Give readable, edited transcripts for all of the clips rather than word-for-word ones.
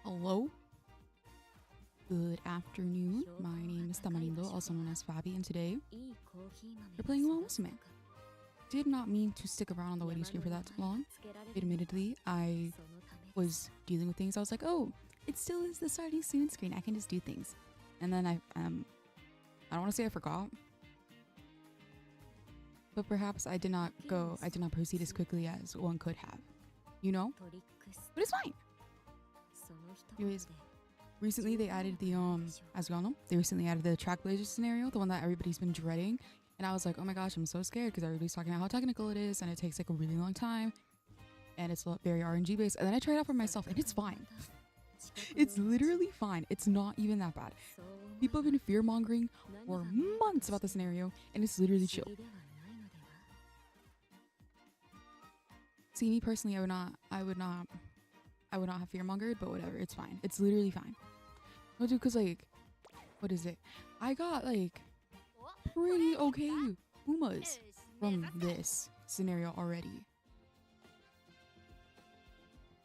Hello. Good afternoon. My name is Tamalindo, also known as Fabi, and today we're playing UMAMUSUME. Did not mean to stick around on the waiting screen for that long. Admittedly, I was dealing with things. I was like, oh, it still is the starting soon screen. I can just do things. And then I don't want to say I forgot, but perhaps I did not proceed as quickly as one could have, you know? But it's fine. Anyways, recently they added the as we all know, they recently added the trackblazer scenario, the one that everybody's been dreading. And I was like, oh my gosh, I'm so scared because everybody's talking about how technical it is and it takes like a really long time and it's very RNG based. And then I tried it out for myself and it's fine. It's literally fine. It's not even that bad. People have been fear mongering for months about the scenario and it's literally chill. See, me personally, I would not have fear mongered, but whatever, it's fine. It's literally fine. No, dude, cause like, what is it? I got like pretty okay Umas from this scenario already.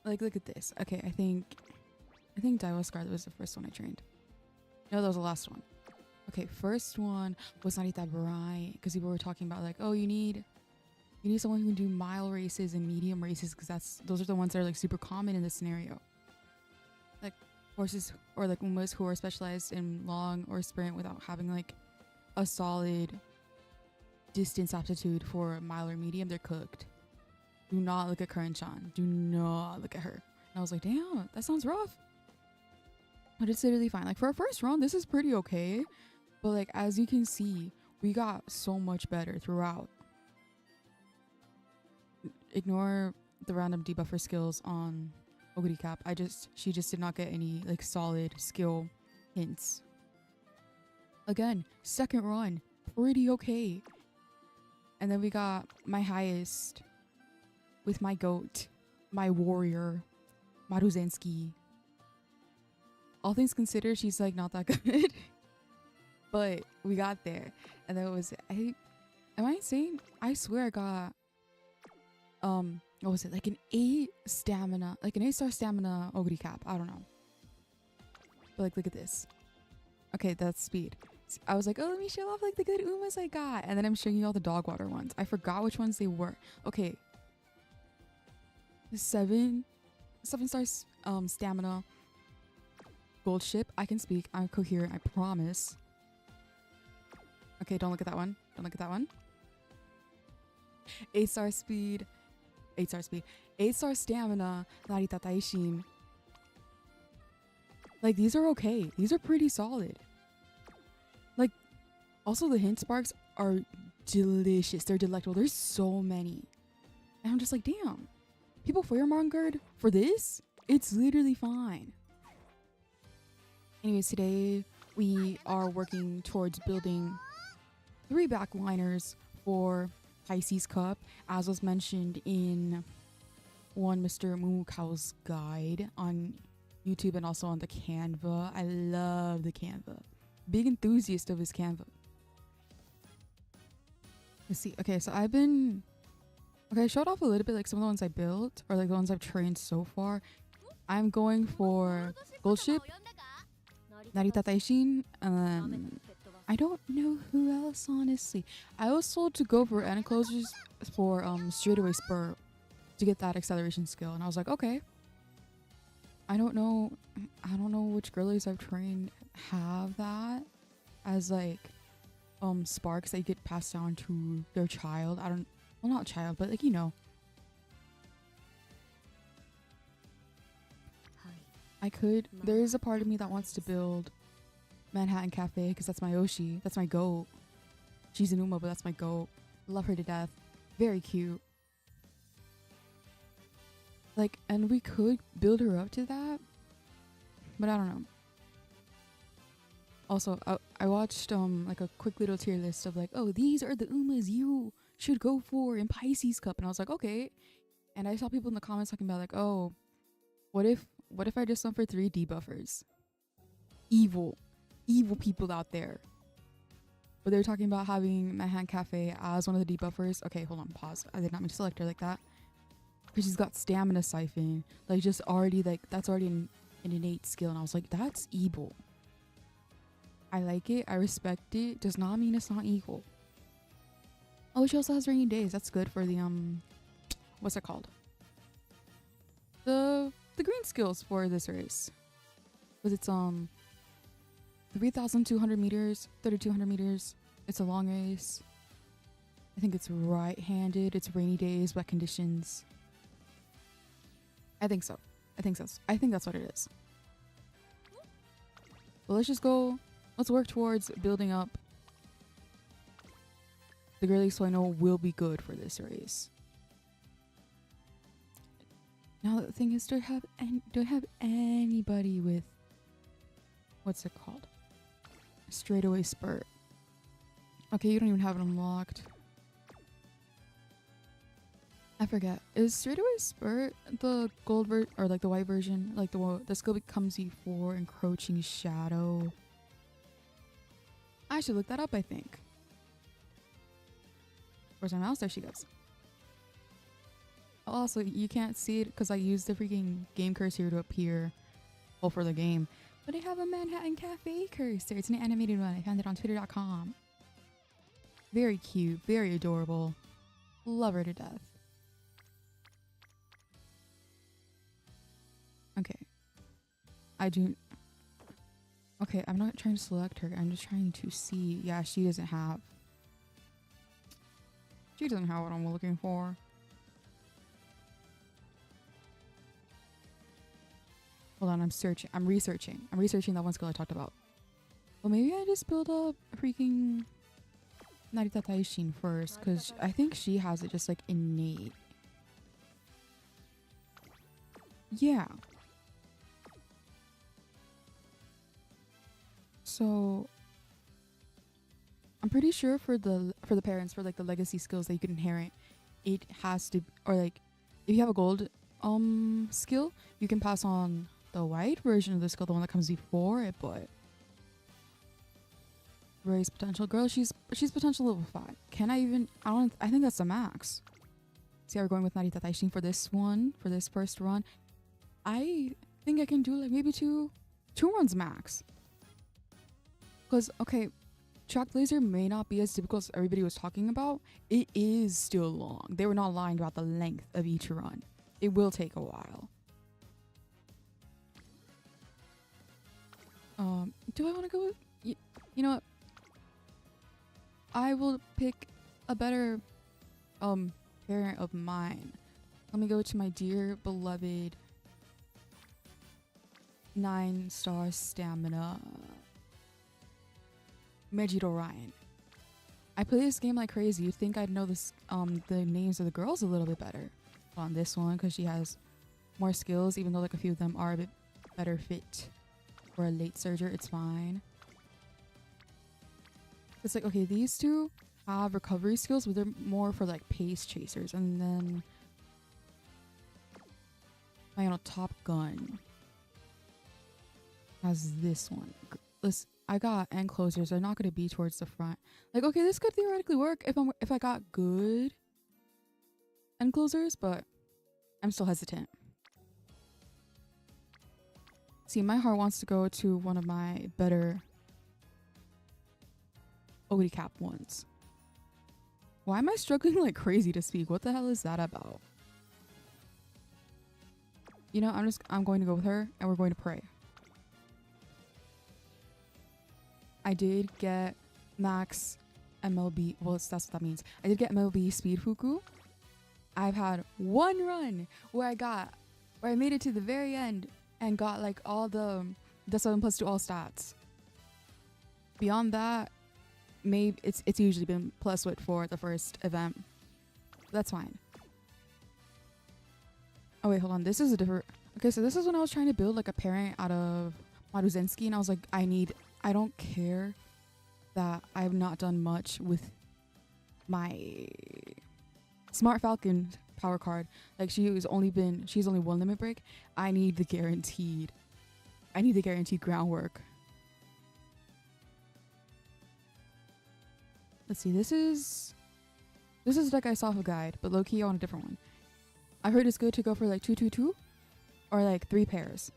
Like, look at this. Okay, I think Daiwa Scarlet was the first one I trained. No, that was the last one. Okay, first one was not that bright because people were talking about like, oh, you need someone who can do mile races and medium races because those are the ones that are like super common in this scenario. Like horses or like Umas who are specialized in long or sprint without having like a solid distance aptitude for a mile or medium, they're cooked. Do not look at Karenchan. Do not look at her. And I was like, damn, that sounds rough. But it's literally fine. Like for our first run, this is pretty okay. But like as you can see, we got so much better throughout. Ignore the random debuffer skills on Oguri Cap. She just did not get any like solid skill hints. Again, second run, pretty okay. And then we got my highest with my goat, my warrior, Maruzensky. All things considered, she's like not that good. But we got there. And then it was am I insane? I swear I got what was it, like an 8 stamina, like an 8-star stamina Oguri Cap. I don't know, but like look at this. Okay, that's speed. I was like, oh, let me show off like the good Umas I got, and then I'm showing you all the dog water ones. I forgot which ones they were. Okay, the 7-star stamina gold ship. I can speak, I'm coherent, I promise. Okay, don't look at that one, 8-star speed, 8-star stamina, Narita Taishin. Like these are okay. These are pretty solid. Like also the hint sparks are delicious. They're delectable. There's so many. And I'm just like, damn. People fearmongered for this? It's literally fine. Anyways, today we are working towards building 3 backliners for Pisces Cup, as was mentioned in one Mr. Mumukao's guide on YouTube and also on the Canva. I love the Canva. Big enthusiast of his Canva. Let's see. Okay, so I showed off a little bit like some of the ones I built or like the ones I've trained so far. I'm going for Gold Ship, Narita Taishin, I don't know who else, honestly. I was told to go for enclosures for straightaway spur to get that acceleration skill, and I was like, okay. I don't know which girlies I've trained have that as like sparks that you get passed down to their child. Well, not child, but like, you know. There is a part of me that wants to build Manhattan Cafe because that's my Oshi. That's my goat. She's an Uma, but that's my goat. Love her to death. Very cute. Like, and we could build her up to that, but I don't know. Also, I watched like a quick little tier list of like, oh, these are the Umas you should go for in Pisces Cup, and I was like, okay. And I saw people in the comments talking about like, oh, what if I just went for 3 debuffers? Evil people out there. But they're talking about having Manhattan Cafe as one of the debuffers. Okay, hold on, pause. I did not mean to select her like that. Because she's got stamina siphon. Like just already, like that's already an innate skill, and I was like, that's evil. I like it, I respect it, does not mean it's not evil. Oh, she also has rainy days. That's good for the what's it called? The green skills for this race. Because it's 3,200 meters, 3,200 meters. It's a long race. I think it's right-handed. It's rainy days, wet conditions. I think so. I think that's what it is. But let's just go. Let's work towards building up the girlies so I know will be good for this race. Now the thing is, do I have anybody with what's it called? Straightaway spurt. Okay, you don't even have it unlocked. I forget. Is straightaway spurt the gold or like the white version? Like the skill becomes before encroaching shadow. I should look that up, I think. Where's my mouse? There she goes. Also, you can't see it because I used the freaking game cursor to appear. Well, for the game. But I have a Manhattan Cafe cursor. It's an animated one. I found it on twitter.com. Very cute. Very adorable. Love her to death. Okay. Okay, I'm not trying to select her. I'm just trying to see. Yeah, she doesn't have what I'm looking for. Hold on, I'm researching that one skill I talked about. Well, maybe I just build up a freaking Narita Taishin first, because I think she has it just like innate. Yeah. So I'm pretty sure for the parents, for like the legacy skills that you can inherit, it has to, or like if you have a gold skill, you can pass on the white version of the skill, the one that comes before it, but raise potential. Girl, she's potential level 5. Can I even, I think that's the max. See how we're going with Narita Taishin for this one, for this first run. I think I can do like maybe two runs max. Because, okay, trackblazer may not be as difficult as everybody was talking about. It is still long. They were not lying about the length of each run. It will take a while. Do I want to go with... You know what? I will pick a better parent of mine. Let me go to my dear beloved 9-star stamina Megito Ryan. I play this game like crazy. You'd think I'd know this the names of the girls a little bit better on this one because she has more skills, even though like a few of them are a bit better fit for a late surger. It's fine. It's like, okay, these two have recovery skills, but they're more for like pace chasers. And then my Top Gun has this one. Listen, I got end closers. They're not going to be towards the front. Like, okay, this could theoretically work if I got good end closers, but I'm still hesitant. See, my heart wants to go to one of my better Ogre Cap ones. Why am I struggling like crazy to speak? What the hell is that about? You know, I'm going to go with her and we're going to pray. I did get max MLB. Well, that's what that means. I did get MLB Speed Fuku. I've had one run where I made it to the very end and got like all the 7+2 all stats. Beyond that, maybe it's usually been plus wit for the first event. That's fine. Oh wait, hold on. This is a different. Okay, so this is when I was trying to build like a parent out of Maruzenski, and I was like, I don't care that I've not done much with my Smart Falcon power card. Like she's only one limit break. I need the guaranteed groundwork. Let's see, this is the deck I saw off a guide, but low-key on a different one. I heard it's good to go for like 2-2-2 or like 3 pairs.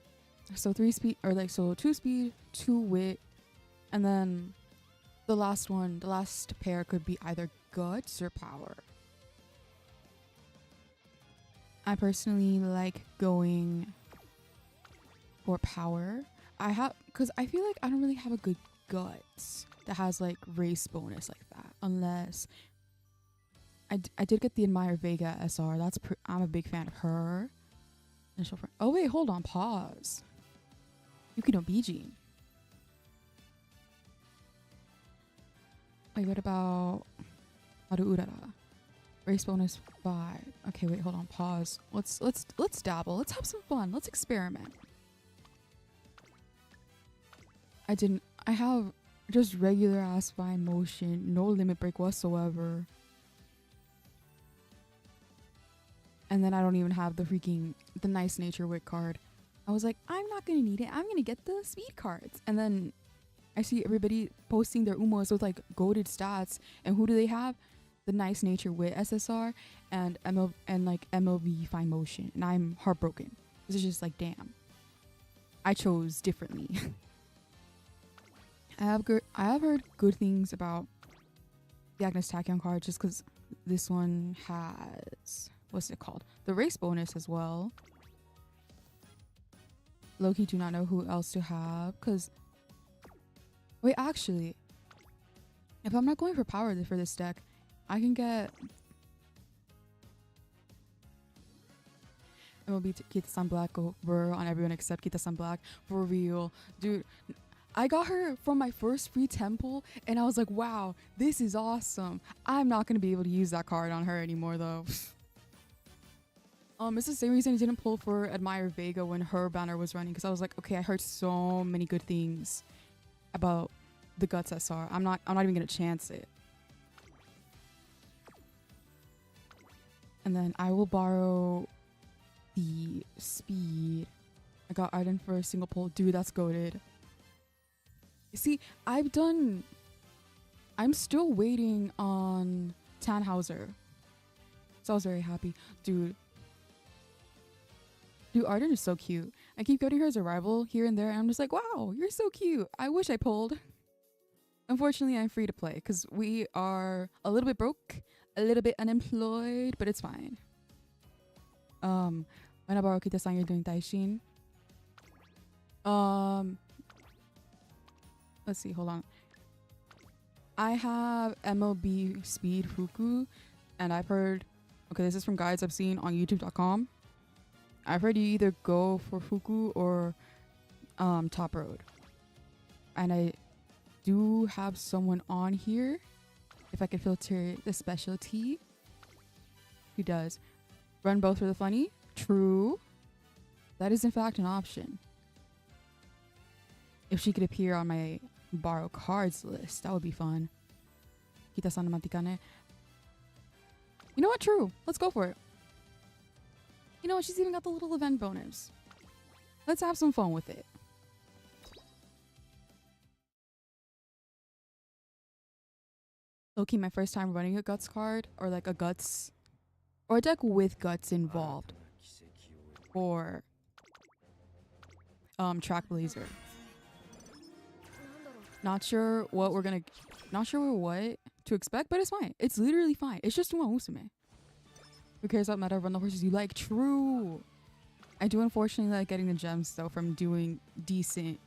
So 3 speed, or like, so 2 speed, 2 wit, and then the last one, the last pair could be either guts or power. I personally like going for power. Because I feel like I don't really have a good guts that has like race bonus like that, unless I did get the Admire Vega SR. I'm a big fan of her. Oh wait, hold on, pause. Yuki no Biji. Wait, what about Haru Urara? Race bonus 5. Okay, wait, hold on, pause. Let's dabble. Let's have some fun. Let's experiment. I have just regular ass fine motion, no limit break whatsoever. And then I don't even have the nice nature wit card. I was like, I'm not gonna need it. I'm gonna get the speed cards. And then I see everybody posting their umos with like goated stats. And who do they have? The nice nature wit SSR and MLB fine motion. And I'm heartbroken. This is just like, damn. I chose differently. I have heard good things about the Agnes Tachyon card just because this one has, what's it called? The race bonus as well. Low-key do not know who else to have because, wait, actually, if I'm not going for power for this deck, I can get MLB Kita-san Black over on everyone except Kita-san Black. For real. Dude, I got her from my first free temple and I was like, wow, this is awesome. I'm not going to be able to use that card on her anymore though. It's the same reason I didn't pull for Admire Vega when her banner was running, because I was like, okay, I heard so many good things about the Guts SR. I'm not even going to chance it. And then I will borrow the speed. I got Arden for a single pull. Dude, that's goated. See, I'm still waiting on Tannhauser. So I was very happy. Dude, Arden is so cute. I keep getting her as a rival here and there, and I'm just like, wow, you're so cute. I wish I pulled. Unfortunately, I'm free to play because we are a little bit broke, a little bit unemployed, but it's fine. When I borrow Kita-san, you're doing Taishin. Let's see, hold on. I have MLB Speed Fuku, and I've heard, okay, this is from guides I've seen on youtube.com. I've heard you either go for Fuku or Top Road. And I do have someone on here, if I can filter the specialty, who does run both for the funny. True. That is in fact an option. If she could appear on my borrow cards list, that would be fun. Kita-san no Matikane. You know what? True. Let's go for it. You know what? She's even got the little event bonus. Let's have some fun with it. Okay, my first time running a Guts card, or like a Guts, or a deck with Guts involved. Or trackblazer. Not sure what to expect, but it's fine. It's literally fine. It's just UMAMUSUME. Who cares about meta? Run the horses you like. True. I do unfortunately like getting the gems though from doing decent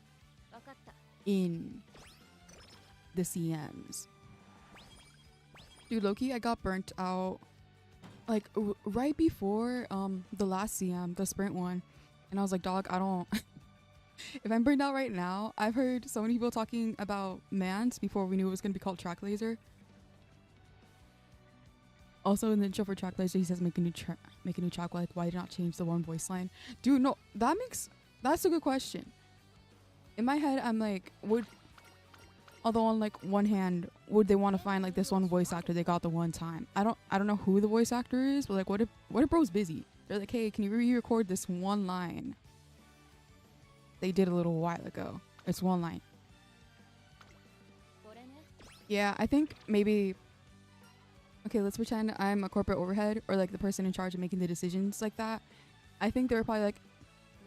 in the CMs. Dude, Loki, I got burnt out like right before the last CM, the sprint one, and I was like, dog, I don't. If I'm burned out right now, I've heard so many people talking about Mans before we knew it was going to be called Trackblazer. Also in the intro for Trackblazer, he says make a new track. Like, why did not change the one voice line? Dude, no, that's a good question. In my head, I'm like, although on like one hand, would they want to find like this one voice actor they got the one time? I don't know who the voice actor is, but like, what if bro's busy? They're like, hey, can you re-record this one line? They did a little while ago. It's one line. Yeah, I think maybe. Okay, let's pretend I'm a corporate overhead or like the person in charge of making the decisions like that. I think they were probably like,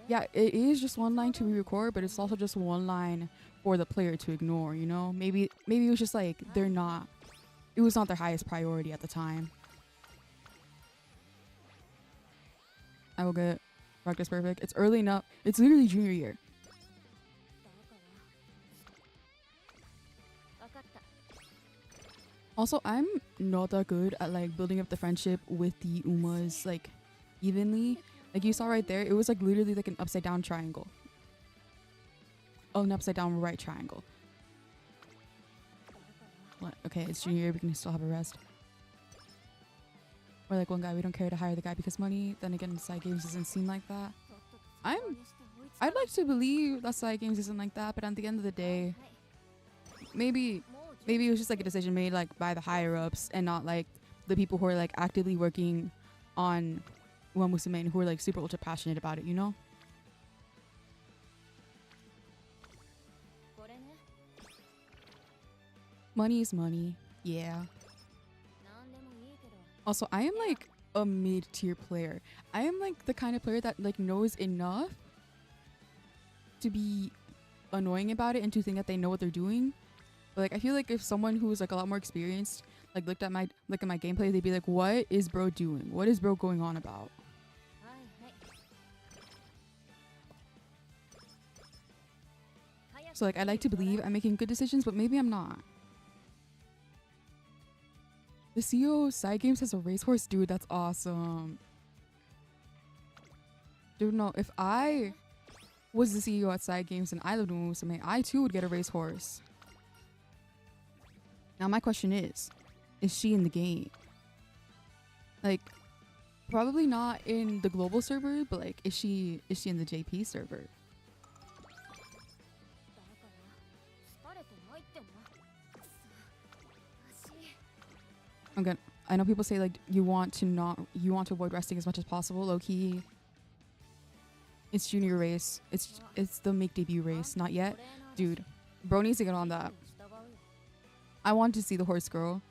Yeah, it is just one line to re-record, but it's also just one line for the player to ignore, you know? Maybe it was just like it was not their highest priority at the time. I will get practice perfect. It's early enough. It's literally junior year. Also, I'm not that good at like building up the friendship with the Umas like evenly. Like you saw right there, it was like literally like an upside down triangle. Oh, an upside down right triangle. What? Okay, it's junior year, we can still have a rest. Or like one guy, we don't care to hire the guy because money. Then again, side games doesn't seem like that. I'd like to believe that side games isn't like that, but at the end of the day, maybe it was just like a decision made like by the higher ups and not like the people who are like actively working on UMAMUSUME and who are like super ultra passionate about it, you know? Money is money. Yeah. Also, I am like a mid-tier player. I am like the kind of player that like knows enough to be annoying about it and to think that they know what they're doing. But like I feel like if someone who's like a lot more experienced like looked at my gameplay, they'd be like, what is bro doing? What is bro going on about? So like I like to believe I'm making good decisions, but maybe I'm not. The CEO side games has a racehorse, dude. That's awesome. Dude, no, if I was the CEO at side games and I lived in UMAMUSUME, I too would get a racehorse. Now my question is she in the game? Like, probably not in the global server, but like, is she in the JP server? I know people say like you want to avoid resting as much as possible. Low key, it's junior race. It's the make debut race. Not yet, dude. Bro needs to get on that. I want to see the horse girl.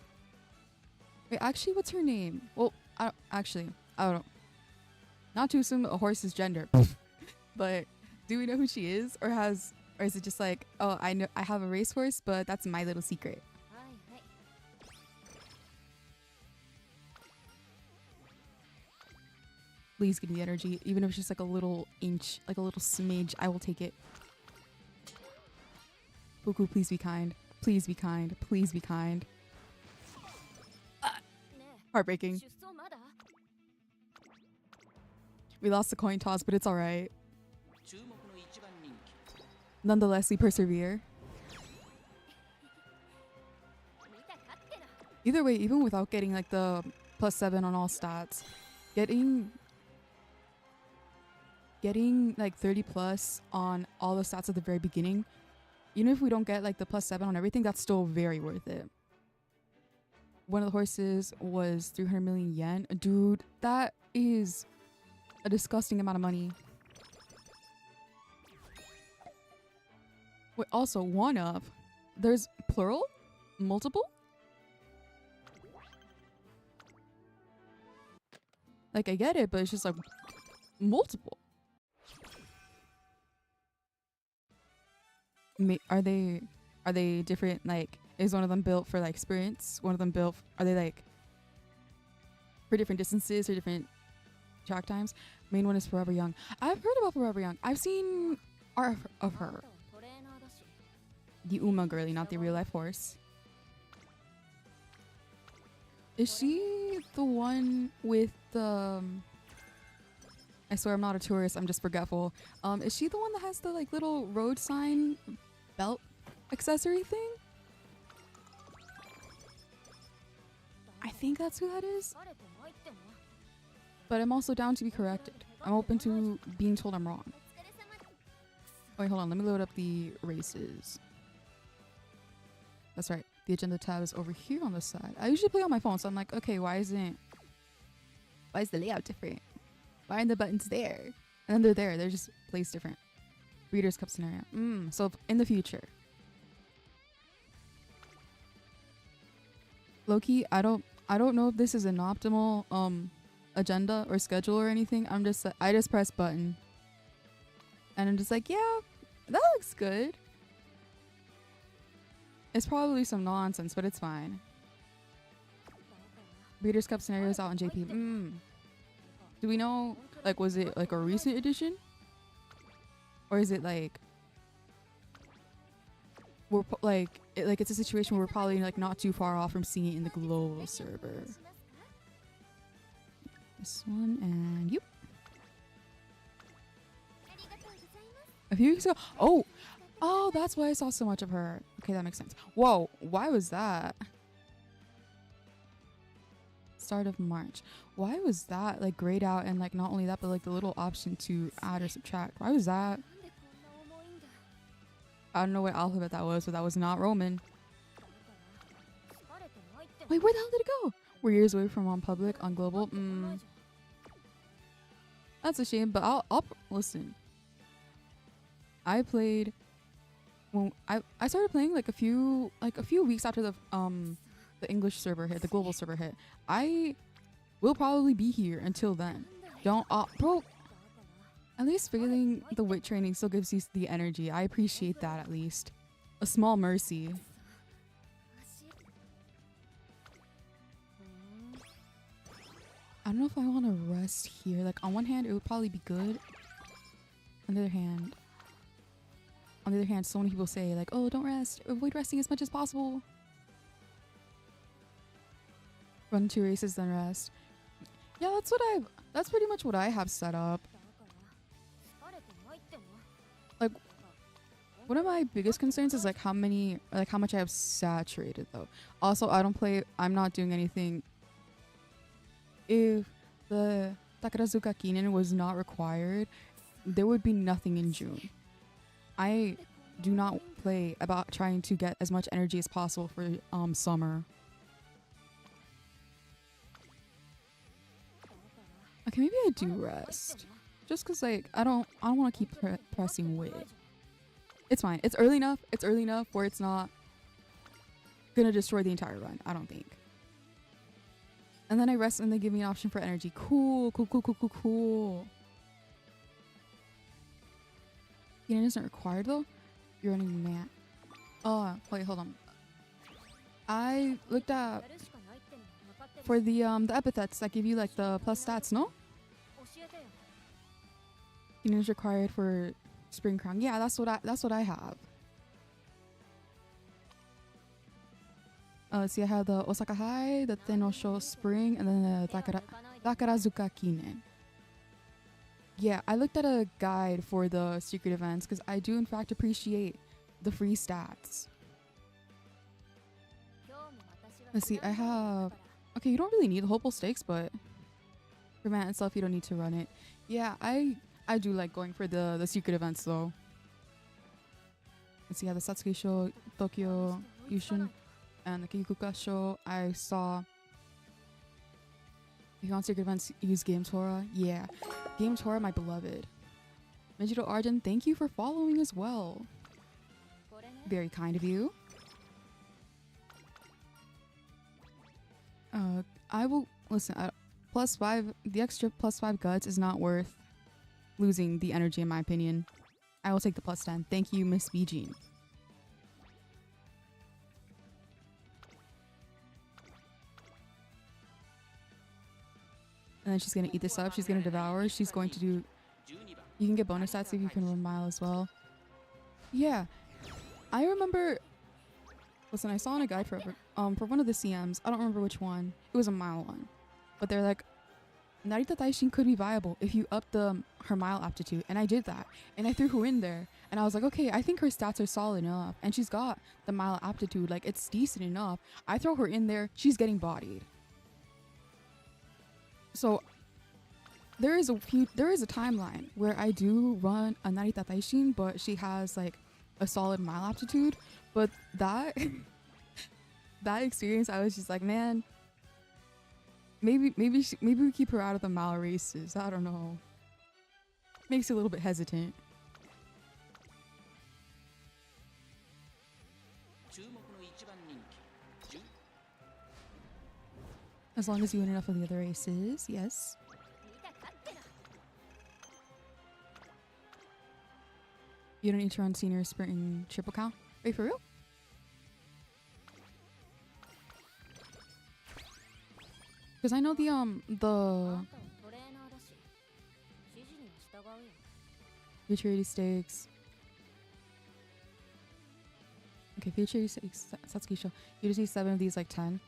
Wait, actually, what's her name? Well, I don't know. Not to assume a horse's gender, but do we know who she is, or is it just like, oh, I know I have a racehorse, but that's my little secret. Please give me the energy, even if it's just like a little inch, like a little smidge. I will take it. Goku, please be kind. Please be kind. Please be kind. Heartbreaking. We lost the coin toss, but it's alright. Nonetheless, we persevere. Either way, even without getting like the +7 on all stats, getting like 30 plus on all the stats at the very beginning, even if we don't get like the +7 on everything, that's still very worth it. One of the horses was 300 million yen. Dude, that is a disgusting amount of money. Wait, also one of, there's plural? Multiple? Like I get it, but it's just like multiple. Are they different? Like, is one of them built for like sprints? One of them built, are they like for different distances or different track times? Main one is Forever Young. I've heard about Forever Young. I've seen art of her. The Uma girly, not the real life horse. Is she the one with the I swear I'm not a tourist, I'm just forgetful. Is she the one that has the like little road sign belt accessory thing? I think that's who that is. But I'm also down to be corrected. I'm open to being told I'm wrong. Wait, hold on, let me load up the races. That's right, the agenda tab is over here on the side. I usually play on my phone, so I'm like, okay, why is the layout different? Why aren't the buttons there? And then they're there, they're just placed different. Breeders' Cup scenario. So in the future. Low-key, I don't know if this is an optimal agenda or schedule or anything. I just press button. And I'm just like, yeah, that looks good. It's probably some nonsense, but it's fine. Breeders' Cup scenarios out on JP. Do we know, like, was it like a recent edition? Or is it like, we're it's a situation where we're probably like not too far off from seeing it in the global server. This one and you. A few weeks ago. Oh, that's why I saw so much of her. Okay, that makes sense. Whoa, why was that? Start of March. Why was that like grayed out, and like not only that, but like the little option to add or subtract? Why was that? I don't know what alphabet that was, but that was not Roman. Wait, where the hell did it go? We're years away from on public, on global. That's a shame, but I'll listen. I played when I started playing like a few weeks after the English server hit, the global server hit. I will probably be here until then. Don't bro. At least failing the weight training still gives you the energy. I appreciate that at least. A small mercy. I don't know if I want to rest here. Like on one hand, it would probably be good. On the other hand, so many people say like, "Oh, don't rest. Avoid resting as much as possible. Run 2 races, then rest." Yeah, that's pretty much what I have set up. Like, one of my biggest concerns is like how much I have saturated though. Also, I'm not doing anything. If the Takarazuka Kinen was not required, there would be nothing in June. I do not play about trying to get as much energy as possible for summer. Okay, maybe I do rest. Just cause like I don't want to keep pressing weight. It's fine. It's early enough. It's early enough where it's not gonna destroy the entire run. I don't think. And then I rest and they give me an option for energy. Cool. It isn't required though. You're running man. Oh wait, hold on. I looked at for the epithets that give you like the plus stats, no? It is required for Spring Crown. Yeah, that's what I have. See, I have the Osaka High, the Tenosho Spring, and then the Takarazuka Kinen. Yeah, I looked at a guide for the secret events because I do in fact appreciate the free stats. Let's see, I have... Okay, you don't really need the Hopeful Stakes, but for man itself, you don't need to run it. Yeah, I do like going for the secret events though. Let's see, the Satsuki Show, Tokyo Yushun, and the Kikuka Show. I saw... If you want secret events, use Game Tora. Yeah, Game Tora, my beloved. Mijito Arjun, thank you for following as well. Very kind of you. I will listen. +5, the extra +5 guts is not worth losing the energy, in my opinion. I will take the +10. Thank you, Miss B Jean. And then she's gonna eat this up. She's gonna devour. She's going to do... You can get bonus stats if you can run mile as well. Yeah. I remember... Listen, I saw in a guide for one of the CMs. I don't remember which one. It was a mile one. But they're like, Narita Taishin could be viable if you up her mile aptitude. And I did that. And I threw her in there. And I was like, okay, I think her stats are solid enough. And she's got the mile aptitude. Like, it's decent enough. I throw her in there. She's getting bodied. So there is a timeline where I do run a Narita Taishin, but she has like a solid mile aptitude. But that experience, I was just like, man, maybe we keep her out of the mile races. I don't know. Makes you a little bit hesitant. As long as you win enough of the other races, yes. You don't need to run senior sprinting triple count. Wait, for real? Because I know the futurity stakes. Okay, futurity stakes. Satsuki show. You just need 7 of these, like 10.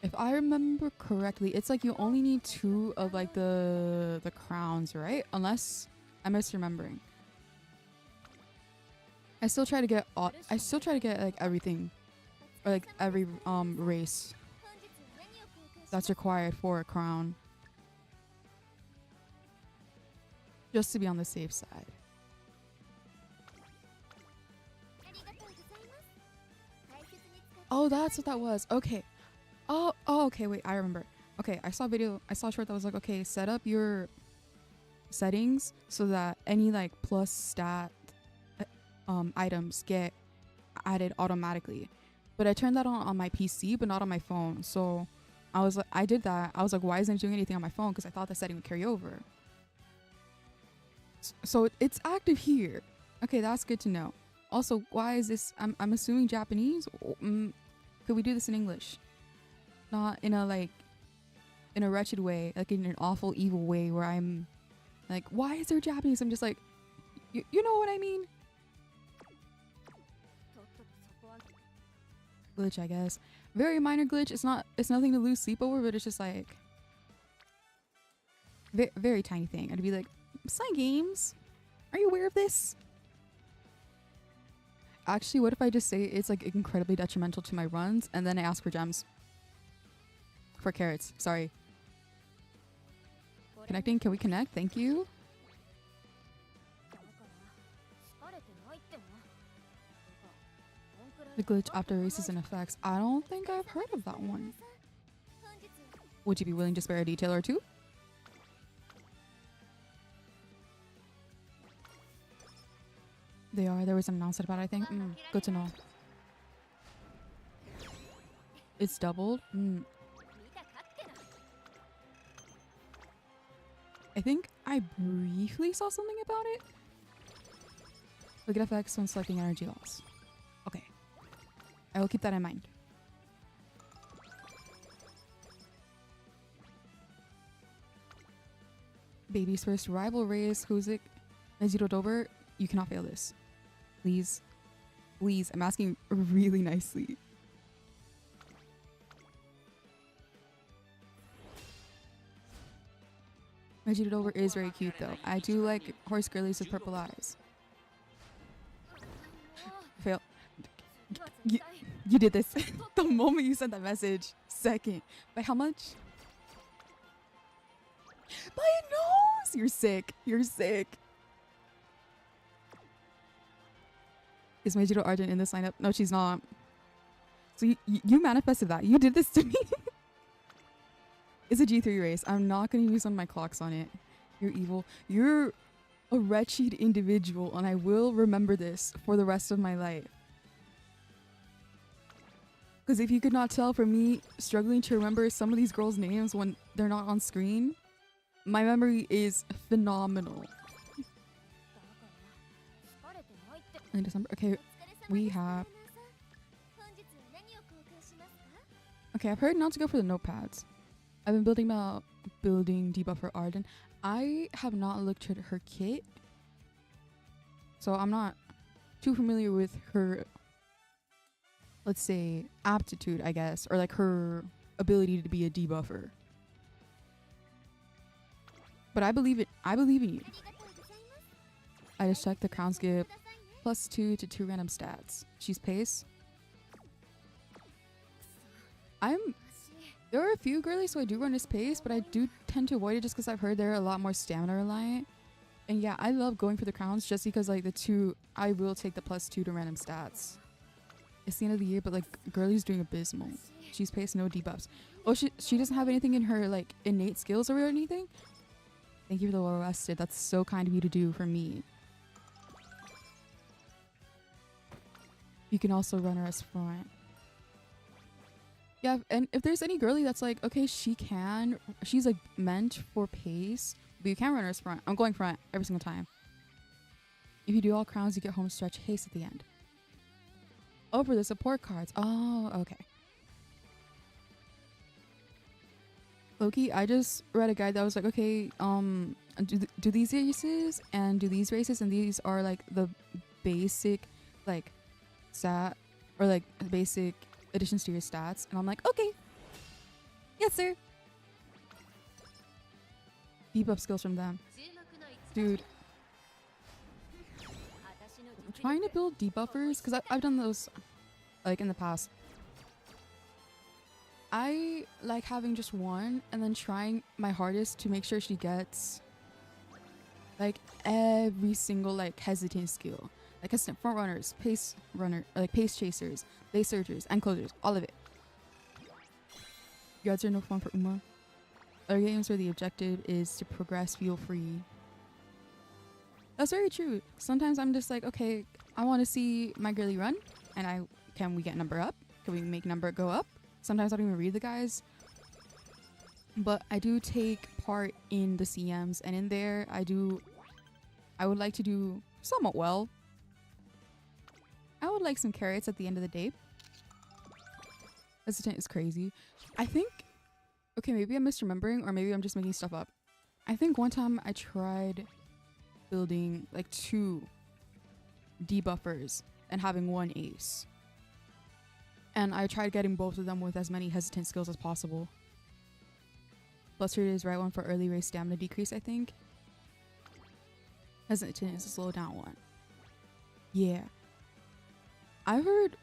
If I remember correctly, it's like you only need 2 of like the crowns, right? Unless I'm misremembering. I still try to get like everything, or like every race that's required for a crown, just to be on the safe side. Oh, that's what that was. Okay. Oh, okay. Wait, I remember. Okay, I saw a short that was like, okay, set up your settings so that any like plus stat items get added automatically. But I turned that on my PC, but not on my phone. So I was like, I did that. I was like, why isn't it doing anything on my phone? Because I thought the setting would carry over. So it's active here. Okay, that's good to know. Also, why is this? I'm assuming Japanese. Could we do this in English? Not in a wretched way, like in an awful, evil way where I'm like, why is there Japanese? I'm just like, you know what I mean? Glitch, I guess. Very minor glitch. It's nothing to lose sleep over, but it's just like very tiny thing. I'd be like, Sign games. Are you aware of this? Actually, what if I just say it's like incredibly detrimental to my runs and then I ask for gems? For carrots, sorry. Connecting, can we connect? Thank you. The glitch after races and effects. I don't think I've heard of that one. Would you be willing to spare a detail or two? They are. There was an announcement about it, I think. Good to know. It's doubled? I think I briefly saw something about it. Look at effects when selecting energy loss. Okay. I will keep that in mind. Baby's first rival race. Who's it? Neziro Dober. You cannot fail this. Please. Please. I'm asking really nicely. Vegeta Dover is very cute though. I do like horse girlies with purple eyes. Fail. You did this. The moment you sent that message. Second. By how much? By a nose! You're sick. You're sick. Is Meijiro Argent in this lineup? No, she's not. So you manifested that. You did this to me. It's a G3 race. I'm not going to use one of my clocks on it. You're evil. You're a wretched individual, and I will remember this for the rest of my life. Because if you could not tell from me struggling to remember some of these girls' names when they're not on screen, my memory is phenomenal. In December. Okay, we have... Okay, I've heard not to go for the notepads. I've been building debuffer Arden. I have not looked at her kit, so I'm not too familiar with her, let's say, aptitude, I guess, or like her ability to be a debuffer. But I believe it. I believe in you. I just checked the crowns give +2 to 2 random stats. She's pace. There are a few girlies who I do run as pace, but I do tend to avoid it just because I've heard they're a lot more stamina reliant. And yeah, I love going for the crowns just because like I will take the +2 to random stats. It's the end of the year, but like girlie's doing abysmal. She's pace, no debuffs. Oh, she doesn't have anything in her like innate skills or anything? Thank you for the well rested. That's so kind of you to do for me. You can also run her as front. Yeah, and if there's any girly that's like, okay, she's like meant for pace, but you can run her as front. I'm going front every single time. If you do all crowns, you get home stretch haste at the end. Oh, for the support cards. Oh, okay. Loki, I just read a guide that was like, okay, do these races and do these races, and these are like the basic, like, stat or like basic additions to your stats, and I'm like, okay, yes, sir. Debuff skills from them, dude. I'm trying to build debuffers because I've done those like in the past. I like having just one and then trying my hardest to make sure she gets like every single like hesitant skill, like hesitant front runners, pace runner, like pace chasers, base surgers, and closers, all of it. Guards are no fun for Uma. Other games where the objective is to progress feel free. That's very true. Sometimes I'm just like, okay, I want to see my girly run, and can we get number up? Can we make number go up? Sometimes I don't even read the guys, but I do take part in the CMs, and in there I would like to do somewhat well. I would like some carrots at the end of the day. Hesitant is crazy. I think, okay, maybe I'm misremembering, or maybe I'm just making stuff up. I think one time I tried building like 2 debuffers and having 1 ace. And I tried getting both of them with as many hesitant skills as possible. Flustered is right one for early race stamina decrease, I think. Hesitant is a slow down one. Yeah. I've heard,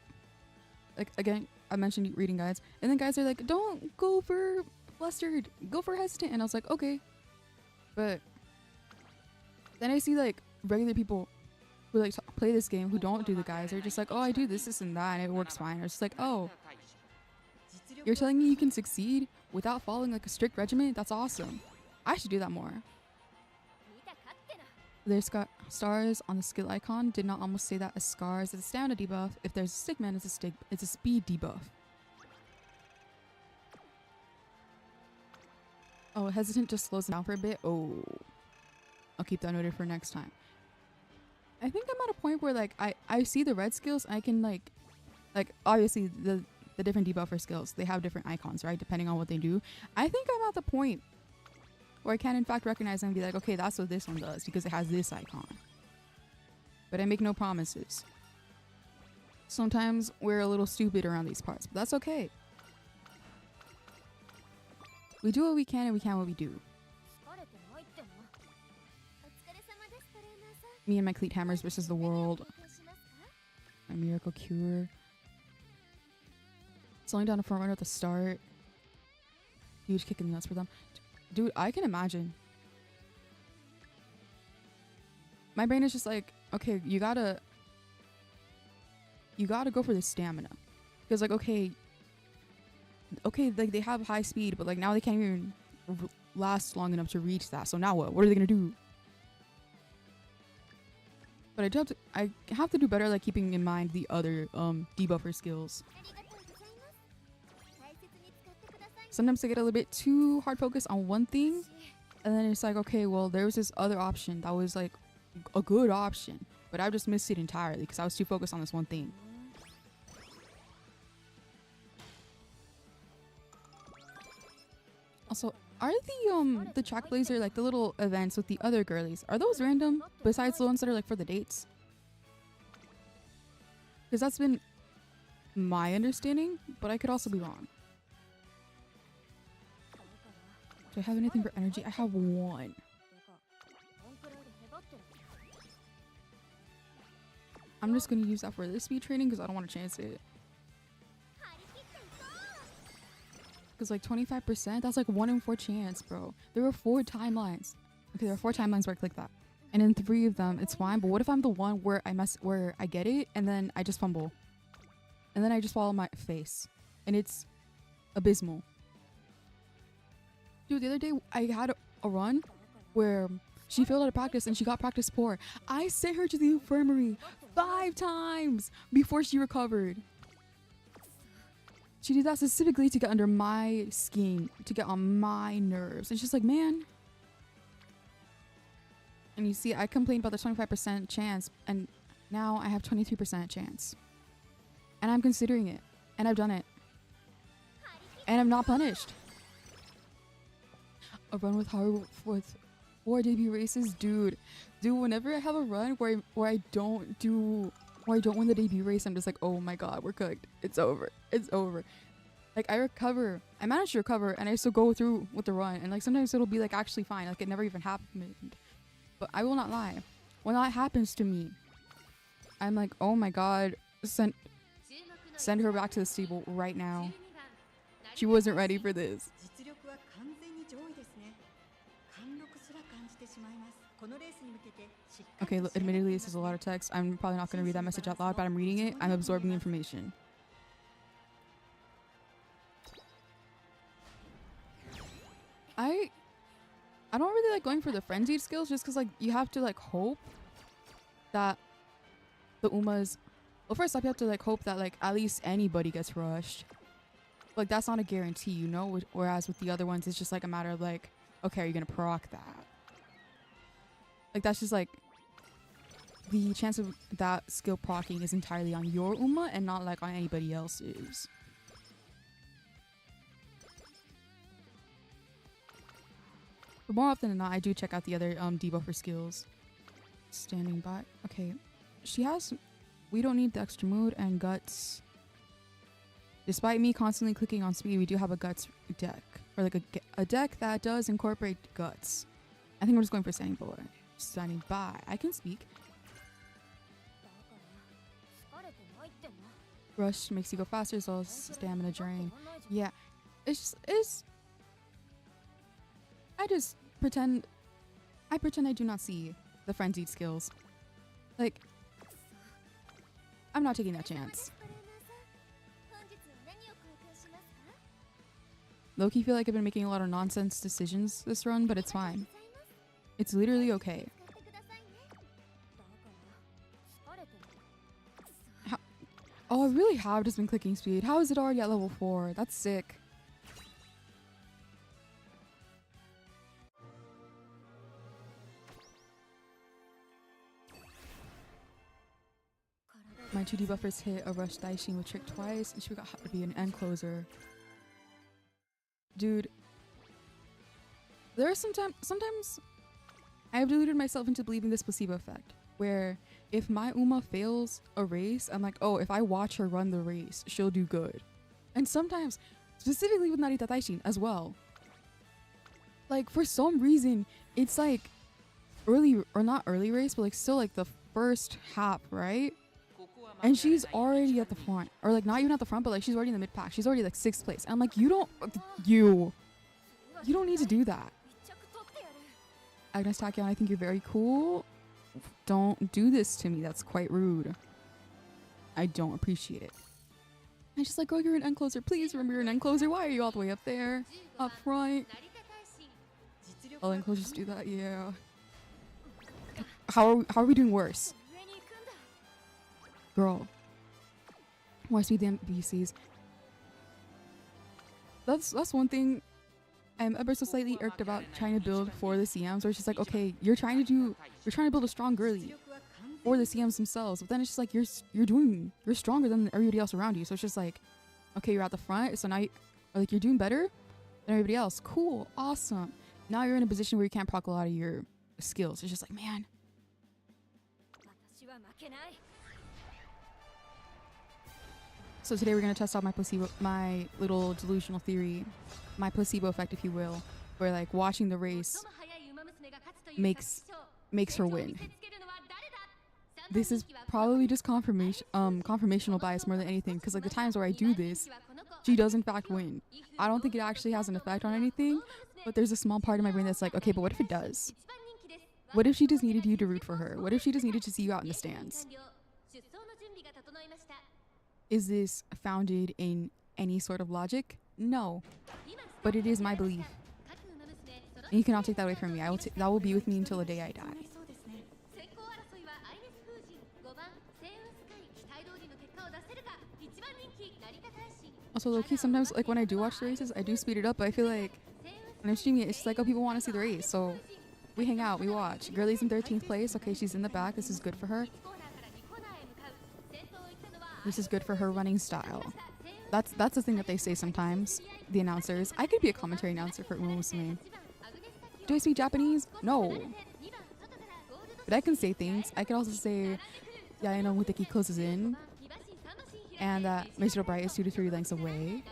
like, again, I mentioned reading guides, and then guys are like, don't go for flustered, go for hesitant. And I was like, okay. But then I see like regular people who like play this game who don't do the guys. They're just like, oh, I do this and that, and it works fine. I was just like, oh, you're telling me you can succeed without following like a strict regimen? That's awesome. I should do that more. There's stars on the skill icon. Did not almost say that as scars. It's a stamina debuff. If there's a stickman, it's a speed debuff. Oh, hesitant just slows down for a bit. Oh, I'll keep that noted for next time. I think I'm at a point where like I see the red skills. I can like obviously the different debuffer skills, they have different icons, right? Depending on what they do. I think I'm at the point where I can in fact recognize them and be like, okay, that's what this one does because it has this icon. But I make no promises. Sometimes we're a little stupid around these parts, but that's okay. We do what we can and we can what we do. Me and my cleat hammers versus the world. My miracle cure. Slowing down a front runner at the start. Huge kick in the nuts for them. Dude, I can imagine. My brain is just like, okay, you gotta go for the stamina. Because like, okay, like they have high speed, but like now they can't even last long enough to reach that. So now what? What are they gonna do? But I have to do better, like keeping in mind the other debuffer skills. Sometimes I get a little bit too hard focused on one thing, and then it's like, okay, well, there was this other option that was like a good option, but I just missed it entirely because I was too focused on this one thing. Also, are the trackblazer, like the little events with the other girlies, are those random besides the ones that are like for the dates? Because that's been my understanding, but I could also be wrong. Do I have anything for energy? I have 1. I'm just gonna use that for this speed training because I don't want to chance it. Because like 25%, that's like 1 in 4 chance, bro. There were 4 timelines. Okay, there are 4 timelines where I click that. And in 3 of them, it's fine. But what if I'm the one where I get it and then I just fumble? And then I just fall on my face. And it's abysmal. Dude, the other day I had a run where she failed out of practice and she got practice poor. I sent her to the infirmary 5 times before she recovered. She did that specifically to get under my skin, to get on my nerves. And she's like, man. And And you see, I complained about the 25% chance, and now I have 23% chance. And I'm considering it. And I've done it. And I'm not punished. A run with four debut races, dude. Whenever I have a run where I don't win the debut race, I'm just like, oh my god, we're cooked. It's over. It's over. Like, I manage to recover, and I still go through with the run, and like sometimes it'll be like actually fine, like it never even happened. But I will not lie, when that happens to me, I'm like, oh my god, send her back to the stable right now. She wasn't ready for this. Okay, admittedly this is a lot of text. I'm probably not going to read that message out loud, but I'm reading it. I'm absorbing information. I don't really like going for the frenzied skills just because like you have to like hope that the Umas, well, first off you have to like hope that like at least anybody gets rushed. Like that's not a guarantee, you know, whereas with the other ones it's just like a matter of like, okay, are you gonna proc that? Like that's just like the chance of that skill procking is entirely on your Uma and not like on anybody else's. But more often than not, I do check out the other debuffer skills. Standing by. Okay. She has... We don't need the extra mood and guts. Despite me constantly clicking on speed, we do have a guts deck. Or like a deck that does incorporate guts. I think we're just going for standing by. Standing by. I can speak. Rush makes you go faster, so stamina drain. Yeah. I pretend I do not see the frenzied skills. Like, I'm not taking that chance. Low-key feel like I've been making a lot of nonsense decisions this run, but it's fine. It's literally okay. Oh, I really have just been clicking speed. How is it already at level 4? That's sick. My 2 debuffers hit a rush Daishin with Trick twice, and she got to be an end closer. Dude. There are sometimes I have deluded myself into believing this placebo effect, where if my Uma fails a race, I'm like, oh, if I watch her run the race, she'll do good. And sometimes, specifically with Narita Daishin as well, like for some reason, it's like early, or not early race, but like still like the first half, right? And she's already at the front, or like not even at the front, but like she's already in the mid pack. She's already like 6th place. And I'm like, you don't need to do that. Agnes Tachyon, I think you're very cool. Don't do this to me. That's quite rude. I don't appreciate it. I just like, oh, you're an end closer. Please remember you're an end closer. Why are you all the way up there? Up front. All end closers do that, yeah. How are we doing worse? Girl. Why speed the NPCs? That's one thing I'm ever so slightly irked about trying to build for the CMs, where it's just like, okay, you're trying to build a strong girly for the CMs themselves, but then it's just like you're stronger than everybody else around you. So it's just like, okay, you're at the front, so now you're doing better than everybody else. Cool, awesome. Now you're in a position where you can't proc a lot of your skills. It's just like, man. So today we're gonna test out my little delusional theory, my placebo effect, if you will, where like watching the race makes her win. This is probably just confirmational bias more than anything, because like the times where I do this, she does in fact win. I don't think it actually has an effect on anything, but there's a small part of my brain that's like, okay, but what if it does? What if she just needed you to root for her? What if she just needed to see you out in the stands? Is this founded in any sort of logic? No. But it is my belief. And you cannot take that away from me. That will be with me until the day I die. Also, low-key, sometimes like when I do watch the races, I do speed it up, but I feel like when I'm streaming it, it's just like, oh, people want to see the race, so We hang out, we watch. Girlie's in 13th place. Okay, she's in the back. This is good for her. This is good for her running style. That's the thing that they say sometimes, the announcers. I could be a commentary announcer for UMAMUSUME. Do I speak Japanese? No. But I can say things. I can also say, Yaeno Muteki closes in, and that Meishiro Bright is 2 to 3 lengths away.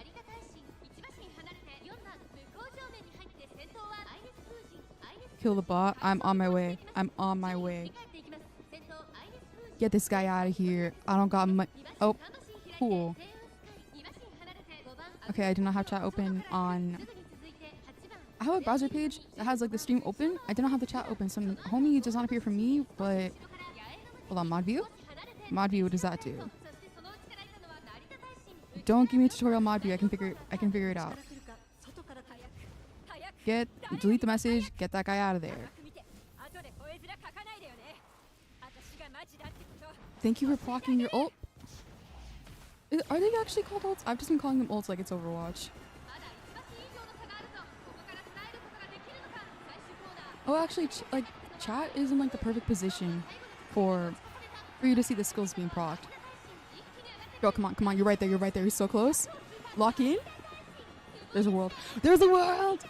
Kill the bot. I'm on my way. I'm on my way. Get this guy out of here. I don't got my... Oh, cool. Okay, I do not have chat open on... I have a browser page that has like the stream open. I do not have the chat open, so homie does not appear for me, but... Hold on, mod view? Mod view, what does that do? Don't give me a tutorial mod view. I can figure it out. Delete the message, get that guy out of there. Thank you for blocking your ult. Are they actually called ults? I've just been calling them ults like it's Overwatch. Oh, actually, like, chat is in like the perfect position for you to see the skills being procced. Bro, come on, you're right there, you're so close. Lock in. There's a world. There's a world!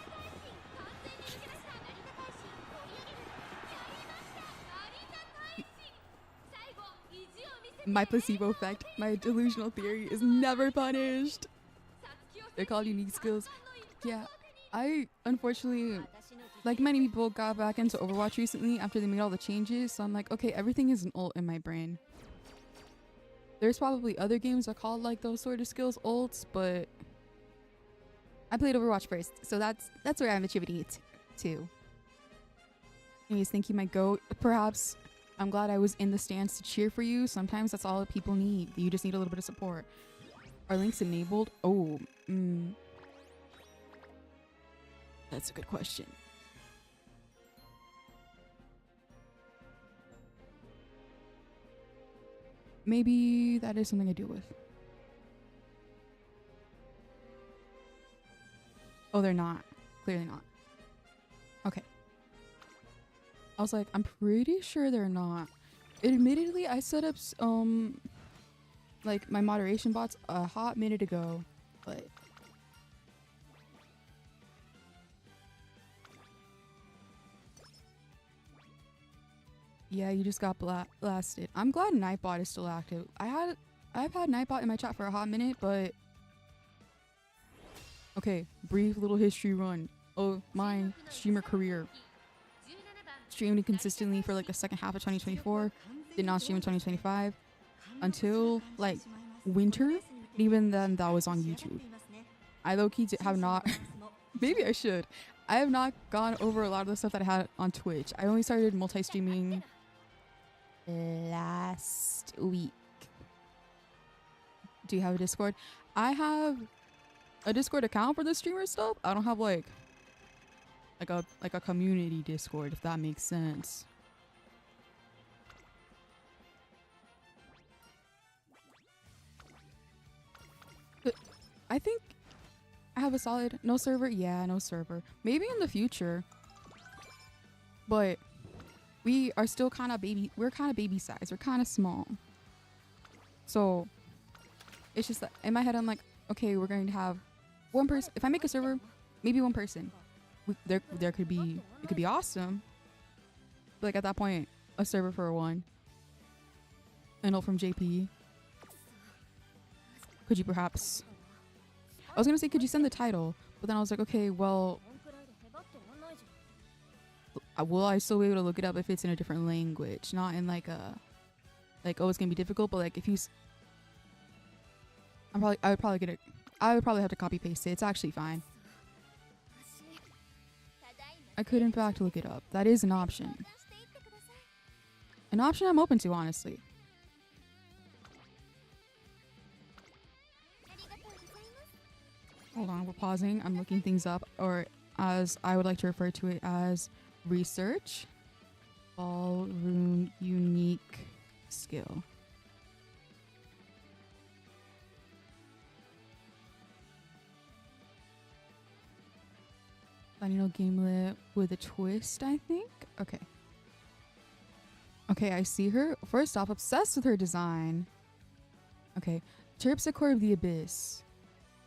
My placebo effect, my delusional theory is never punished. They're called unique skills. Yeah, I unfortunately, like many people, got back into Overwatch recently after they made all the changes. So I'm like, okay, everything is an ult in my brain. There's probably other games that call like those sort of skills ults, but I played Overwatch first, so that's where I'm attributing it to. Anyways, thank you, my goat. Perhaps I'm glad I was in the stands to cheer for you. Sometimes that's all that people need. You just need a little bit of support. Are links enabled? Oh, that's a good question. Maybe that is something I deal with. Oh, they're not. Clearly not. Okay. I was like, I'm pretty sure they're not. Admittedly, I set up like my moderation bots a hot minute ago, but yeah, you just got blasted. I'm glad Nightbot is still active. I've had Nightbot in my chat for a hot minute, but okay, brief little history run of my streamer career. Streamed consistently for like the second half of 2024, did not stream in 2025 until like winter. Even then, that was on YouTube. I low-key have not maybe I should. I have not gone over a lot of the stuff that I had on Twitch. I only started multi-streaming last week. Do you have a Discord? I have a Discord account for the streamer stuff. I don't have like a community Discord, if that makes sense. But I think I have a solid no server. Yeah, no server. Maybe in the future. But we are still kind of baby. We're kind of baby size. We're kind of small. So it's just that in my head, I'm like, okay, we're going to have one person. If I make a server, maybe one person. There could be, it could be awesome. But like at that point, a server for one. A note from JP. Could you perhaps? I was gonna say, could you send the title? But then I was like, okay, well, will I still be able to look it up if it's in a different language, not in like a, like, oh, it's gonna be difficult, but like if you, I would probably have to copy paste it. It's actually fine. I could in fact look it up. That is an option. An option I'm open to, honestly. Hold on, we're pausing. I'm looking things up, or as I would like to refer to it as research. Ballroom unique skill. Tamalindo gamelit with a twist, I think. Okay. Okay, I see her. First off, obsessed with her design. Okay. Terpsichore of the Abyss.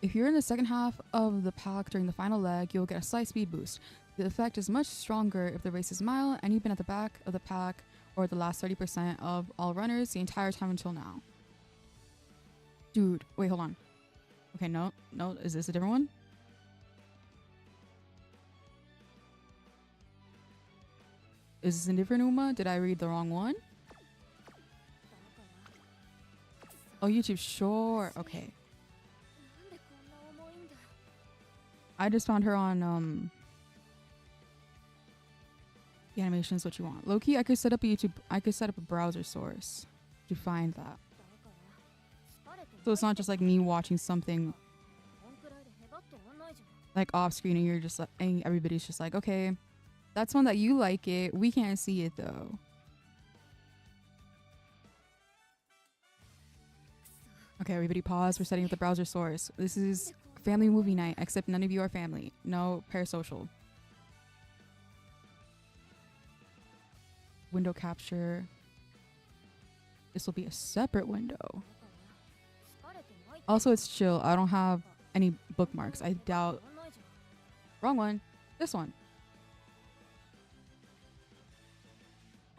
If you're in the second half of the pack during the final leg, you'll get a slight speed boost. The effect is much stronger if the race is a mile and you've been at the back of the pack or the last 30% of all runners the entire time until now. Dude, wait, hold on. Okay, no, is this a different one? Is this a different Uma? Did I read the wrong one? Oh, YouTube, sure. Okay. I just found her on the animation is what you want. Low-key, I could set up a browser source to find that. So it's not just like me watching something like off screen and you're just like, and everybody's just like, okay, that's one that you like it. We can't see it though. Okay, everybody pause. We're setting up the browser source. This is family movie night, except none of you are family. No parasocial. Window capture. This will be a separate window. Also, it's chill. I don't have any bookmarks. I doubt. Wrong one. This one.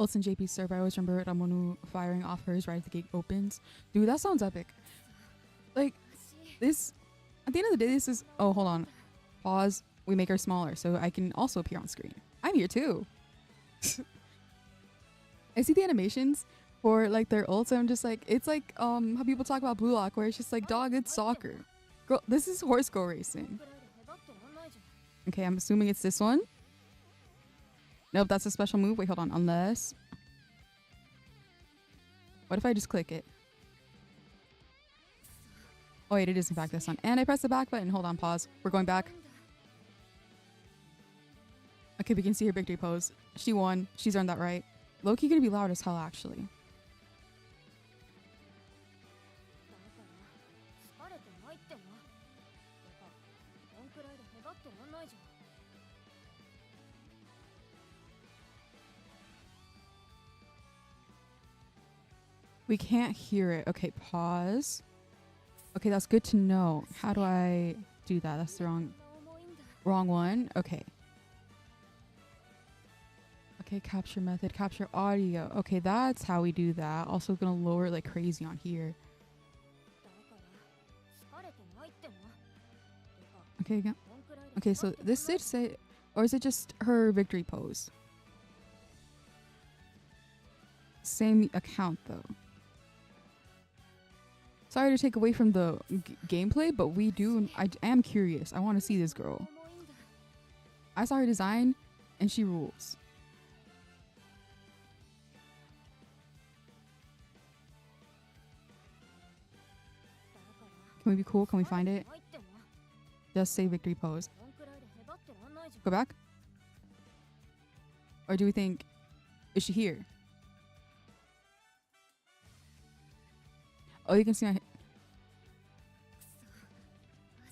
Olsen JP server. I always remember Ramonu firing off hers right as the gate opens. Dude, that sounds epic. Like, this, at the end of the day, this is, oh, hold on. Pause. We make her smaller so I can also appear on screen. I'm here too. I see the animations for like their ults and I'm just like, it's like how people talk about Blue Lock where it's just like, dog, it's soccer. Girl, this is horse go racing. Okay, I'm assuming it's this one. Nope, that's a special move. Wait, hold on. Unless, what if I just click it? Oh wait, it is in fact this one. And I press the back button. Hold on, pause. We're going back. Okay, we can see her victory pose. She won. She's earned that right. Low-key gonna be loud as hell, actually. We can't hear it. Okay, pause. Okay, that's good to know. How do I do that? That's the wrong one. Okay. Okay, capture method, capture audio. Okay, that's how we do that. Also gonna lower it like crazy on here. Okay, okay, so this did say, or is it just her victory pose? Same account though. Sorry to take away from the gameplay, but I am curious. I want to see this girl. I saw her design and she rules. Can we be cool? Can we find it? Just say victory pose. Go back? Or do we think, is she here? Oh, you can see my...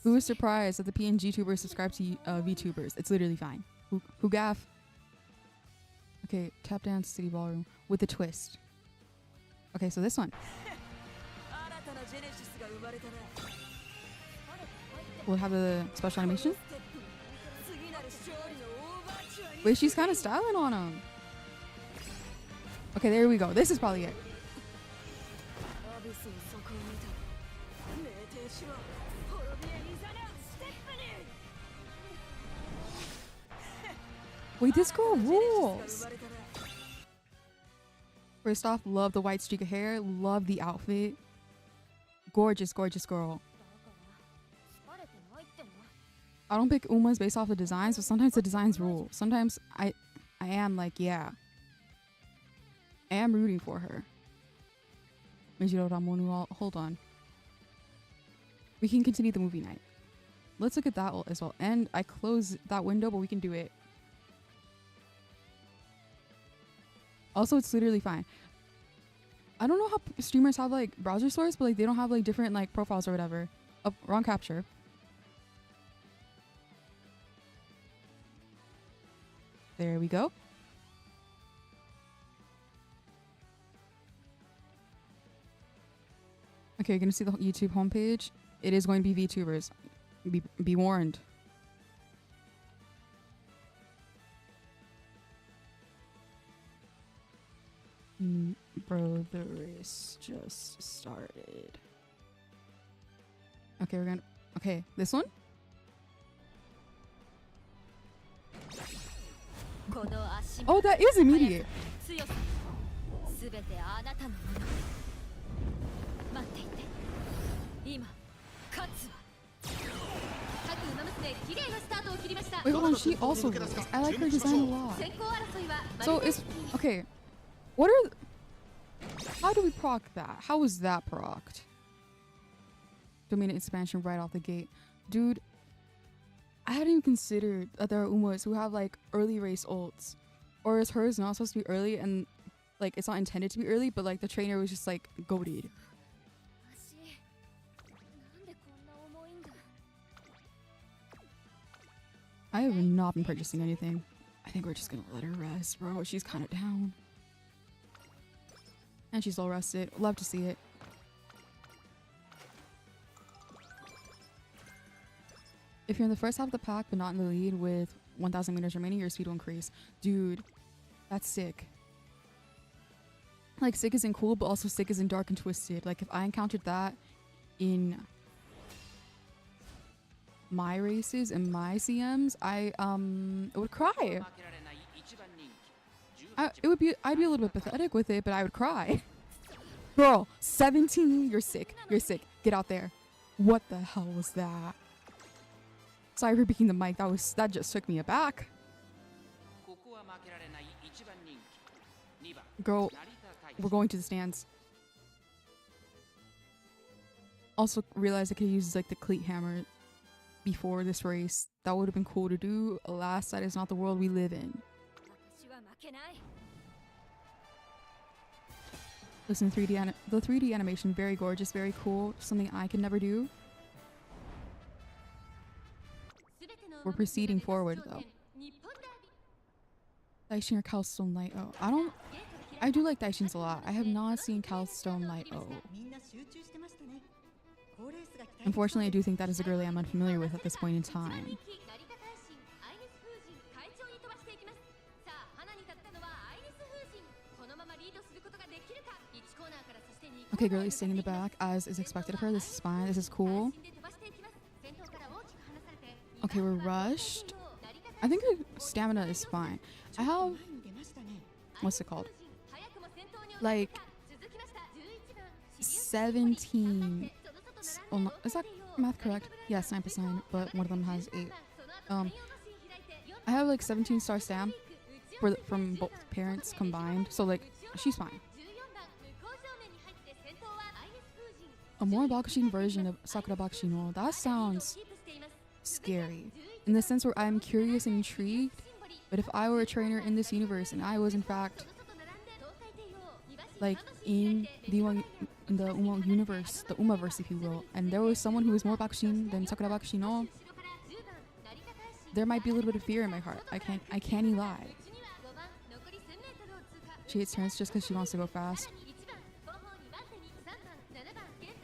Who is surprised that the PNG tubers subscribe to VTubers? It's literally fine. Who gaff? Okay, tap dance city ballroom with a twist. Okay, so this one. We'll have a special animation. Wait, she's kind of styling on him. Okay, there we go. This is probably it. Wait, this girl rules. First off, love the white streak of hair. Love the outfit. Gorgeous, gorgeous girl. I don't pick Umas based off the designs, but sometimes the designs rule. Sometimes I am like, yeah. I am rooting for her. Meijiro Ramonu, hold on. We can continue the movie night. Let's look at that as well. And I close that window, but we can do it. Also, it's literally fine. I don't know how streamers have like browser source, but like they don't have like different like profiles or whatever. Oh, wrong capture. There we go. Okay, you're gonna see the YouTube homepage. It is going to be VTubers. Be warned. Bro, the race just started. Okay, we're gonna. Okay, this one? Oh, that is immediate. Wait, hold on, she also rules. I like her design a lot. So it's okay. What are how do we proc that? How is that procced? Domain expansion right off the gate. Dude, I hadn't even considered that there are Umas who have like early race ults. Or is hers not supposed to be early and like it's not intended to be early, but like the trainer was just like goated. I have not been purchasing anything. I think we're just gonna let her rest, bro. She's kind of down. And she's all rested. Love to see it. If you're in the first half of the pack but not in the lead with 1,000 meters remaining, your speed will increase. Dude, that's sick. Like, sick isn't cool, but also sick isn't dark and twisted. Like, if I encountered that in my races and my CMs, I would cry. I'd be a little bit pathetic with it, but I would cry. Girl, 17, you're sick. You're sick. Get out there. What the hell was that? Sorry for picking the mic. That just took me aback. Girl, we're going to the stands. Also realized I could use like the cleat hammer before this race. That would have been cool to do. Alas, that is not the world we live in. Listen, the 3D animation, very gorgeous, very cool. Something I can never do. We're proceeding forward though. Daishin or Calstone Light O. I do like Daishins a lot. I have not seen Calstone Light O. Unfortunately, I do think that is a girlie I'm unfamiliar with at this point in time. Okay, girlie's staying in the back as is expected of her. This is fine. This is cool. Okay, we're rushed. I think her stamina is fine. I have... What's it called? Like... 17... Oh, no, is that math correct? Yes, 9%, but one of them has 8. I have like 17 star stam from both parents combined, so like, she's fine. A more Bakushin version of Sakura Bakushino. That sounds scary. In the sense where I'm curious and intrigued, but if I were a trainer in this universe and I was in fact like in the Uma universe, the Umaverse if you will, and there was someone who was more Bakushin than Sakura Bakushino, there might be a little bit of fear in my heart. I can't lie. She hits turns just because she wants to go fast.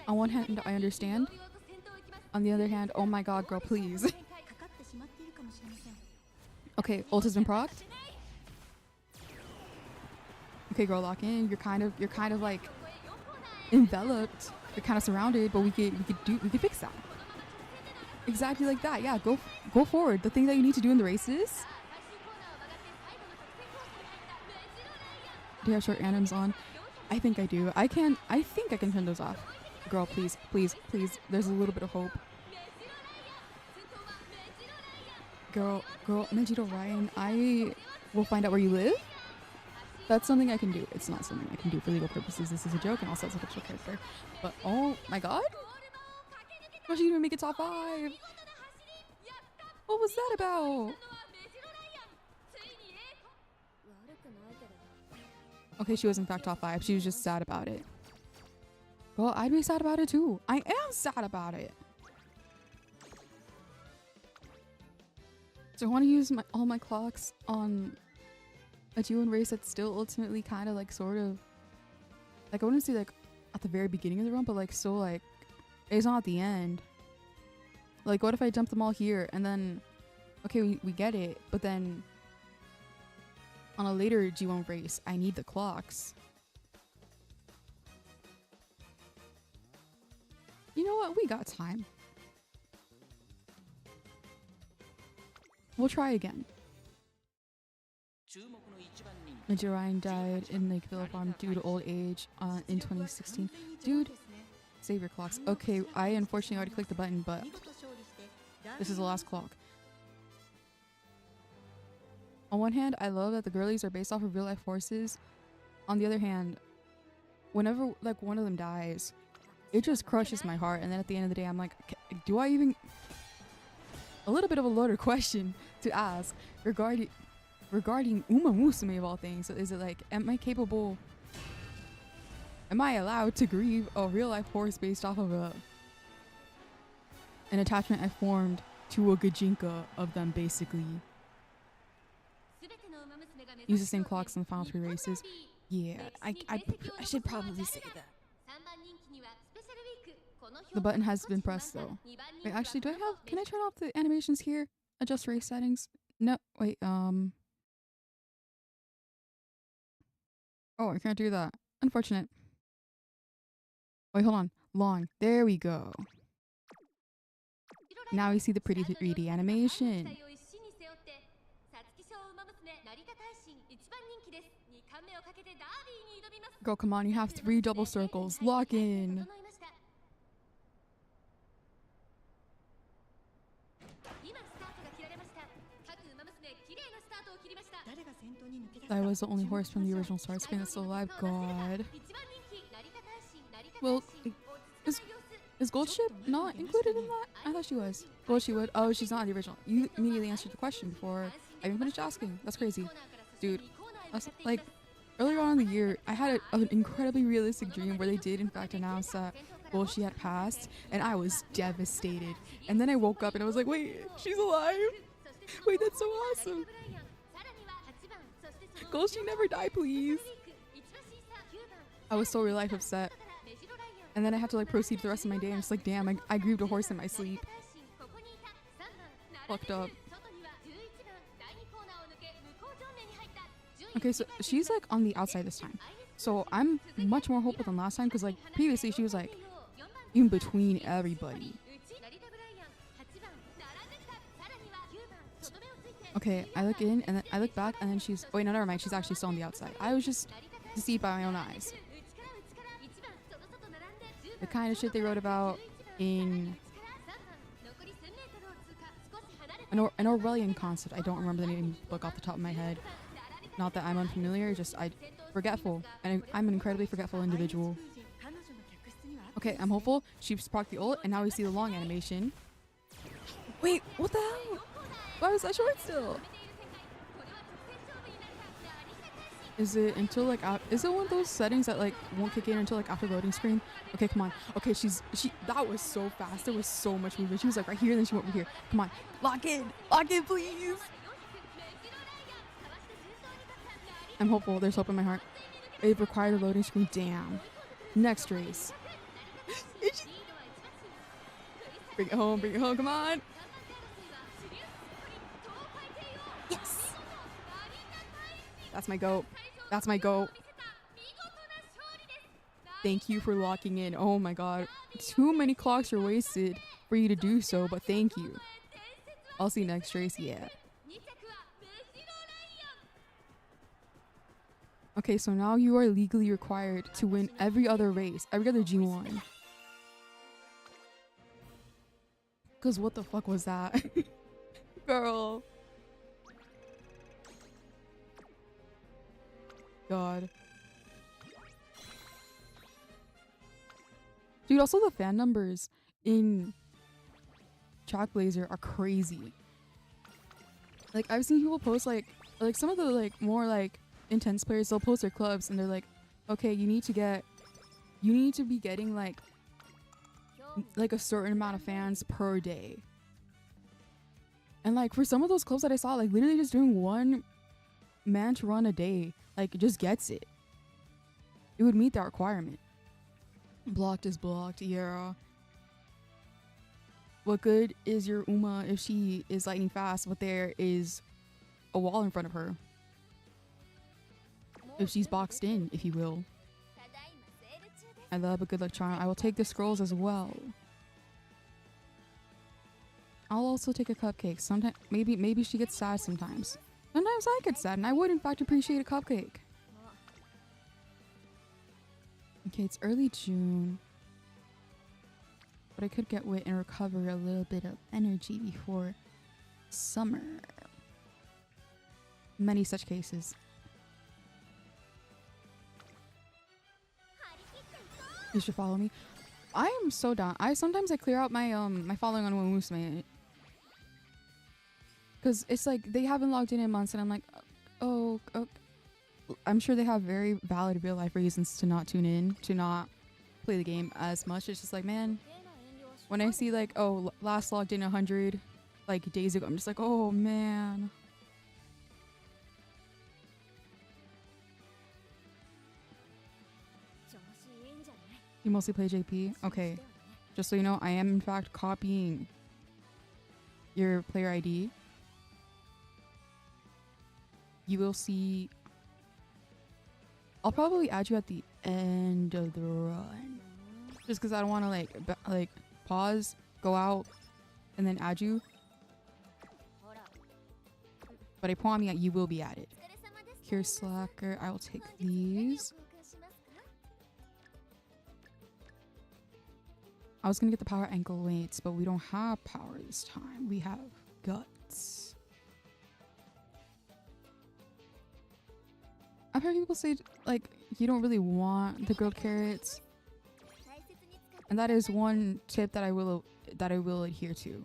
On one hand, I understand. On the other hand, oh my god, girl, please. Okay, ult has been procced. Okay, girl, lock in. You're kind of like enveloped. You're kind of surrounded, but we could fix that. Exactly like that. Yeah, go forward. The thing that you need to do in the races. Do you have short anims on? I think I do. I think I can turn those off. Girl, please, please, please. There's a little bit of hope. Girl, Nejiro Ryan, I will find out where you live. That's something I can do. It's not something I can do for legal purposes. This is a joke and also as a fictional character. But oh my god. Oh, she didn't even make it top 5. What was that about? Okay, she was in fact top 5. She was just sad about it. Well, I'd be sad about it too. I am sad about it. So I want to use all my clocks on a G1 race that's still ultimately kind of like sort of like I wouldn't say like at the very beginning of the run, but like still like it's not at the end. Like what if I dump them all here and then okay we get it, but then on a later G1 race I need the clocks. You know what? We got time. We'll try again. Majorine died in Lake Farm due to old age in 2016. Dude, save your clocks. Okay, I unfortunately already clicked the button, but this is the last clock. On one hand, I love that the girlies are based off of real life horses. On the other hand, whenever like one of them dies, it just crushes my heart. And then at the end of the day, I'm like, do I even... A little bit of a loaded question to ask regarding UMAMUSUME of all things. So is it like, am I allowed to grieve a real life horse based off of an attachment I formed to a gajinka of them basically? Use the same clocks in the final 3 races. Yeah, I should probably say that. The button has been pressed though. Wait, actually, can I turn off the animations here? Adjust race settings? No, wait, oh, I can't do that. Unfortunate. Wait, hold on. Long. There we go. Now we see the pretty 3D animation. Girl, come on, you have 3 double circles. Lock in. I was the only horse from the original start screen that's still alive. God. Well, is Goldship not included in that? I thought she was. Goldship. Oh, she's not the original. You immediately answered the question before I even finished asking. That's crazy. Dude, like, earlier on in the year, I had an incredibly realistic dream where they did, in fact, announce that Goldship had passed, and I was devastated. And then I woke up and I was like, wait, she's alive? Wait, that's so awesome. Goldship never die, please. I was so real life upset. And then I had to like proceed the rest of my day. I'm just like, damn, I grieved a horse in my sleep. Fucked up. Okay, so she's like on the outside this time. So I'm much more hopeful than last time because like previously she was like in between everybody. Okay, I look in and then I look back and then she's... Wait, no, never mind. She's actually still on the outside. I was just deceived by my own eyes. The kind of shit they wrote about in an Orwellian concept. I don't remember the name of the book off the top of my head. Not that I'm unfamiliar, just forgetful. And I'm an incredibly forgetful individual. Okay, I'm hopeful. She's proc the ult and now we see the long animation. Wait, what the hell? Why was that short still? Is it until like is it one of those settings that like won't kick in until like after loading screen? Okay, come on. Okay, that was so fast. There was so much movement. She was like right here and then she went over here. Come on, lock in, please. I'm hopeful. There's hope in my heart. It required a loading screen. Damn. Next race. Bring it home. Come on. Yes. That's my goat. Thank you for locking in. Oh my god. Too many clocks are wasted for you to do so, but thank you. I'll see you next race. Yeah. Okay, so now you are legally required to win every other race, every other G1. Cause what the fuck was that? Girl. God. Dude, also the fan numbers in trackblazer are crazy. Like I've seen people post like some of the like more like intense players, they'll post their clubs and they're like, okay, you need to be getting like a certain amount of fans per day. And like for some of those clubs that I saw, like literally just doing one man to run a day, like, just gets it. It would meet that requirement. Blocked is blocked, yeah. What good is your Uma if she is lightning fast, but there is a wall in front of her? If she's boxed in, if you will. I love a good luck charm. I will take the scrolls as well. I'll also take a cupcake. Sometimes, maybe she gets sad sometimes. Sometimes I get sad, and I would in fact appreciate a cupcake. Okay, it's early June. But I could get wit and recover a little bit of energy before summer. Many such cases. You should follow me. I am so down. Sometimes I clear out my my following on UMAMUSUME. Cause it's like they haven't logged in months, and I'm like, oh, I'm sure they have very valid real life reasons to not tune in, to not play the game as much. It's just like, man, when I see like, oh, last logged in 100 like days ago, I'm just like, oh man. You mostly play JP? Okay. Just so you know, I am in fact copying your player ID. You will see. I'll probably add you at the end of the run. Just because I don't want to like pause, go out, and then add you. But I promise you, you will be added. Here's Slacker. I will take these. I was gonna get the power ankle weights, but we don't have power this time. We have guts. I've heard people say like you don't really want the grilled carrots, and that is one tip that I will adhere to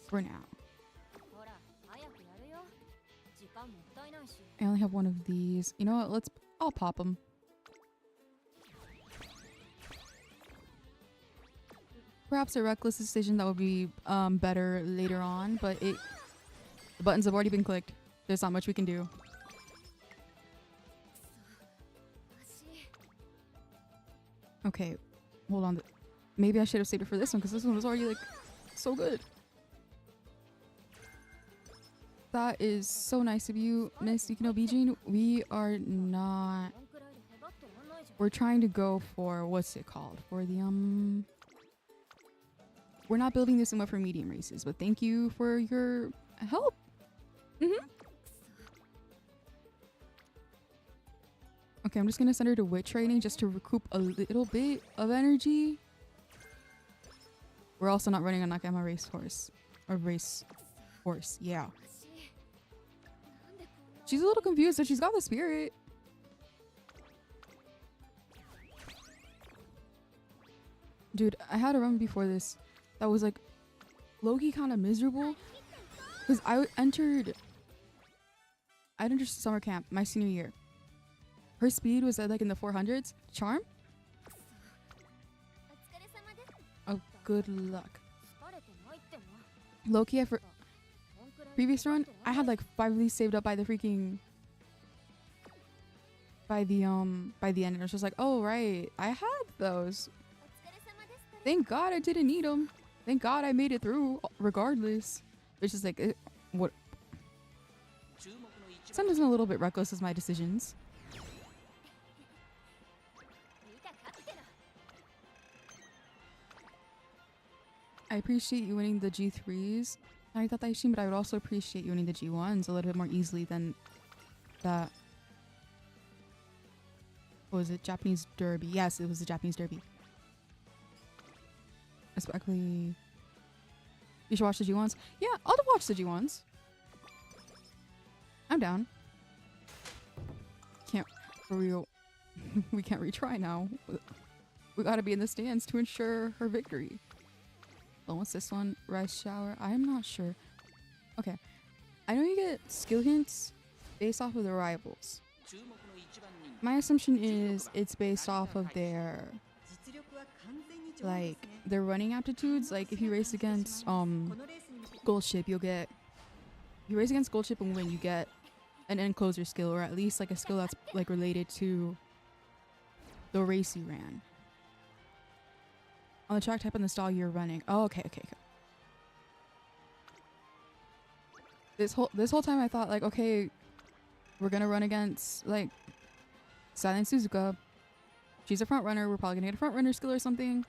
for now. I only have one of these. You know what? I'll pop them. Perhaps a reckless decision that would be better later on, but the buttons have already been clicked. There's not much we can do. Okay, hold on. Maybe I should have saved it for this one because this one was already like so good. That is so nice of you, Miss Yukino Bijin. We are not. We're trying to go for what's it called? For the We're not building this Uma for medium races, but thank you for your help. Okay, I'm just gonna send her to wit training just to recoup a little bit of energy. We're also not running a Nakayama racehorse. Or race horse, yeah. She's a little confused, but she's got the spirit. Dude, I had a run before this that was like low-key kind of miserable. Because I entered summer camp my senior year. Her speed was at like in the 400s. Charm? Oh, good luck. Low-key, previous run, I had like 5 of these saved up by the freaking... By the end. And it was just like, oh, right. I had those. Thank God I didn't need them. Thank God I made it through regardless. It's just like, what? Sometimes I'm a little bit reckless with my decisions. I appreciate you winning the G3s. I thought that but I would also appreciate you winning the G1s a little bit more easily than that. What was it? Japanese Derby. Yes, it was the Japanese Derby. Especially, you should watch the G1s. Yeah, I'll watch the G1s. I'm down. Can't, for real. We can't retry now. We gotta be in the stands to ensure her victory. Oh, what's this one? Rice shower? I'm not sure. Okay. I know you get skill hints based off of the rivals. My assumption is it's based off of their their running aptitudes. Like if you race against Gold Ship, you'll get, if you race against Gold Ship and win, you get an encloser skill, or at least like a skill that's like related to the race you ran. On the track type and the style you're running. Oh, okay. This whole time I thought like, okay, we're gonna run against like Silent Suzuka. She's a front runner. We're probably gonna get a front runner skill or something.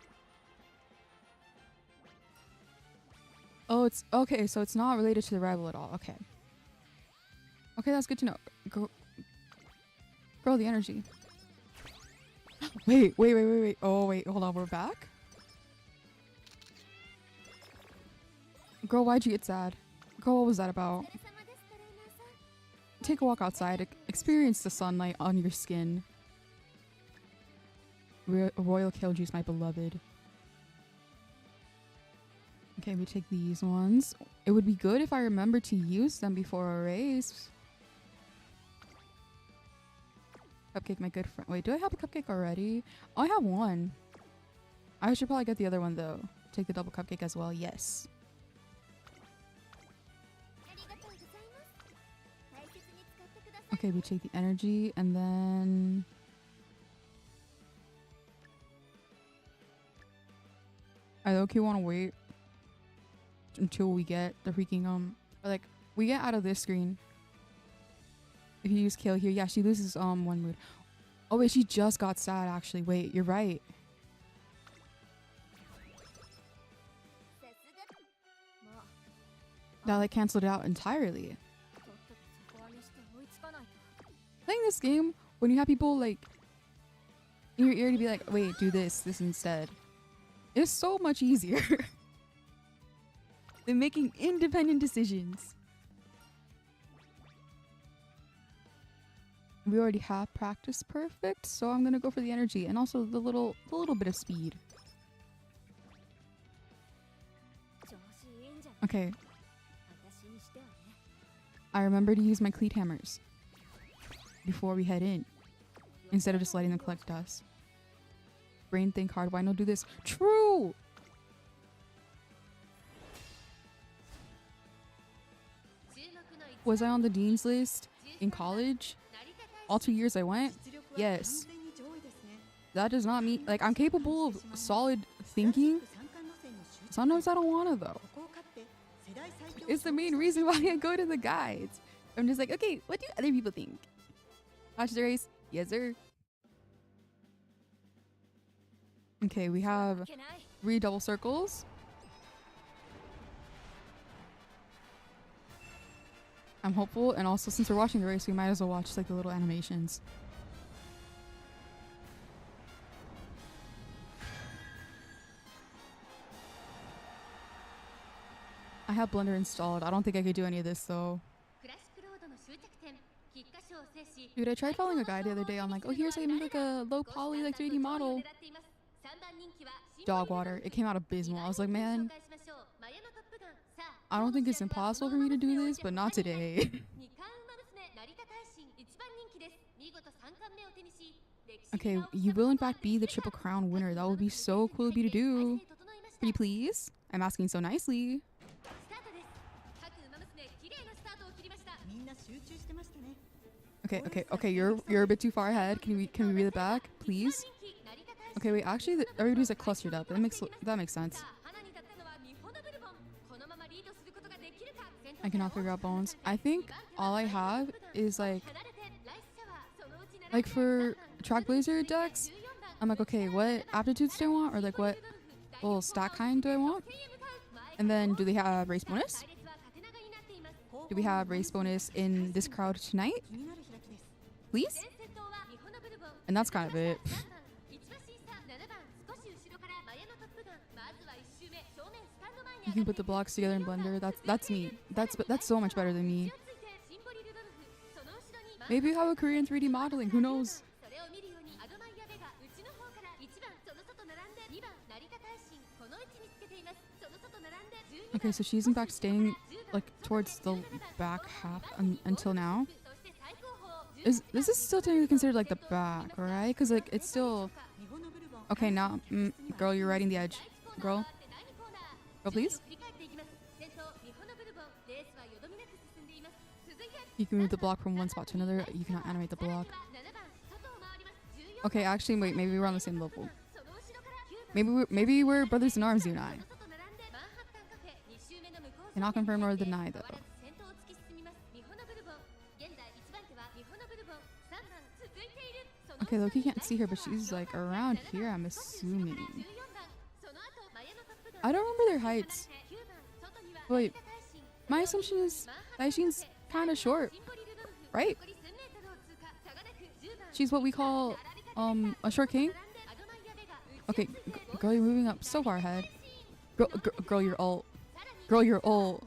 Oh, it's okay. So it's not related to the rival at all. Okay. Okay, that's good to know. Girl, the energy. Wait. Oh, wait. Hold on. We're back? Girl, why'd you get sad? Girl, what was that about? Take a walk outside. Experience the sunlight on your skin. Royal kale juice, my beloved. Okay, we take these ones. It would be good if I remember to use them before a race. Cupcake, my good friend. Wait, do I have a cupcake already? Oh, I have one. I should probably get the other one though. Take the double cupcake as well. Yes. Okay, we take the energy and then... I low-key want to wait until we get the freaking, like, we get out of this screen. If you use Kale here, yeah, she loses, one mood. Oh, wait, she just got sad, actually. Wait, you're right. That, like, canceled it out entirely. Playing this game, when you have people, like, in your ear to be like, wait, do this instead. It's so much easier than making independent decisions. We already have practice perfect, so I'm gonna go for the energy and also the little bit of speed. Okay. I remember to use my cleat hammers before we head in, instead of just letting them collect dust. Brain think hard, why not do this? True! Was I on the dean's list in college? All 2 years I went? Yes. That does not mean, like, I'm capable of solid thinking. Sometimes I don't want to though. It's the main reason why I go to the guides. I'm just like, okay, what do other people think? Watch the race? Yes, sir. Okay, we have 3 double circles. I'm hopeful, and also since we're watching the race, we might as well watch like the little animations. I have Blender installed. I don't think I could do any of this though. Dude, I tried following a guide the other day on like, oh, here's how you make like a low poly like 3D model. Dog water. It came out abysmal. I was like, man, I don't think it's impossible for me to do this, but not today. Okay, you will in fact be the Triple Crown winner. That would be so cool of you to do. Pretty please? I'm asking so nicely. Okay, you're a bit too far ahead. Can we reel it back, please? Okay, wait, actually everybody's like clustered up. That makes sense. I cannot figure out bones. I think all I have is like for trackblazer decks, I'm like, okay, what aptitudes do I want, or like what little stat kind do I want? And then do they have race bonus? Do we have race bonus in this crowd tonight? Please? And that's kind of it. You can put the blocks together in Blender. That's me. That's so much better than me. Maybe you have a career in 3D modeling. Who knows? Okay, so she's in fact staying like towards the back half until now. This is still technically considered like the back, right? Because like it's still okay now. Girl, you're riding the edge. Girl, please. You can move the block from one spot to another. You cannot animate the block. Okay, actually, wait. Maybe we're on the same level. Maybe we're brothers in arms, you and I. Cannot confirm nor deny, though. Okay, Loki can't see her, but she's like around here, I'm assuming. I don't remember their heights. Wait, my assumption is Daishin's kind of short, right? She's what we call a short king. Okay, girl, you're moving up so far ahead. Girl, you're old. Girl, you're old.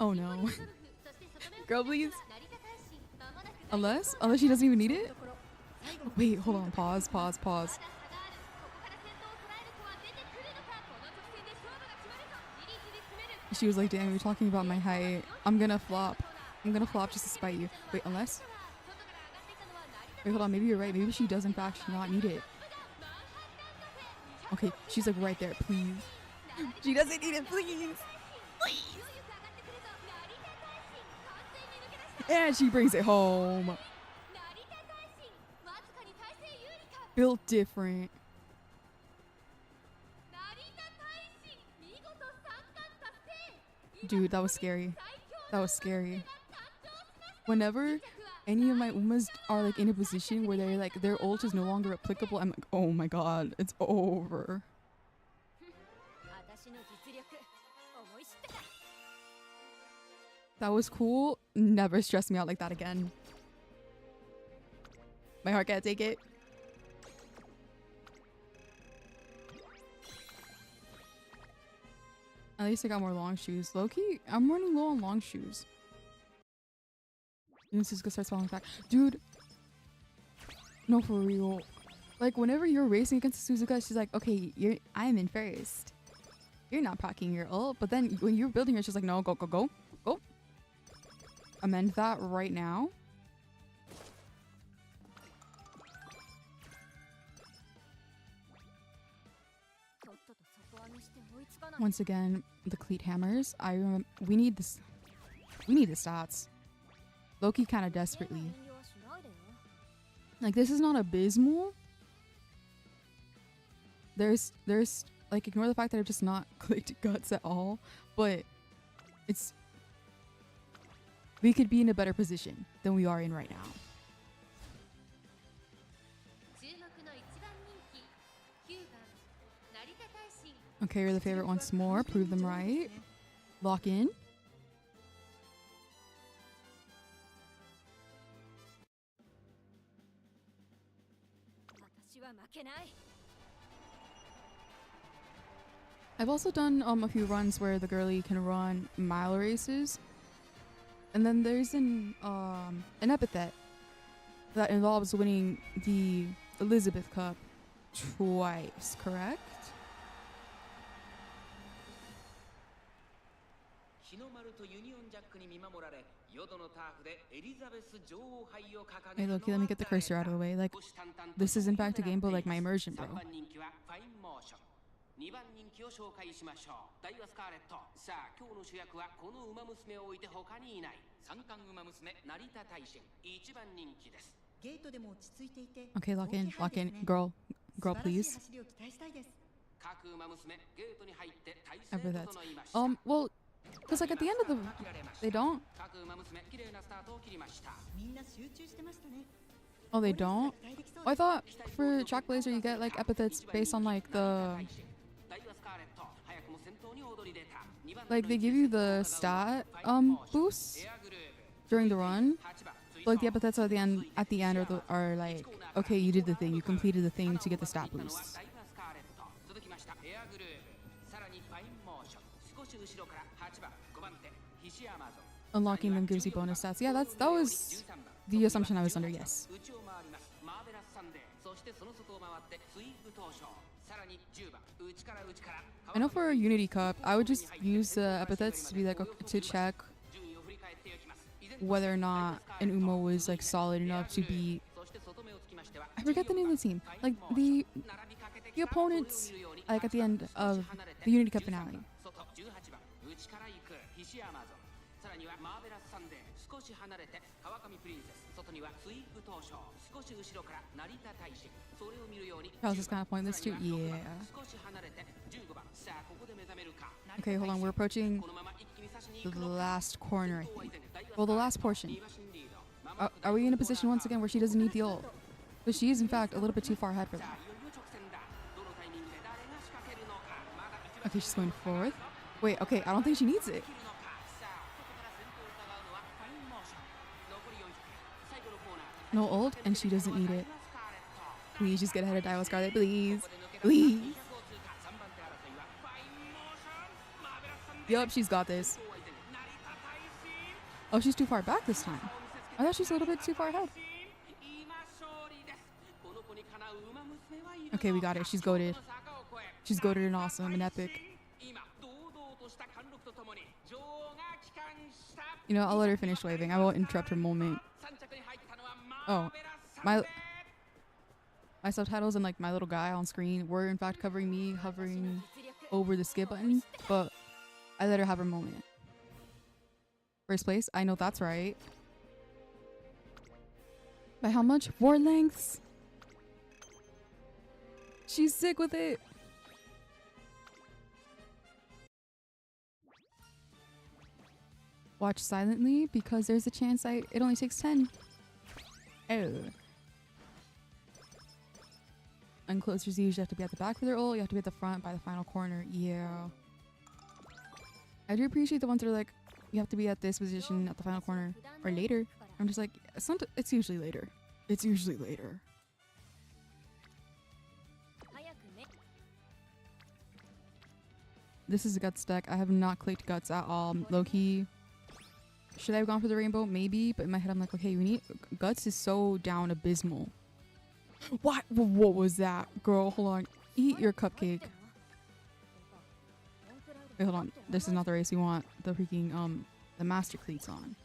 Oh no. Girl, please. Unless she doesn't even need it. Wait, hold on. Pause. She was like, damn, you're talking about my height. I'm gonna flop just to spite you. Wait, unless? Wait, hold on. Maybe you're right. Maybe she does in fact not need it. Okay, she's like right there. Please. She doesn't need it. Please. And she brings it home. Built different. Dude, that was scary. That was scary. Whenever any of my umas are like in a position where they're like their ult is no longer applicable, I'm like, oh my god, it's over. That was cool. Never stress me out like that again. My heart can't take it. At least I got more long shoes. Low-key, I'm running low on long shoes. And Suzuka starts falling back. Dude. No, for real. Like, whenever you're racing against Suzuka, she's like, okay, I'm in first. You're not procking your ult. But then when you're building her, she's like, no, go. Amend that right now. Once again, the cleat hammers. We need this. We need the stats. Loki kind of desperately. Like, this is not abysmal. There's like, ignore the fact that I've just not clicked guts at all, but it's, we could be in a better position than we are in right now. Okay, you're the favorite once more. Prove them right. Lock in. I've also done a few runs where the girlie can run mile races. And then there's an epithet that involves winning the Elizabeth Cup twice, correct? Hey Loki, let me get the cursor out of the way. Like, this is in fact a game, but like my immersion, bro. Okay, lock in, girl, please. Epithets. Well, because like at the end of the, they don't. Oh, they don't? Oh, I thought for trackblazer you get like epithets based on like the, like they give you the stat boost during the run. But, like the epithets at the end are like, okay, you did the thing, you completed the thing to get the stat boost. Unlocking them gives you bonus stats. Yeah, that was the assumption I was under, yes. I know for a Unity Cup, I would just use the epithets to be like, to check whether or not an Umo was like solid enough to be, I forget the name of the team, like the opponents, like at the end of the Unity Cup finale. Charles is kind of pointless too. Yeah. Okay, hold on. We're approaching the last corner, I think. Well, the last portion. Are we in a position once again where she doesn't need the ult? But she is, in fact, a little bit too far ahead for that. Okay, she's going forward. Wait, okay, I don't think she needs it. No ult, and she doesn't need it. Please just get ahead of Daiwa Scarlet, please. Please. Yup, she's got this. Oh, she's too far back this time. I thought she's a little bit too far ahead. Okay, we got it. She's goated. She's goated and awesome and epic. You know, I'll let her finish waving. I won't interrupt her moment. Oh, my subtitles and like my little guy on screen were in fact covering me hovering over the skip button, but I let her have her moment. First place, I know that's right. By how much? 4 lengths? She's sick with it. Watch silently because there's a chance it only takes 10. Oh. Unclosers usually have to be at the back for their ult. You have to be at the front by the final corner. Yeah. I do appreciate the ones that are like, you have to be at this position at the final corner or later. I'm just like, it's usually later. It's usually later. This is a guts deck. I have not clicked guts at all. Low key. Should I have gone for the rainbow? Maybe, but in my head I'm like, okay, we need guts is so down abysmal. What was that? Girl, hold on. Eat your cupcake. Wait, hold on. This is not the race you want the freaking the master cleats on.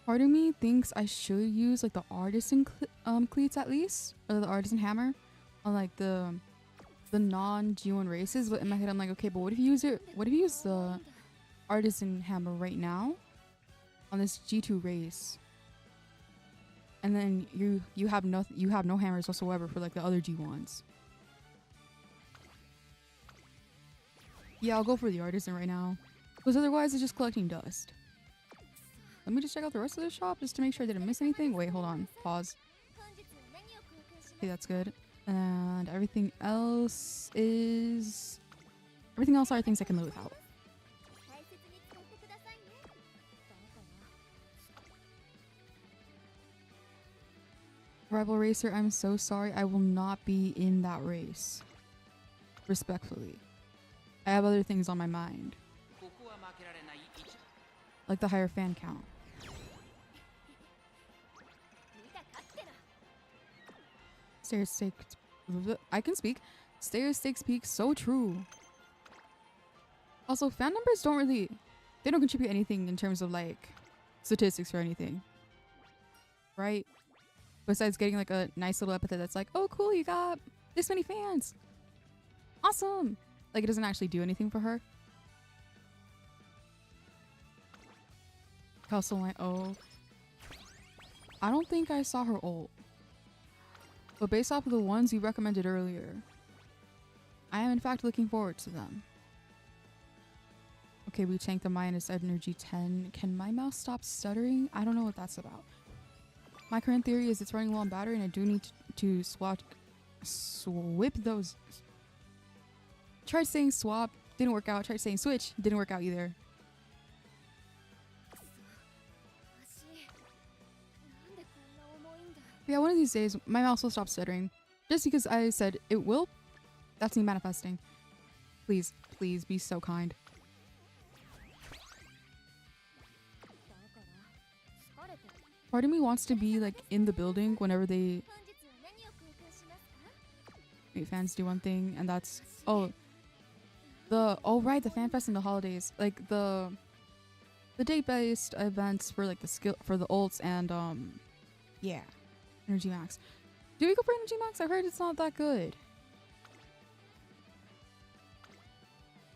Part of me thinks I should use like the artisan cleats at least, or the artisan hammer on like the non G1 races, but in my head I'm like, okay, but what if you use the artisan hammer right now on this G2 race, and then you have no hammers whatsoever for like the other G1s. Yeah, I'll go for the artisan right now, because otherwise it's just collecting dust. Let me just check out the rest of the shop just to make sure I didn't miss anything. Wait, hold on, pause. Okay, that's good. And everything else are things I can live without. Rival Racer, I'm so sorry. I will not be in that race. Respectfully. I have other things on my mind. Like the higher fan count. I can speak. Stakes peak, so true. Also, fan numbers they don't contribute anything in terms of like statistics or anything. Right? Besides getting like a nice little epithet that's like, oh cool, you got this many fans. Awesome. Like it doesn't actually do anything for her. Castle Line, oh. I don't think I saw her ult. But based off of the ones you recommended earlier, I am in fact looking forward to them. Okay, we tanked the minus energy 10. Can my mouse stop stuttering? I don't know what that's about. My current theory is it's running low on battery and I do need to swip those. Tried saying swap, didn't work out. Tried saying switch, didn't work out either. Yeah, one of these days, my mouse will stop stuttering. Just because I said it will. That's me manifesting. Please, please be so kind. Part of me wants to be like in the building whenever they... Wait, fans do one thing, and that's... Oh, right, the fan fest and the holidays. Like the date-based events for like the ults and yeah. Energy Max. Do we go for Energy Max? I heard it's not that good.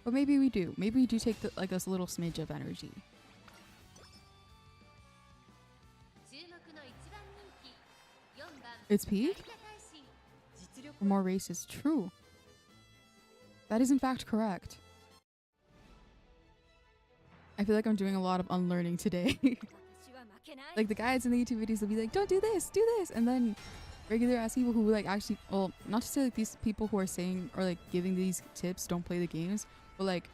But maybe we do. Maybe we do take the, like a little smidge of energy. It's peak? For more races. True. That is in fact correct. I feel like I'm doing a lot of unlearning today. Like the guides in the YouTube videos will be like, don't do this, do this. And then regular ass people who like actually, well, not to say like these people who are saying or like giving these tips don't play the games, but like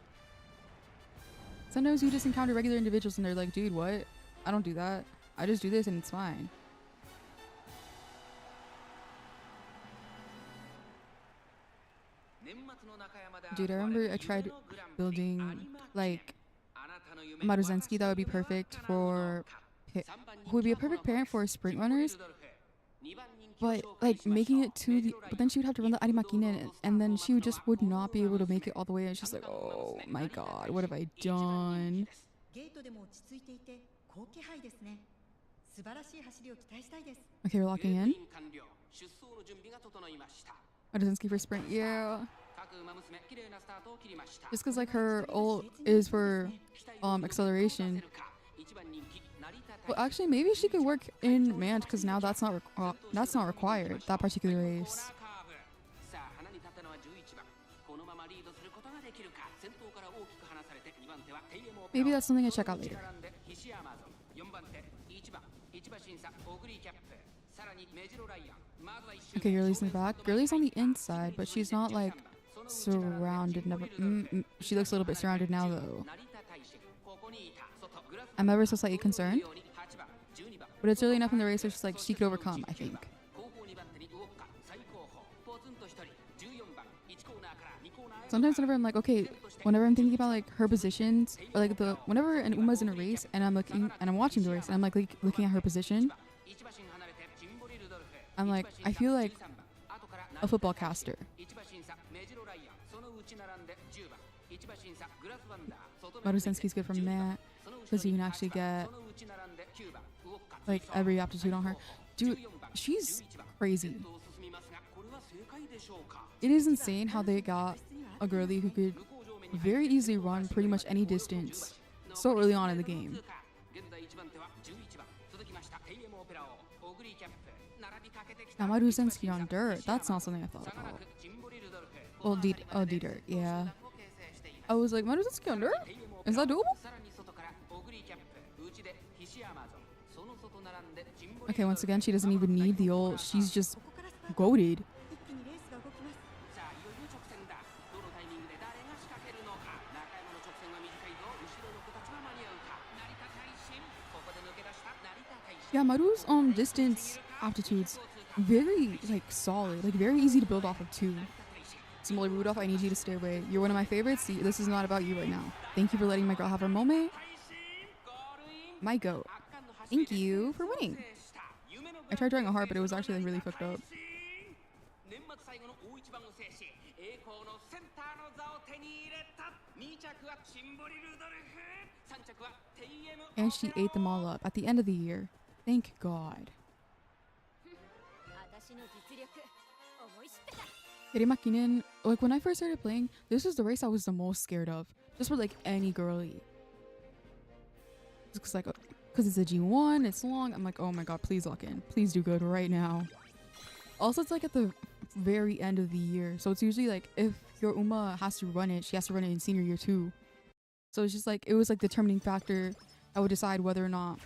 sometimes you just encounter regular individuals and they're like, dude, what? I don't do that. I just do this and it's fine. Dude, I remember I tried building like Maruzensky that would be perfect for who would be a perfect parent for sprint runners, but like making it to the, but then she would have to run the Arimakine and then she would not be able to make it all the way. It's just like, oh my god, what have I done? Okay, we're locking in. Maruzensky for sprint, yeah. Just because like her ult is for acceleration. Well, actually, maybe she could work in Mant because now that's not required, that particular race. Maybe that's something I check out later. Okay, Girly's in the back. Girly's on the inside, but she's not like surrounded. She looks a little bit surrounded now though. I'm ever so slightly concerned, but it's early enough in the race, so she's like she could overcome, I think. Sometimes whenever I'm like, okay, whenever I'm thinking about like her positions, or like whenever an Uma's in a race and I'm looking and I'm watching the race and I'm like looking at her position, I'm like, I feel like a football caster. Maruzensky's good from that because you can actually get like every aptitude on her. Dude, she's crazy. It is insane how they got a girly who could very easily run pretty much any distance so early on in the game. Now Maruzensky on dirt, that's not something I thought about. Well, D-dirt, yeah. I was like, Maruzensky on dirt? Is that doable? Okay, once again, she doesn't even need the ult. She's just goated. Yeah, Maru's distance aptitudes very like solid, like very easy to build off of too. Similar Rudolph, I need you to stay away. You're one of my favorites. This is not about you right now. Thank you for letting my girl have her moment. My goat. Thank you for winning. I tried drawing a heart, but it was actually like really fucked up. And she ate them all up at the end of the year. Thank God. Hirimakinen, like when I first started playing, this was the race I was the most scared of. Just for like any girly. Just because it's a G1, it's long. I'm like, oh my god, please lock in. Please do good right now. Also, it's like at the very end of the year. So it's usually like if your Uma has to run it, she has to run it in senior year too. So it's just like, it was like the determining factor that would decide whether or not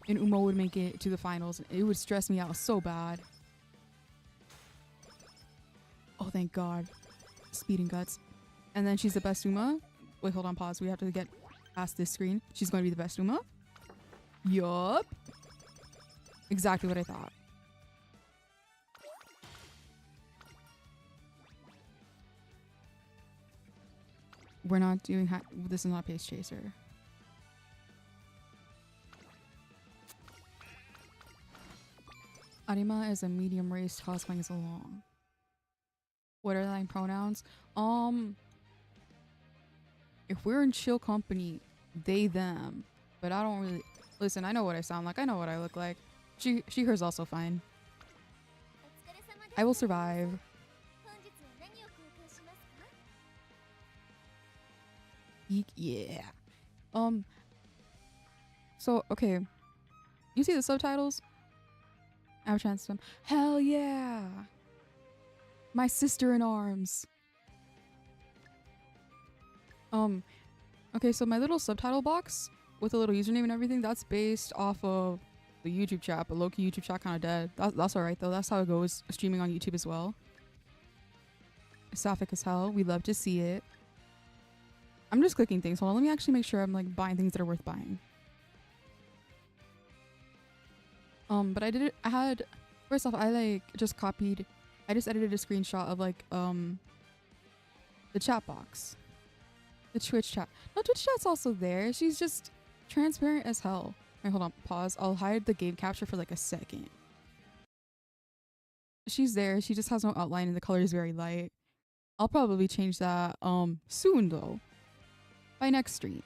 an Uma would make it to the finals. It would stress me out so bad. Oh, thank God. Speed and guts. And then she's the best Uma. Wait, hold on, pause. We have to get past this screen. She's going to be the best Uma. Yup. Exactly what I thought. We're not doing... This is not Pace Chaser. Arima is a medium race. Cosplaying is a long. What are line pronouns? If we're in chill company, they, them. But I don't really... Listen, I know what I sound like. I know what I look like. She, her's also fine. I will survive. Eek, yeah. So okay, you see the subtitles? I have chance them. Hell yeah! My sister in arms. Okay, so my little subtitle box with a little username and everything, that's based off of the YouTube chat, but low-key YouTube chat kind of dead. That's alright though. That's how it goes streaming on YouTube as well. Sapphic as hell. We love to see it. I'm just clicking things. Hold on, let me actually make sure I'm like buying things that are worth buying. But I did it. I had, first off, I like just copied. I just edited a screenshot of like the chat box, the Twitch chat. No, Twitch chat's also there. She's just transparent as hell. Wait, hold on. Pause. I'll hide the game capture for like a second. She's there. She just has no outline and the color is very light. I'll probably change that soon though. By next stream.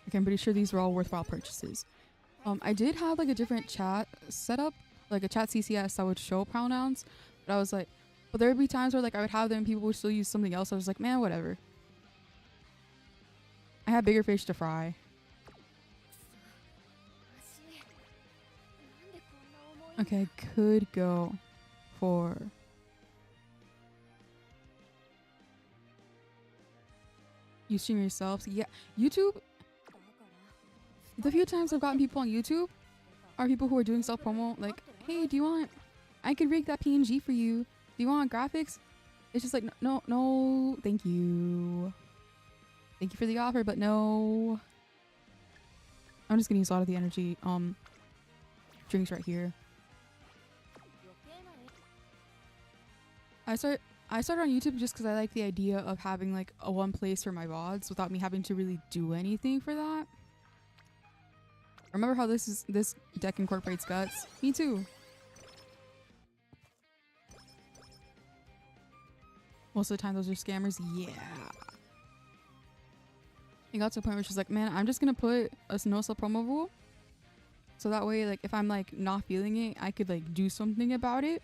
Okay, I'm pretty sure these were all worthwhile purchases. I did have like a different chat setup, like a chat CCS that would show pronouns, but I was like, but there would be times where like I would have them and people would still use something else. I was like, man, whatever. I had bigger fish to fry. Okay, I could go for you stream yourselves. Yeah, YouTube. The few times I've gotten people on YouTube are people who are doing self promo, like, hey, do you want, I could rig that PNG for you. Do you want graphics? It's just like, no, thank you. Thank you for the offer, but no. I'm just gonna use a lot of the energy drinks right here. I started on YouTube just because I like the idea of having like a one place for my VODs without me having to really do anything for that. Remember how this deck incorporates guts? Me too. Most of the time those are scammers. Yeah. It got to a point where she's like, man, I'm just gonna put a no sell promo rule. So that way, like, if I'm like not feeling it, I could like do something about it.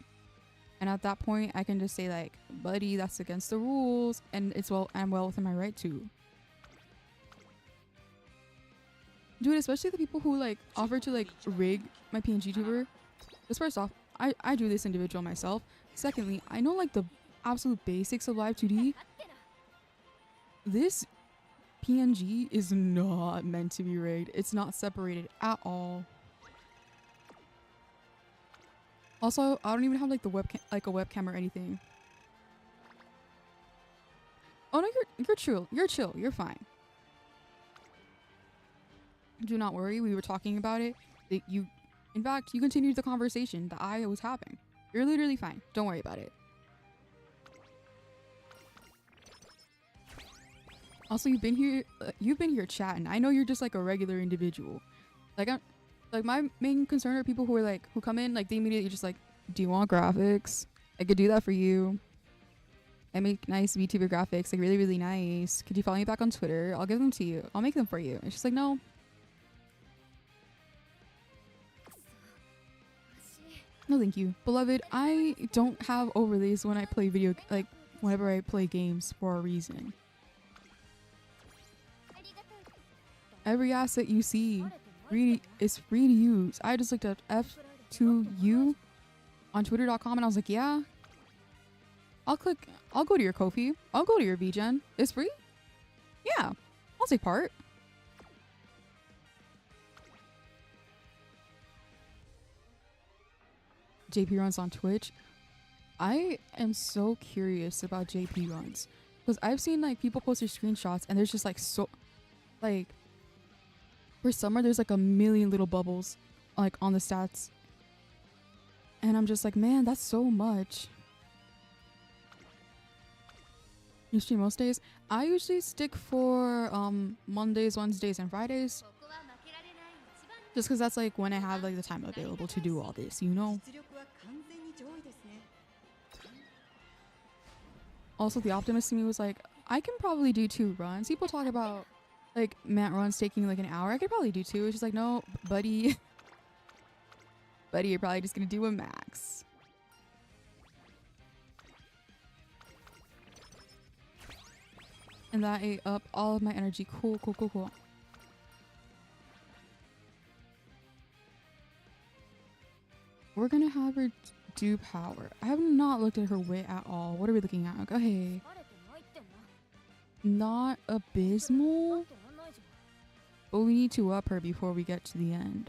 And at that point, I can just say like, buddy, that's against the rules. And I'm well within my right to. Dude, especially the people who like offer to like rig my PNG tuber. Because first off, I do this individual myself. Secondly, I know like the absolute basics of live 2D. This PNG is not meant to be rigged. It's not separated at all. Also, I don't even have like the webcam, like a webcam or anything. Oh no, you're chill. You're chill. You're fine. Do not worry. We were talking about it. In fact, you continued the conversation that I was having. You're literally fine. Don't worry about it. Also, you've been here chatting. I know you're just like a regular individual. Like my main concern are people who are like, who come in, like they immediately just like, do you want graphics? I could do that for you. I make nice VTuber graphics, like really, really nice. Could you follow me back on Twitter? I'll give them to you. I'll make them for you. And she's like, no. No, thank you. Beloved, I don't have overlays when I play whenever I play games for a reason. Every asset you see is free to use. I just looked up F2U on twitter.com and I was like, yeah. I'll go to your Ko-fi. I'll go to your VGen. It's free? Yeah. I'll take part. JP runs on Twitch. I am so curious about JP runs. Because I've seen like people post their screenshots and there's just like so like for summer there's like a million little bubbles like on the stats. And I'm just like, man, that's so much. You stream most days? I usually stick for Mondays, Wednesdays, and Fridays. Just because that's like when I have like the time available to do all this, you know? Also, the optimist in me was like, I can probably do 2 runs. People talk about like mat runs taking like an hour. I could probably do 2. It's just like, no, buddy. Buddy, you're probably just gonna do a max. And that ate up all of my energy. Cool, cool, cool, cool. We're gonna have her do power. I have not looked at her weight at all. What are we looking at? Okay. Not abysmal. But we need to up her before we get to the end.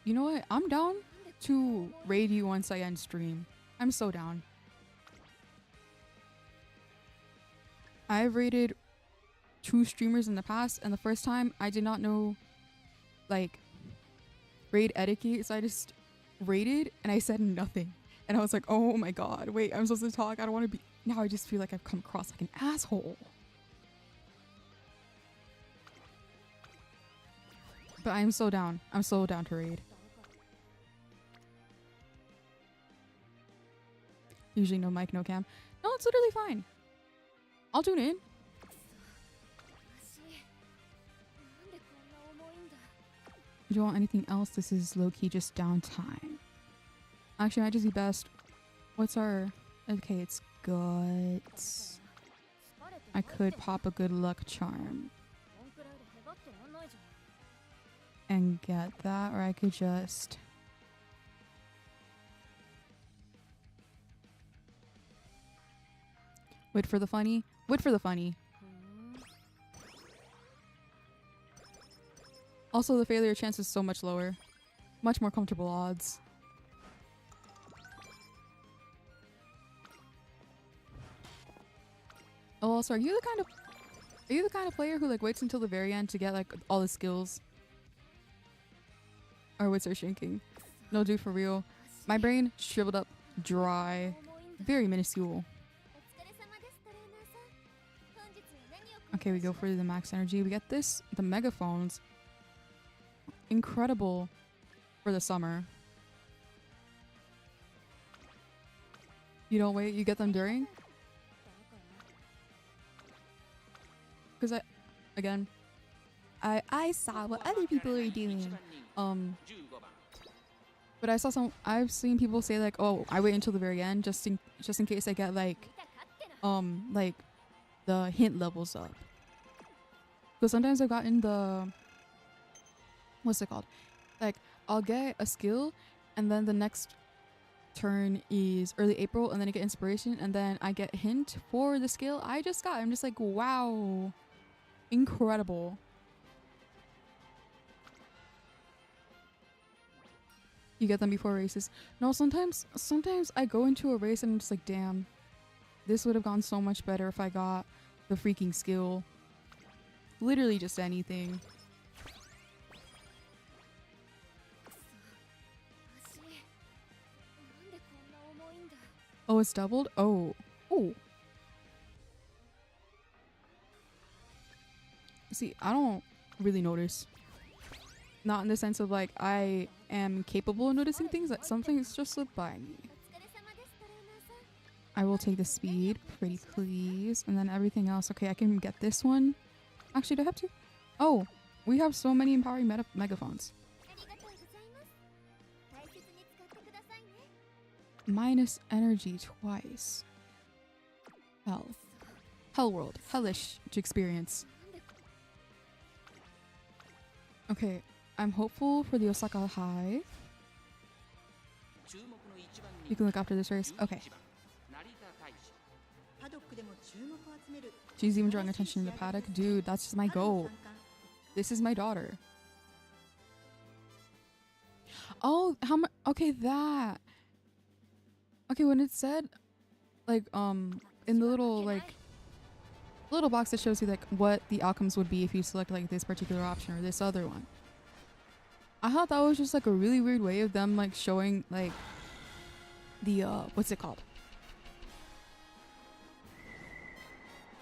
You know what? I'm down to raid you once I end stream. I'm so down. I've raided 2 streamers in the past, and the first time I did not know like raid etiquette, so I just raided and I said nothing. And I was like, oh my god, wait, I'm supposed to talk. I don't want to be. Now I just feel like I've come across like an asshole. But I'm so down. I'm so down to raid. Usually no mic, no cam. No, it's literally fine. I'll tune in. Do you want anything else? This is low-key just downtime. Actually, it might just be best. What's our... Okay, it's guts. I could pop a good luck charm. And get that, or I could just... Wait for the funny. Wait for the funny. Also, the failure chance is so much lower. Much more comfortable odds. Oh, also, are you the kind of player who like waits until the very end to get like all the skills? Our wits are shrinking. No, dude, for real. My brain shriveled up, dry, very minuscule. Okay, we go for the max energy. We get this, the megaphones. Incredible for the summer. You don't wait, you get them during? Because I saw what other people are doing. But I've seen people say like, oh, I wait until the very end just in case I get like the hint levels up. Because sometimes I've gotten the, what's it called? Like, I'll get a skill and then the next turn is early April and then I get inspiration and then I get hint for the skill I just got. I'm just like, wow. Incredible. You get them before races. No, sometimes I go into a race and I'm just like, damn. This would have gone so much better if I got the freaking skill. Literally just anything. Oh, it's doubled? Oh. Oh. See, I don't really notice. Not in the sense of like I am capable of noticing things, that something's just slipped by me. I will take the speed, pretty please. And then everything else. Okay, I can get this one. Actually, do I have to? Oh, we have so many empowering megaphones. Minus energy twice. Hell. Hell world. Hellish to experience. Okay, I'm hopeful for the Osaka High. You can look after this race. Okay. She's even drawing attention in the paddock. Dude, that's just my goal. This is my daughter. Oh, how much? Okay, that. Okay, when it said, like, in the little, like, little box that shows you, like, what the outcomes would be if you select, like, this particular option or this other one. I thought that was just, like, a really weird way of them, like, showing, like, the, what's it called?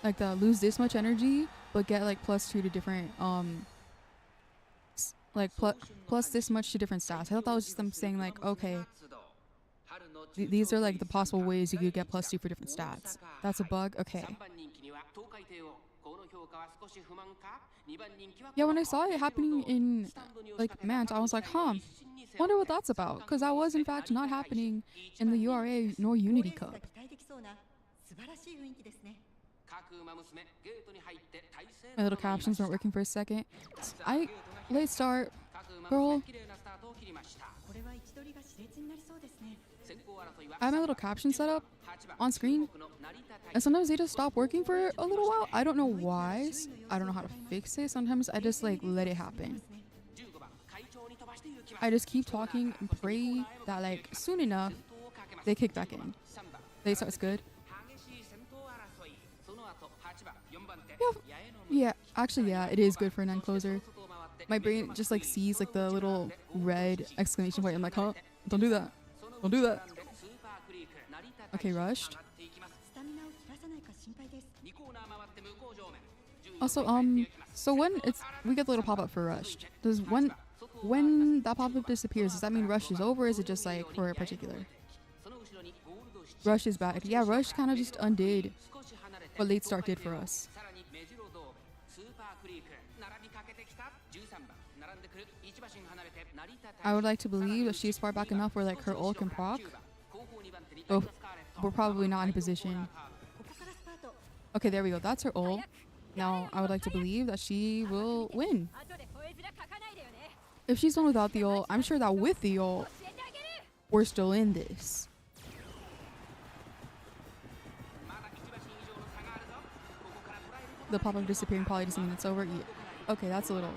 Like, the lose this much energy, but get, like, +2 to different, like, plus this much to different stats. I thought that was just them saying, like, okay, these are, like, the possible ways you could get +2 for different stats. That's a bug? Okay. Yeah, when I saw it happening in like Mant, I was like, huh, wonder what that's about, because that was in fact not happening in the URA nor Unity Cup. My little captions weren't working for a second. Late start, girl. I have my little caption set up on screen, and sometimes they just stop working for a little while. I don't know why. I don't know how to fix it. Sometimes I just like let it happen. I just keep talking and pray that like soon enough they kick back in. Late start's good. Yeah, actually, yeah, it is good for a 9 closer. My brain just like sees like the little red exclamation point. I'm like, huh? Don't do that. Don't do that. Okay, rushed. Also, so when we get the little pop-up for rushed, when that pop-up disappears, does that mean rush is over, or is it just like for a particular? Rush is back. Yeah, rush kind of just undid what late start did for us. I would like to believe that she's far back enough where like her ult can proc. Oh, we're probably not in a position. Okay, there we go. That's her ult. Now, I would like to believe that she will win. If she's done without the ult, I'm sure that with the ult, we're still in this. The pop-up disappearing probably doesn't mean it's over. Yeah. Okay, that's a little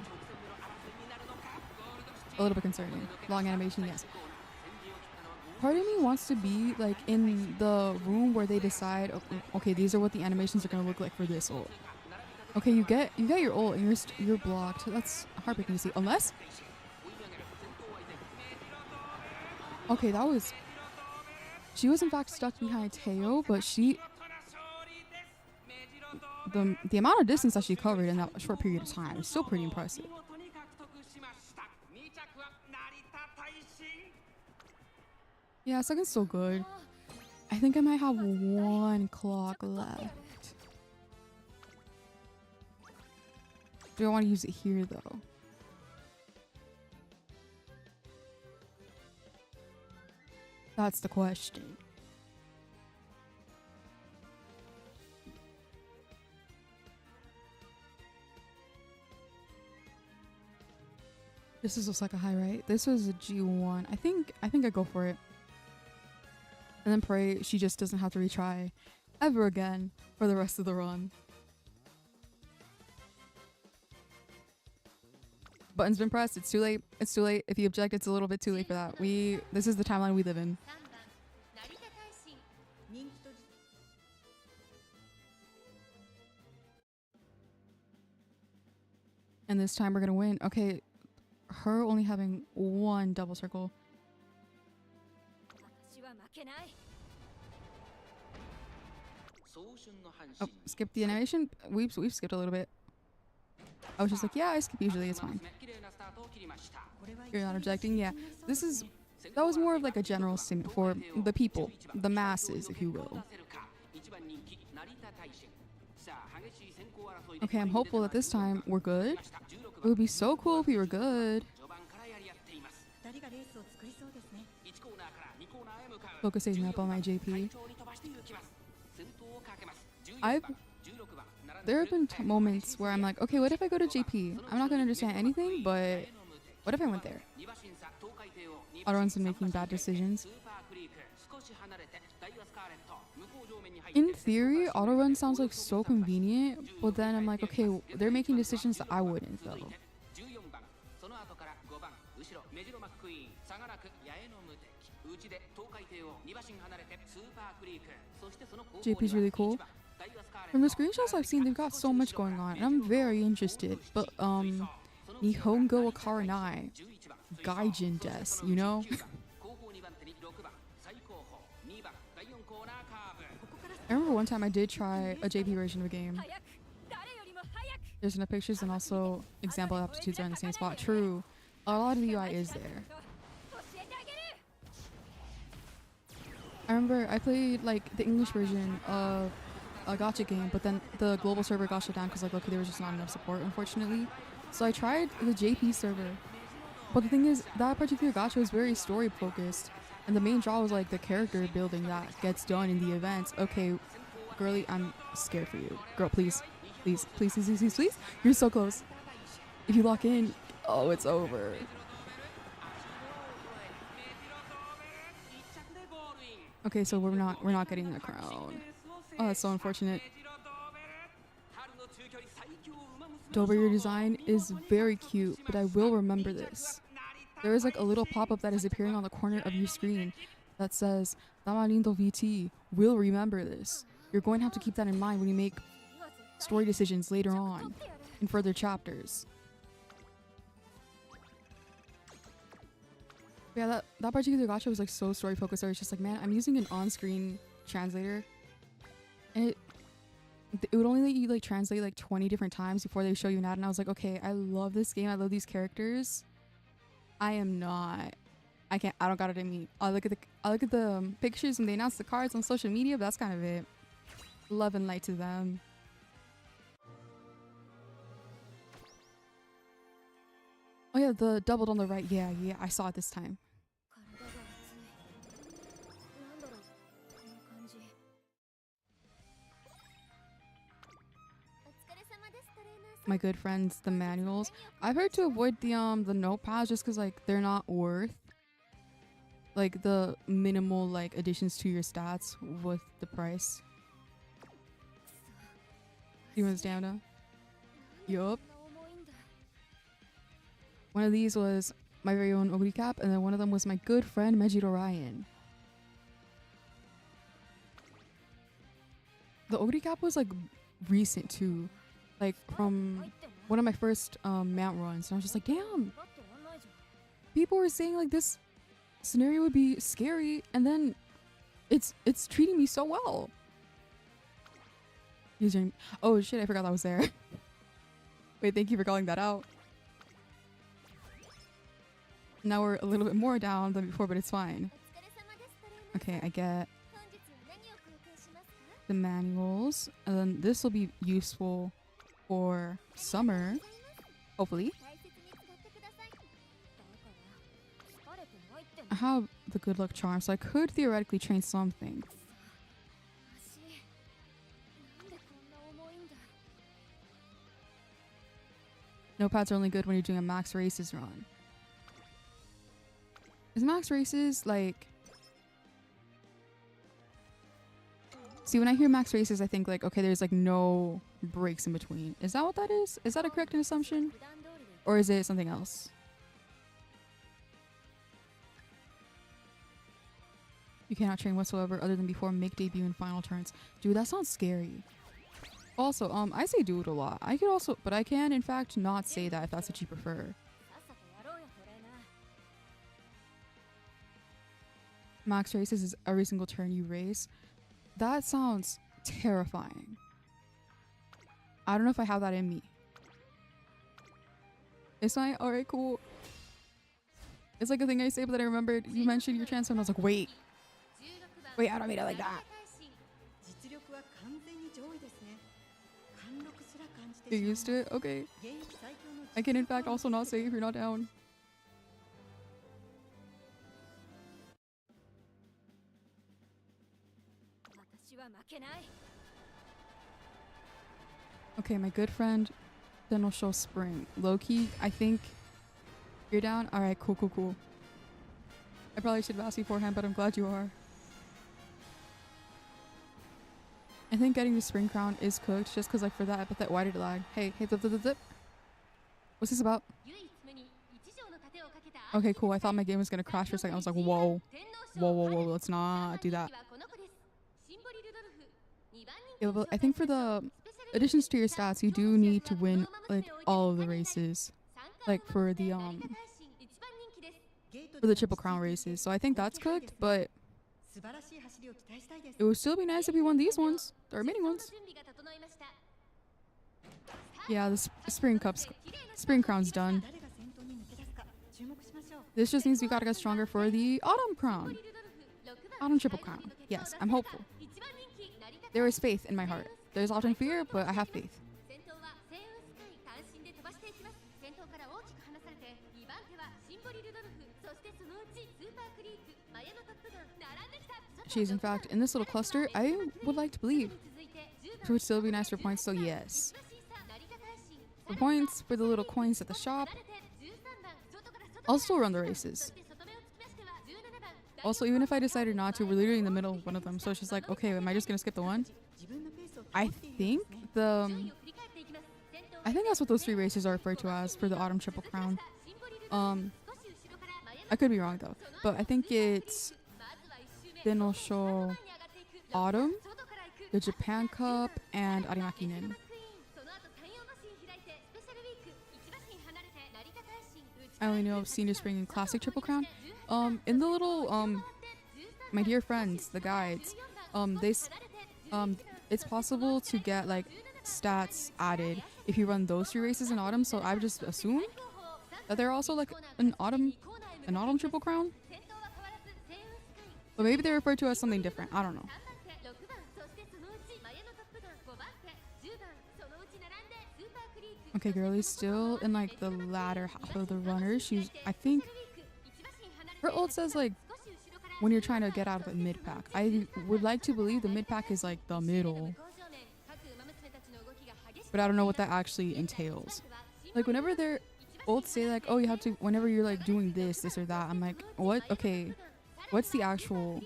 bit concerning. Long animation, yes. Part of me wants to be like in the room where they decide, okay, these are what the animations are gonna look like for this ult. Okay, you get your ult and you're blocked. That's heartbreaking to see. Unless, okay, she was in fact stuck behind Teo, but the amount of distance that she covered in that short period of time is still pretty impressive. Yeah, second's still good. I think I might have 1 clock left. Do I want to use it here though? That's the question. This is Osaka High, right? This was a G1. I think I go for it. And then pray she just doesn't have to retry ever again for the rest of the run. Button's been pressed. It's too late. It's too late. If you object, it's a little bit too late for that. This is the timeline we live in. And this time we're gonna win. Okay, her only having 1 double circle. Oh, skip the animation. We've skipped a little bit. I was just like, yeah, I skip usually. It's fine. You're not objecting. Yeah, that was more of like a general statement for the people, the masses, if you will. Okay, I'm hopeful that this time we're good. It would be so cool if we were good. Focusing up on my JP. There have been moments where I'm like, okay, what if I go to JP? I'm not going to understand anything, but what if I went there? Autorun's been making bad decisions. In theory, autorun sounds like so convenient, but then I'm like, okay, they're making decisions that I wouldn't though. JP's really cool. From the screenshots I've seen, they've got so much going on, and I'm very interested. But Nihongo Akaranai, Gaijin Des, you know? I remember one time I did try a JP version of a game. There's enough pictures and also example aptitudes are in the same spot. True. A lot of the UI is there. I remember I played like the English version of a gacha game, but then the global server got shut down because like, okay, there was just not enough support, unfortunately. So I tried the JP server, but the thing is, that particular gacha was very story focused, and the main draw was like the character building that gets done in the events. Okay, girly, I'm scared for you, girl. Please, please, please, please, please, please, please. You're so close. If you lock in, oh, it's over. Okay, so we're not getting the crown. Oh, that's so unfortunate. Dober, your design is very cute, but I will remember this. There is like a little pop-up that is appearing on the corner of your screen that says, Tamalindo VT will remember this. You're going to have to keep that in mind when you make story decisions later on in further chapters. Yeah, that particular gacha was like so story focused. So it's just like, man, I'm using an on-screen translator, and it would only let you like translate like 20 different times before they show you an ad. And I was like, okay, I love this game. I love these characters. I don't got it in me. I look at the pictures when they announce the cards on social media, but that's kind of it. Love and light to them. Oh yeah, the doubled on the right. Yeah, I saw it this time. My good friends, the manuals. I've heard to avoid the notepads just because like they're not worth like the minimal like additions to your stats with the price. Human stamina. Yup. One of these was my very own Oguri cap, and then one of them was my good friend Mejiro Ryan. The Oguri cap was like recent too, like from one of my first mount runs, and I was just like, damn, people were saying like this scenario would be scary, and then it's treating me so well. Username. Oh shit, I forgot that was there. Wait, thank you for calling that out. Now we're a little bit more down than before, but it's fine. Okay, I get the manuals, and then this will be useful for summer, hopefully. I have the good luck charm, so I could theoretically train something. Notepads are only good when you're doing a max races run. Is max races like... See, when I hear max races, I think like, okay, there's like no breaks in between. Is that what that is? Is that a correct assumption? Or is it something else? You cannot train whatsoever other than before make debut and final turns. Dude, that sounds scary. Also, I say do it a lot. I could also, but I can in fact not say that if that's what you prefer. Max races is every single turn you race. That sounds terrifying. I don't know if I have that in me. It's not alright, cool. It's like a thing I say, but then I remembered you mentioned your transfer, and I was like, wait, I don't mean it like that. You're used to it? Okay. I can in fact also not say if you're not down. Okay, my good friend, then we'll show Spring. Low-key, I think you're down? Alright, cool. I probably should have asked you beforehand, but I'm glad you are. I think getting the Spring Crown is cooked just because like for that epithet, why did it lag? Hey, zip. What's this about? Okay, cool. I thought my game was gonna crash for a second. I was like, whoa, let's not do that. Yeah, but I think for the additions to your stats, you do need to win like all of the races, like for the Triple Crown races. So I think that's cooked, but it would still be nice if you won these ones. There are many ones. Yeah, the Spring Crown's done. This just means we gotta get stronger for the Autumn Crown. Autumn Triple Crown. Yes, I'm hopeful. There is faith in my heart. There's often fear, but I have faith. She is in fact in this little cluster. I would like to believe it would still be nice for points, so yes. For points, for the little coins at the shop, I'll still run the races. Also, even if I decided not to, we're literally in the middle of one of them, so it's just like, okay, am I just gonna skip the one? I think that's what those 3 races are referred to as for the Autumn Triple Crown. I could be wrong though, but I think it's Denosho Autumn, the Japan Cup, and Arimakinen. I only know of Senior Spring and Classic Triple Crown. In the little my dear friends, the guides, it's possible to get like stats added if you run those 3 races in autumn, so I've just assumed that they're also like an autumn Triple Crown. But maybe they're referred to as something different. I don't know. Okay, girlie's still in like the latter half of the runners. I think her ult says like when you're trying to get out of the mid pack. I would like to believe the mid pack is like the middle, but I don't know what that actually entails. Like whenever their ults say like, oh, you have to, whenever you're like doing this or that, I'm like, what? Okay, what's the actual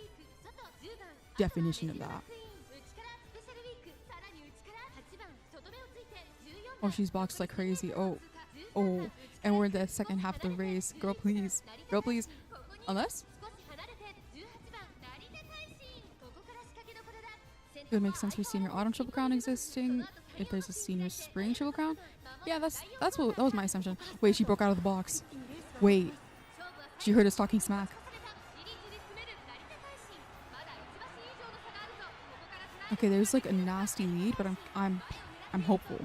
definition of that? Oh, she's boxed like crazy. Oh, and we're in the second half of the race. Girl, please. Unless it would make sense for Senior Autumn Triple Crown existing if there's a Senior Spring Triple Crown. Yeah, that was my assumption. Wait, she broke out of the box. Wait, she heard us talking smack. Okay, there's like a nasty lead, but I'm hopeful.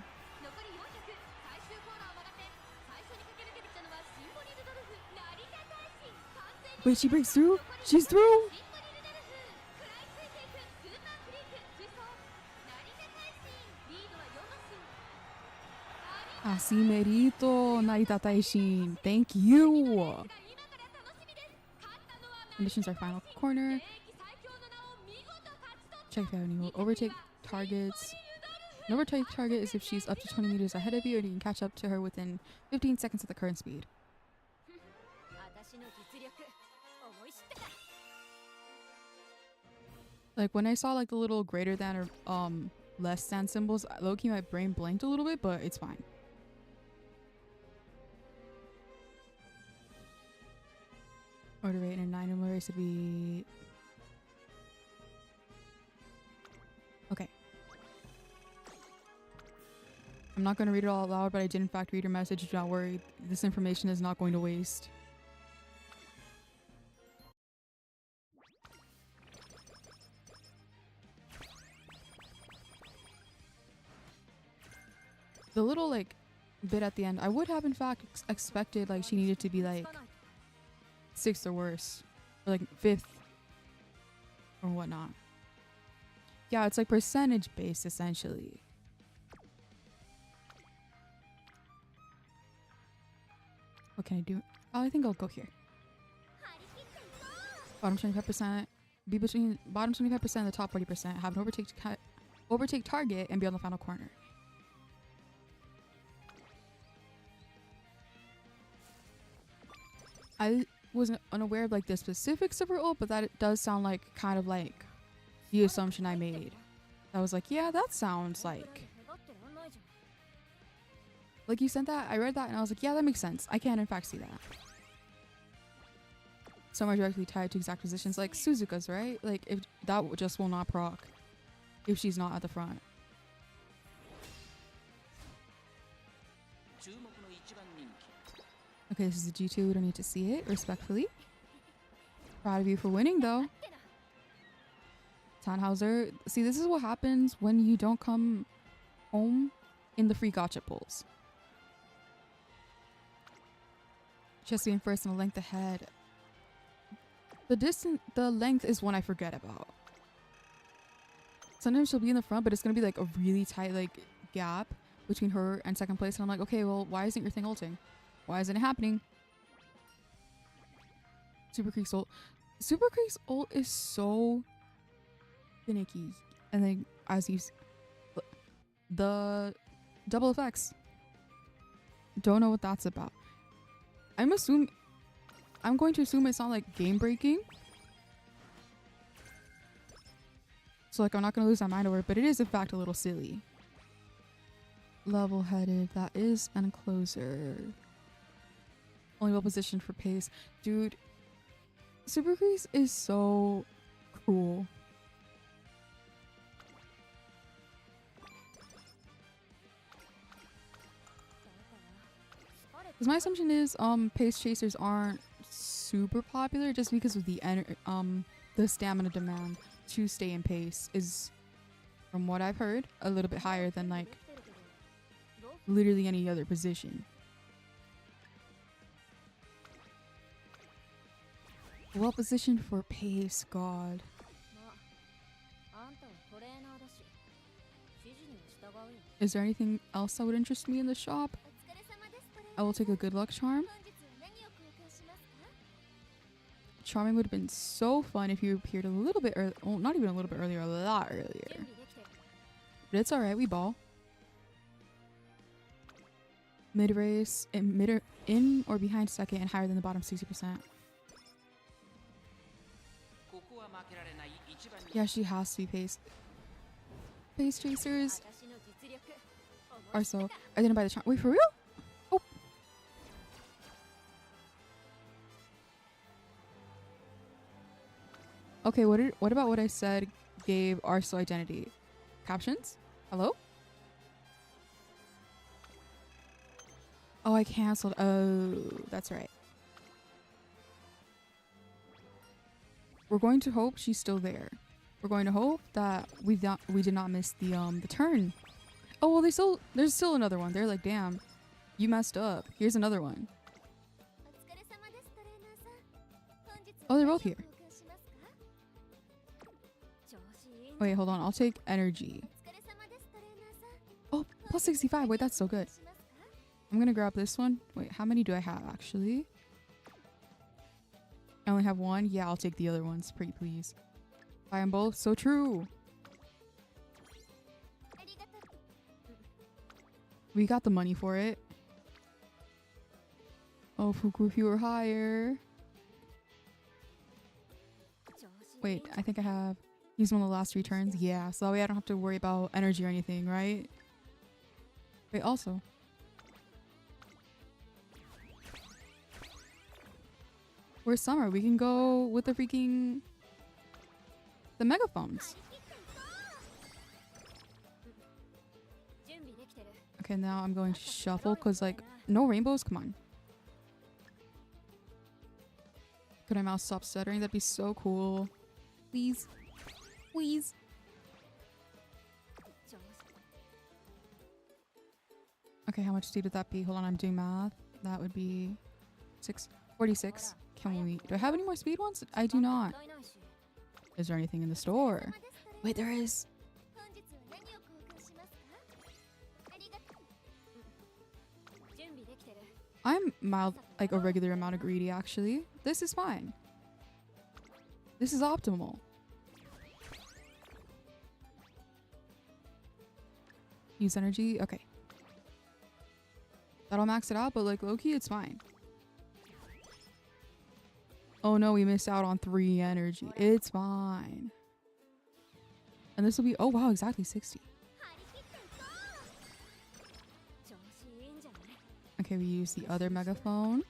Wait, she breaks through? She's through! Así merito, Narita Taishin. Thank you! Conditions are final corner. Check if you have any overtake targets. An overtake target is if she's up to 20 meters ahead of you and you can catch up to her within 15 seconds at the current speed. Like when I saw like the little greater than or less than symbols, low-key my brain blanked a little bit, but it's fine. Order rate and 9 more race would be okay. I'm not going to read it all out loud, but I did in fact read your message. Do not worry, this information is not going to waste. The little like bit at the end, I would have in fact expected like she needed to be like 6th or worse, or like 5th or whatnot. Yeah, it's like percentage based essentially. What can I do? Oh, I think I'll go here. Bottom 25%. Be between bottom 25% and the top 40%. Have an overtake target and be on the final corner. I wasn't unaware of like the specifics of her ult, but that it does sound like kind of like the assumption I made. I was like, yeah, that sounds like you sent that. I read that and I was like, yeah, that makes sense. I can in fact see that. Some are directly tied to exact positions, like Suzuka's, right? Like if that just will not proc if she's not at the front. Okay, this is a G2. We don't need to see it, respectfully. Proud of you for winning, though. Tannhauser. See, this is what happens when you don't come home in the free gotcha pulls. Just being first and a length ahead. The length is one I forget about. Sometimes she'll be in the front, but it's gonna be like a really tight like gap between her and second place. And I'm like, okay, well, why isn't your thing ulting? Why isn't it happening? Super Creek's ult. Super Creek's ult is so finicky. And then as you the double effects. Don't know what that's about. I'm going to assume it's not like game breaking. So like I'm not gonna lose my mind over it, but it is in fact a little silly. Level-headed, that is an closer. Only well positioned for pace. Dude, Super Crease is so cool. Because my assumption is pace chasers aren't super popular just because of the stamina demand to stay in pace is, from what I've heard, a little bit higher than like literally any other position. Well positioned for pace, god. Is there anything else that would interest me in the shop? I will take a good luck charm. Charming would have been so fun if you appeared a little bit early. Well, not even a little bit earlier, a lot earlier. But it's alright, we ball. Mid-race, in or behind second and higher than the bottom 60%. Yeah, she has to be pace. Pace chasers are so... I didn't buy the charm. Wait, for real? Oh. Okay, what about what I said gave Arso identity? Captions? Hello? Oh, I canceled. Oh, that's right. We're going to hope she's still there. We're going to hope that we did not miss the turn. Oh well, there's still another one. They're like, damn, you messed up. Here's another one. Oh, they're both here. Wait, hold on. I'll take energy. Oh, plus 65. Wait, that's so good. I'm gonna grab this one. Wait, how many do I have actually? I only have one. Yeah, I'll take the other ones. Pretty please. Buy them both. So true. We got the money for it. Oh, Fuku, if you were higher. Wait, I think I have used one of the last 3 turns. Yeah, so that way I don't have to worry about energy or anything, right? Wait, also. We're summer. We can go with the megaphones. Okay, now I'm going to shuffle because like no rainbows. Come on. Could my mouse stop stuttering? That'd be so cool. Please. Please. Okay, how much speed would that be? Hold on, I'm doing math. That would be 46. Can we... Do I have any more speed ones? I do not. Is there anything in the store? Wait, there is. I'm mild, like a regular amount of greedy, actually. This is fine. This is optimal. Use energy. Okay. That'll max it out, but like low-key, it's fine. Oh no, we missed out on 3 energy. It's fine. And this will be... Oh wow, exactly 60. Okay, we use the other megaphone.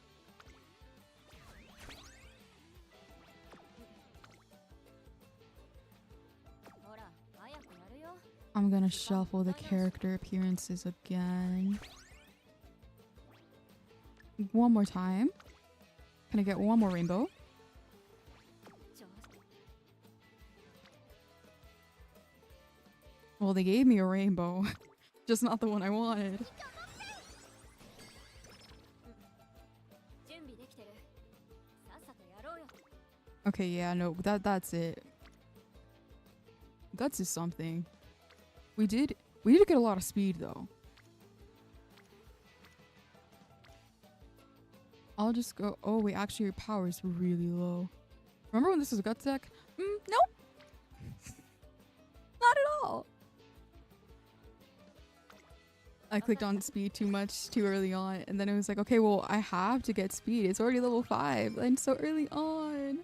I'm gonna shuffle the character appearances again. One more time. Can I get one more rainbow? Well, they gave me a rainbow. Just not the one I wanted. Okay, yeah, no, that's it. Guts is something. We did get a lot of speed though. I'll just go. Oh wait, actually your power is really low. Remember when this was a Guts deck? Nope. Not at all. I clicked on speed too much too early on, and then it was like, okay, well, I have to get speed. It's already level 5 and so early on.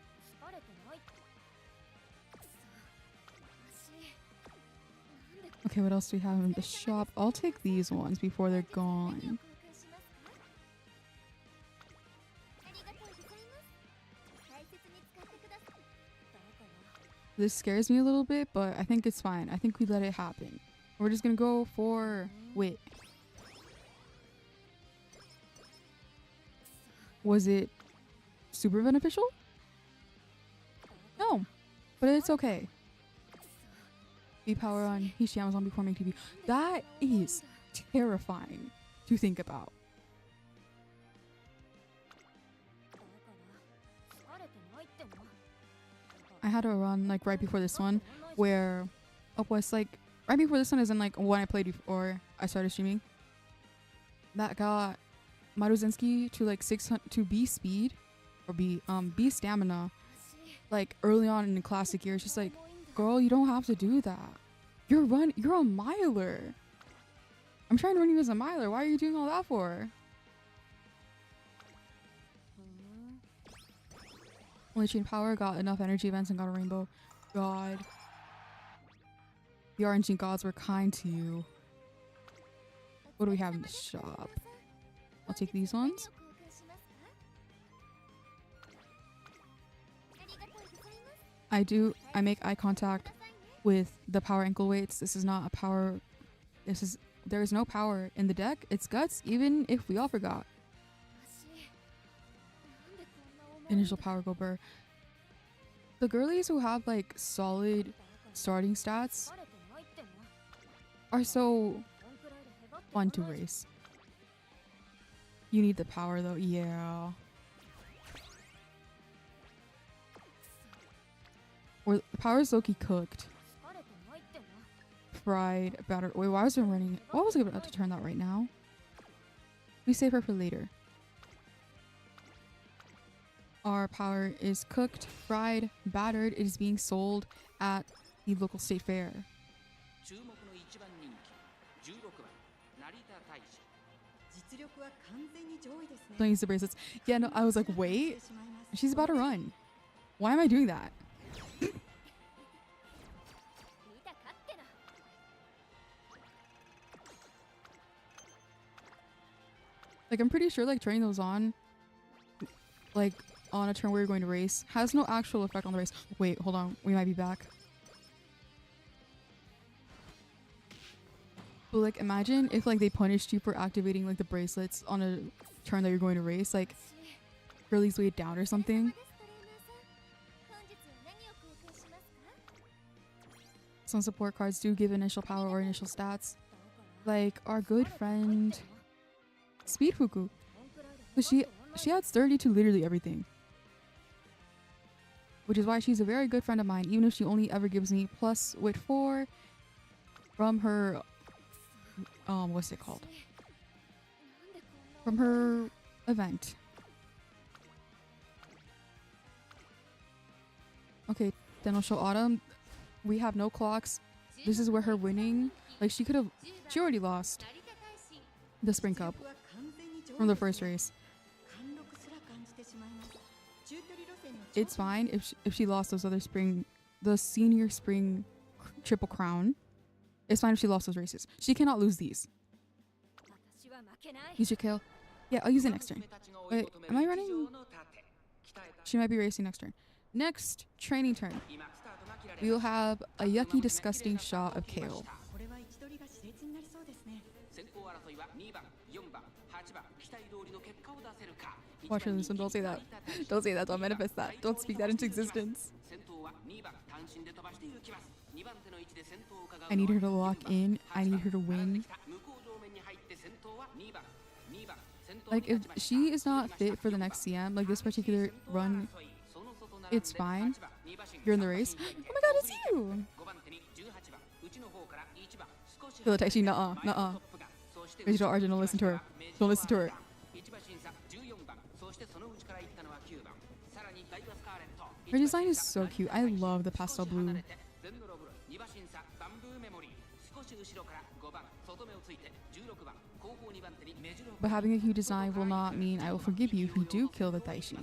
Okay, what else do we have in the shop? I'll take these ones before they're gone. This scares me a little bit, but I think it's fine. I think we let it happen. We're just gonna go for wit. Was it super beneficial? No, but it's okay. Power on Hishiyama's on before making TV. That is terrifying to think about. I had a run like right before this one where it was like right before this one is in like when I played before I started streaming. That got Maruzenski to like 600 to B speed or B stamina like early on in the classic year. It's just like, girl, you don't have to do that. You're a miler. I'm trying to run you as a miler. Why are you doing all that for? Only chain power, got enough energy events and got a rainbow. God. The RNG gods were kind to you. What do we have in the shop? I'll take these ones. I make eye contact with the power ankle weights. This is not a power. There is no power in the deck. It's Guts, even if we all forgot. Initial power go burr. The girlies who have like solid starting stats are so fun to race. You need the power though, yeah. Or the power is low-key cooked. Fried, battered. Wait, why was it running? Why was I about to turn that right now? We save her for later. Our power is cooked, fried, battered. It is being sold at the local state fair. Don't use the bracelets. Yeah, no, I was like, wait. She's about to run. Why am I doing that? Like, I'm pretty sure, like, turning those on, like, on a turn where you're going to race has no actual effect on the race. Wait, hold on. We might be back. But, like, imagine if, like, they punished you for activating, like, the bracelets on a turn that you're going to race. Like, girlies weighed down or something. Some support cards do give initial power or initial stats. Like, our good friend Speed Fuku. She adds 30 to literally everything. Which is why she's a very good friend of mine, even if she only ever gives me plus wit 4 from her what's it called? From her event. Okay, then I'll show Autumn. We have no clocks. This is where her winning, like she already lost the Spring Cup from the first race. It's fine if she lost those other the senior spring triple crown. It's fine if she lost those races. She cannot lose these. Use your kill. Yeah, I'll use it next turn. Wait, am I running? She might be racing next turn. Next training turn. We will have a yucky, disgusting shot of kale. Watch her listen. Don't say that. Don't say that. Don't manifest that. Don't speak that into existence. I need her to lock in. I need her to win. Like, if she is not fit for the next CM, like this particular run, it's fine. You're in the race. Oh my god, it's you! Kill the Taishi. Nuh-uh. Nuh-uh. Digital Arjun, don't listen to her. Don't listen to her. Her design is so cute. I love the pastel blue. But having a cute design will not mean I will forgive you if you do kill the Taishi.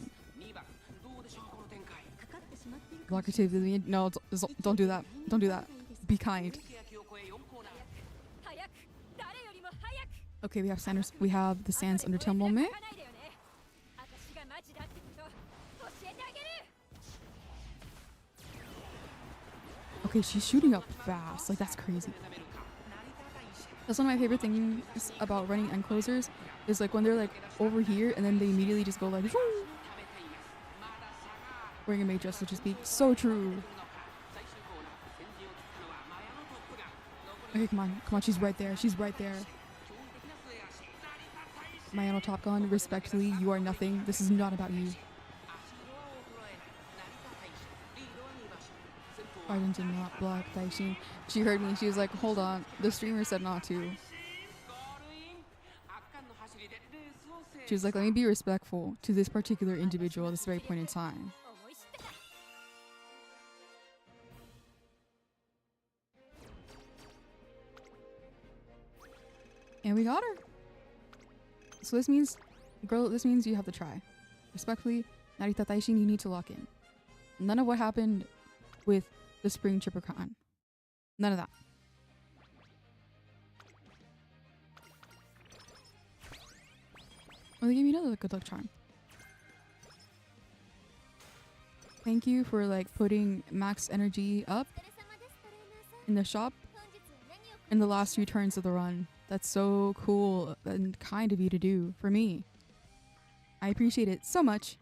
Block activity. No, don't do that. Don't do that. Be kind. Okay, we have Sanders. We have the Sans Undertale moment. Okay, she's shooting up fast. Like, that's crazy. That's one of my favorite things about running end closers is like when they're like over here and then they immediately just go like wearing a maid dress, so to speak. So true. Okay, come on. Come on, she's right there. She's right there. Mayano Top Gun, respectfully, you are nothing. This is not about you. Arden did not block Daishin. She heard me. She was like, hold on. The streamer said not to. She was like, let me be respectful to this particular individual at this very point in time. And we got her. So this means, girl, this means you have to try. Respectfully, Narita Taishin, you need to lock in. None of what happened with the spring Triprocon. None of that. Oh, they gave me another good luck charm. Thank you for like putting max energy up in the shop in the last few turns of the run. That's so cool and kind of you to do for me. I appreciate it so much.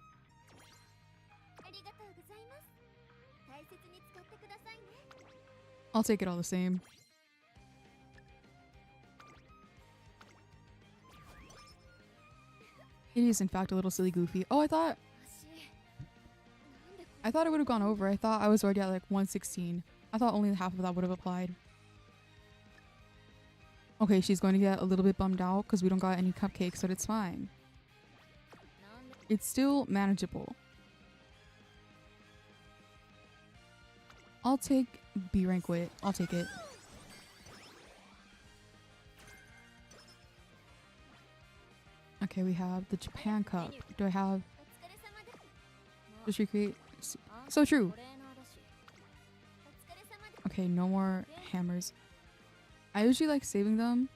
I'll take it all the same. It is in fact a little silly goofy. Oh, I thought it would have gone over. I thought I was already at like 116. I thought only half of that would have applied. Okay, she's going to get a little bit bummed out because we don't got any cupcakes, but it's fine. It's still manageable. I'll take B rank wit. I'll take it. Okay, we have the Japan Cup. Do I have... Just recreate... So true. Okay, no more hammers. I usually like saving them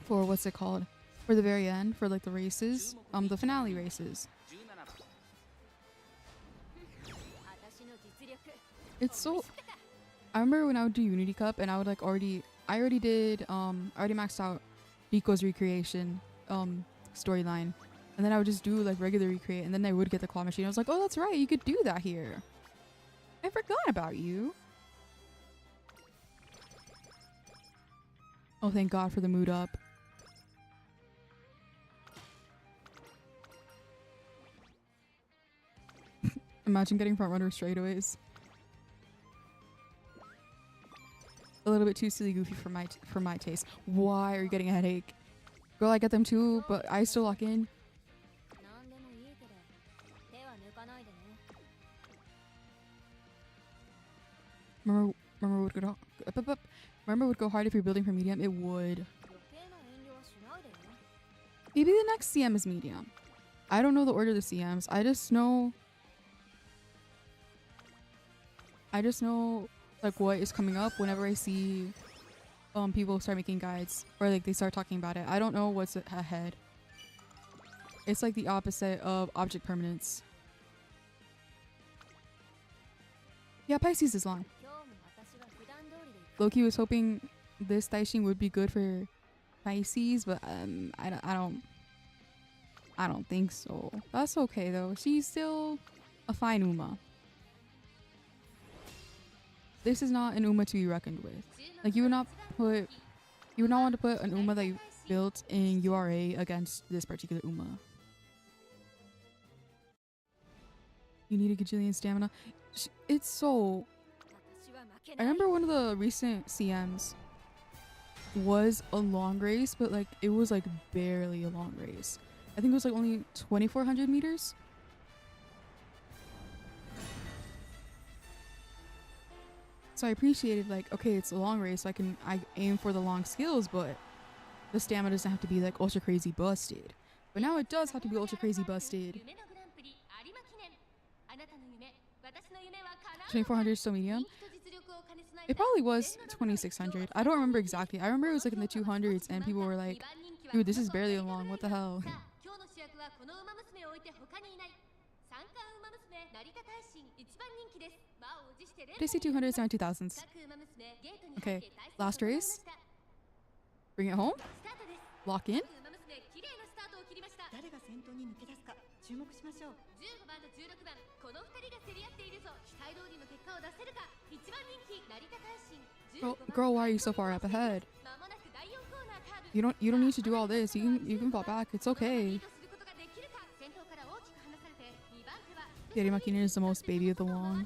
for what's it called? For the very end, for like the races. The finale races. It's so... I remember when I would do Unity Cup and I would like I already maxed out Rico's recreation storyline. And then I would just do like regular recreate and then I would get the claw machine. I was like, oh, that's right, you could do that here. I forgot about you. Oh, thank God for the mood up. Imagine getting front runner straightaways. A little bit too silly goofy for my taste. Why are you getting a headache? Girl, I get them too, but I still lock in. Remember would go hard if you're building for medium? It would. Maybe the next CM is medium. I don't know the order of the CMs. I just know like what is coming up whenever I see people start making guides or like they start talking about it. I don't know what's ahead. It's like the opposite of object permanence. Yeah, Pisces is long. Loki was hoping this Taishin would be good for Pisces, but I don't think so. That's okay though. She's still a fine Uma. This is not an Uma to be reckoned with. Like you would not want to put an Uma that you built in URA against this particular Uma. You need a gajillion stamina. It's so... I remember one of the recent CMs was a long race, but like it was like barely a long race. I think it was like only 2,400 meters. So I appreciated like, okay, it's a long race, so I aim for the long skills, but the stamina doesn't have to be like ultra crazy busted. But now it does have to be ultra crazy busted. 2,400 is so medium. It probably was 2,600. I don't remember exactly. I remember it was like in the 200s and people were like, dude, this is barely long. What the hell? Did I say 200s or 2000s? Okay, last race. Bring it home. Lock in. Girl, why are you so far up ahead? You don't need to do all this. You can fall back. It's okay. Yarimakinen is the most baby of the long.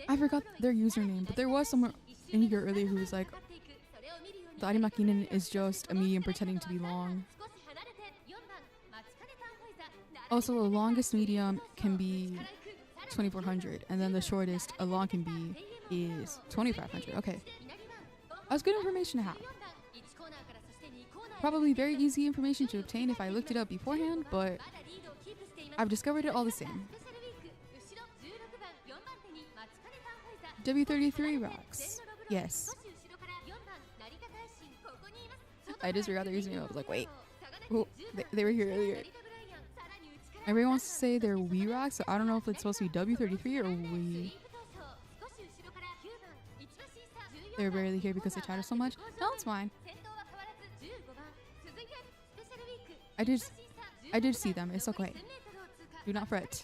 I forgot their username, but there was someone in here earlier who was like, the Arimakinen is just a medium pretending to be long. Also, the longest medium can be 2,400, and then the shortest a long can be is 2,500. Okay. That's good information to have. Probably very easy information to obtain if I looked it up beforehand, but I've discovered it all the same. W33 rocks. Yes. I just forgot their username. I was like, wait. Oh, they were here earlier. Everyone wants to say they're Wii rocks, so I don't know if it's supposed to be W33 or Wii. They're barely here because they chatter so much. No, it's fine. I did see them. It's okay. Do not fret.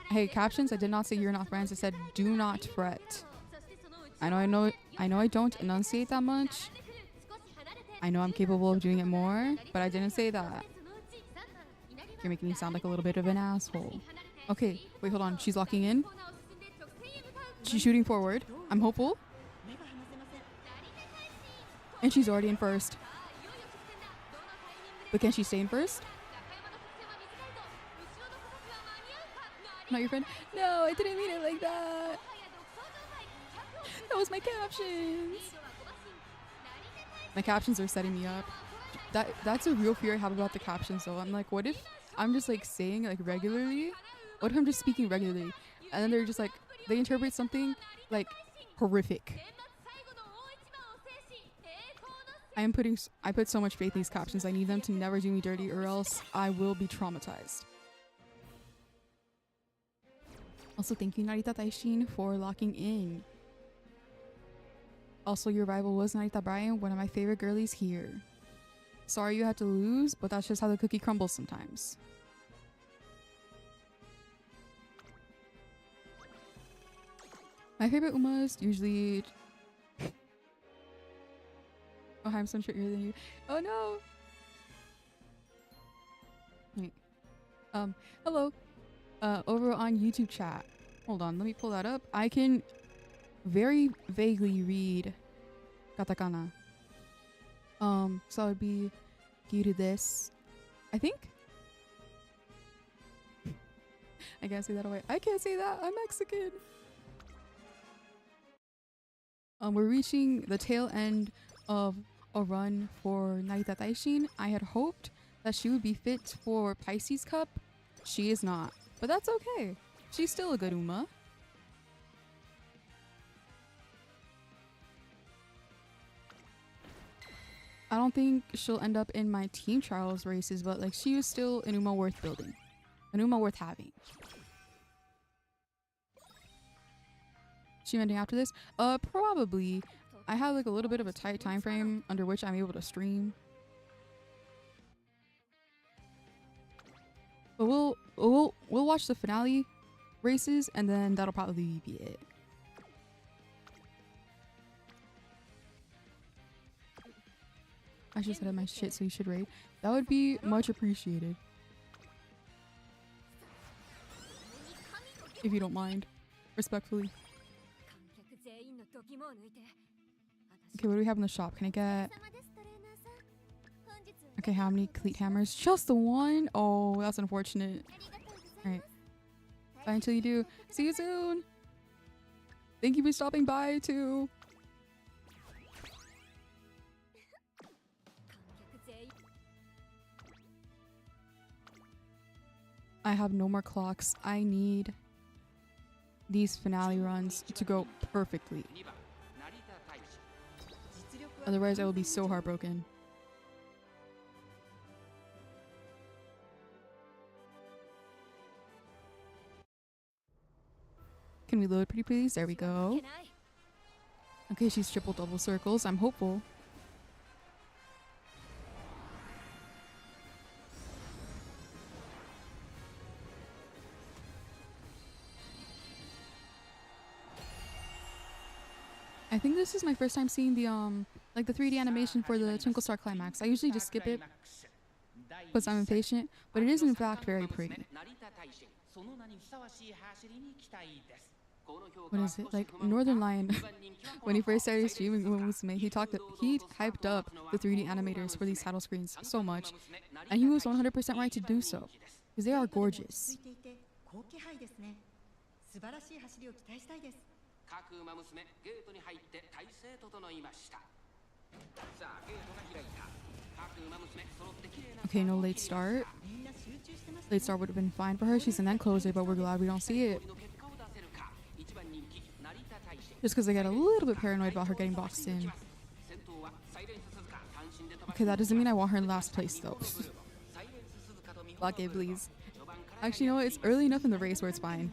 Hey, captions, I did not say you're not friends. I said do not fret. I know I don't enunciate that much. I know I'm capable of doing it more, but I didn't say that. You're making me sound like a little bit of an asshole. Okay, wait, hold on. She's locking in. She's shooting forward. I'm hopeful. And she's already in first. But can she stay in first? Not your friend? No, I didn't mean it like that. That was my captions. My captions are setting me up. That's a real fear I have about the captions though. I'm like, what if I'm just like saying like regularly? What if I'm just speaking regularly? And then they're just like, they interpret something like horrific. I put so much faith in these captions. I need them to never do me dirty or else I will be traumatized. Also, thank you Narita Taishin for locking in. Also, your rival was Narita Brian, one of my favorite girlies here. Sorry you had to lose, but that's just how the cookie crumbles sometimes. My favorite Umas usually... Oh, I'm so shorter than you. Oh no! Wait. Hello. Over on YouTube chat. Hold on, let me pull that up. I can very vaguely read katakana. So it would be Kiru desu. I think? I can't say that away. I can't say that. I'm Mexican. We're reaching the tail end of a run for Narita Taishin. I had hoped that she would be fit for Pisces Cup. She is not, but that's okay. She's still a good Uma. I don't think she'll end up in my team trials races, but like she was still an Uma worth building, an Uma worth having. She ending after this? Probably. I have like a little bit of a tight time frame under which I'm able to stream. But we'll watch the finale races and then that'll probably be it. I just said my shit, so you should rate. That would be much appreciated. If you don't mind. respectfully. Okay, what do we have in the shop? Can I get... Okay, how many cleat hammers? Just the one? Oh, that's unfortunate. Alright. Bye until you do. See you soon! Thank you for stopping by, too! I have no more clocks. I need these finale runs to go perfectly. Otherwise, I will be so heartbroken. Can we load pretty please? There we go. Okay, she's triple double circles. I'm hopeful. I think this is my first time seeing the like the 3D animation for the Twinkle Star climax. I usually just skip it because I'm impatient, but it is in fact very pretty. What is it? Like Northern Lion, when he first started streaming UMAMUSUME, he hyped up the 3D animators for these title screens so much, and he was 100% right to do so, because they are gorgeous. Okay, no late start. Late start would have been fine for her. She's an end closer, but we're glad we don't see it. Just because I get a little bit paranoid about her getting boxed in. Okay, that doesn't mean I want her in last place though. Block it, please. Actually, you know what? It's early enough in the race where it's fine.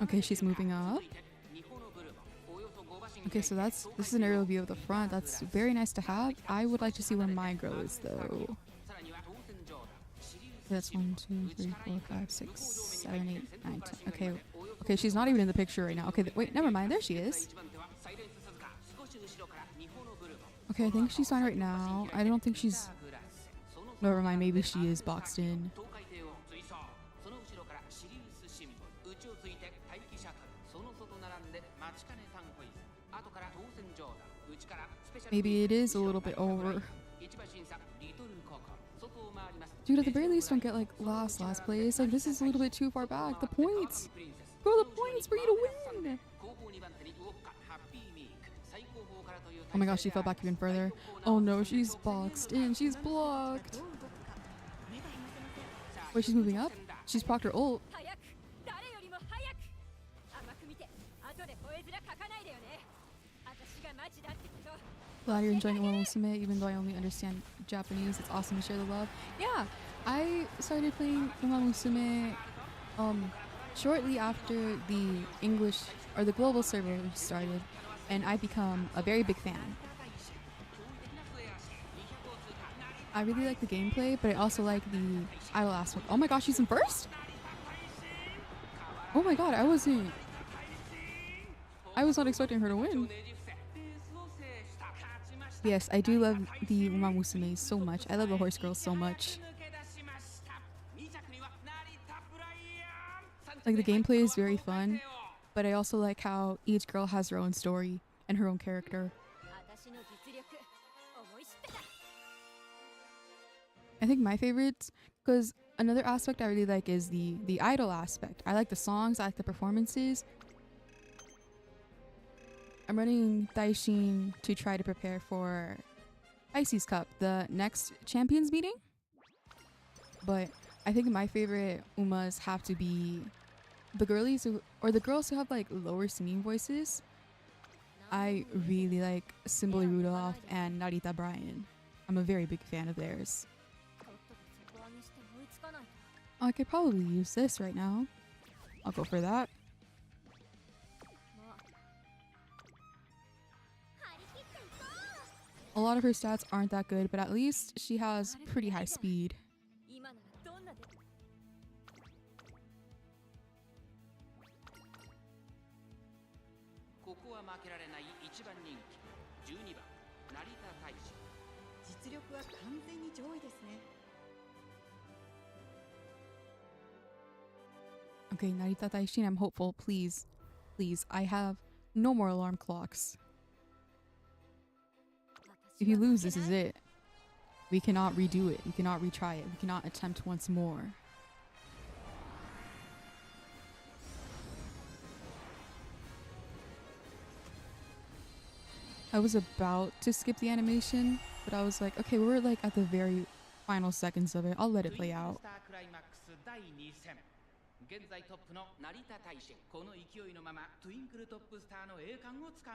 Okay, she's moving up. Okay, so this is an aerial view of the front. That's very nice to have. I would like to see where my girl is though. That's 1, 2, 3, 4, 5, 6, 7, 8, 9, 10. Okay, okay, she's not even in the picture right now. Okay, wait, never mind. There she is. Okay, I think she's fine right now. I don't think she's... Never mind, maybe she is boxed in. Maybe it is a little bit over. Dude, at the very least, don't get like last place. Like, this is a little bit too far back. The points! Bro, the points for you to win! Oh my gosh, she fell back even further. Oh no, she's boxed in. She's blocked. Wait, she's moving up? She's procced her ult. Glad you're enjoying UMAMUSUME, even though I only understand Japanese. It's awesome to share the love. Yeah, I started playing UMAMUSUME shortly after the English or the global server started, and I become a very big fan. I really like the gameplay, but I also like the idol aspect. Oh my gosh, she's in first? Oh my god, I was not expecting her to win. Yes, I do love the UMAMUSUME so much. I love the horse girls so much. Like, the gameplay is very fun, but I also like how each girl has her own story and her own character. I think my favorites, because another aspect I really like is the idol aspect. I like the songs, I like the performances. I'm running Daishin to try to prepare for Pisces Cup, the next champions meeting. But I think my favorite Umas have to be the girlies or the girls who have like lower singing voices. I really like Simboli Rudolph and Narita Bryan. I'm a very big fan of theirs. I could probably use this right now. I'll go for that. A lot of her stats aren't that good, but at least she has pretty high speed. Okay, Narita Taishin, I'm hopeful. Please. Please. I have no more alarm clocks. If you lose, this is it. We cannot redo it. We cannot retry it. We cannot attempt once more. I was about to skip the animation, but I was like, okay, we're like at the very final seconds of it. I'll let it play out.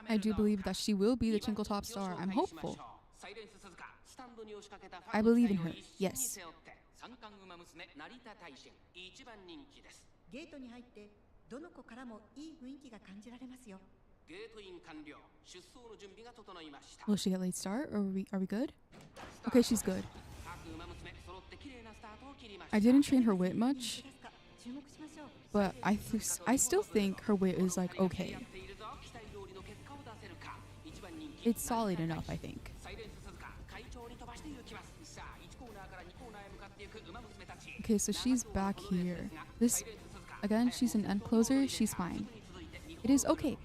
I do believe that she will be the Twinkle Top Star. I'm hopeful. I believe in her. Yes. Will she get late start or are we good? Okay, she's good. I didn't train her wit much, but I still think her wit is like okay. It's solid enough, I think. Okay, so she's back here. This, again, she's an end closer. She's fine. It is okay.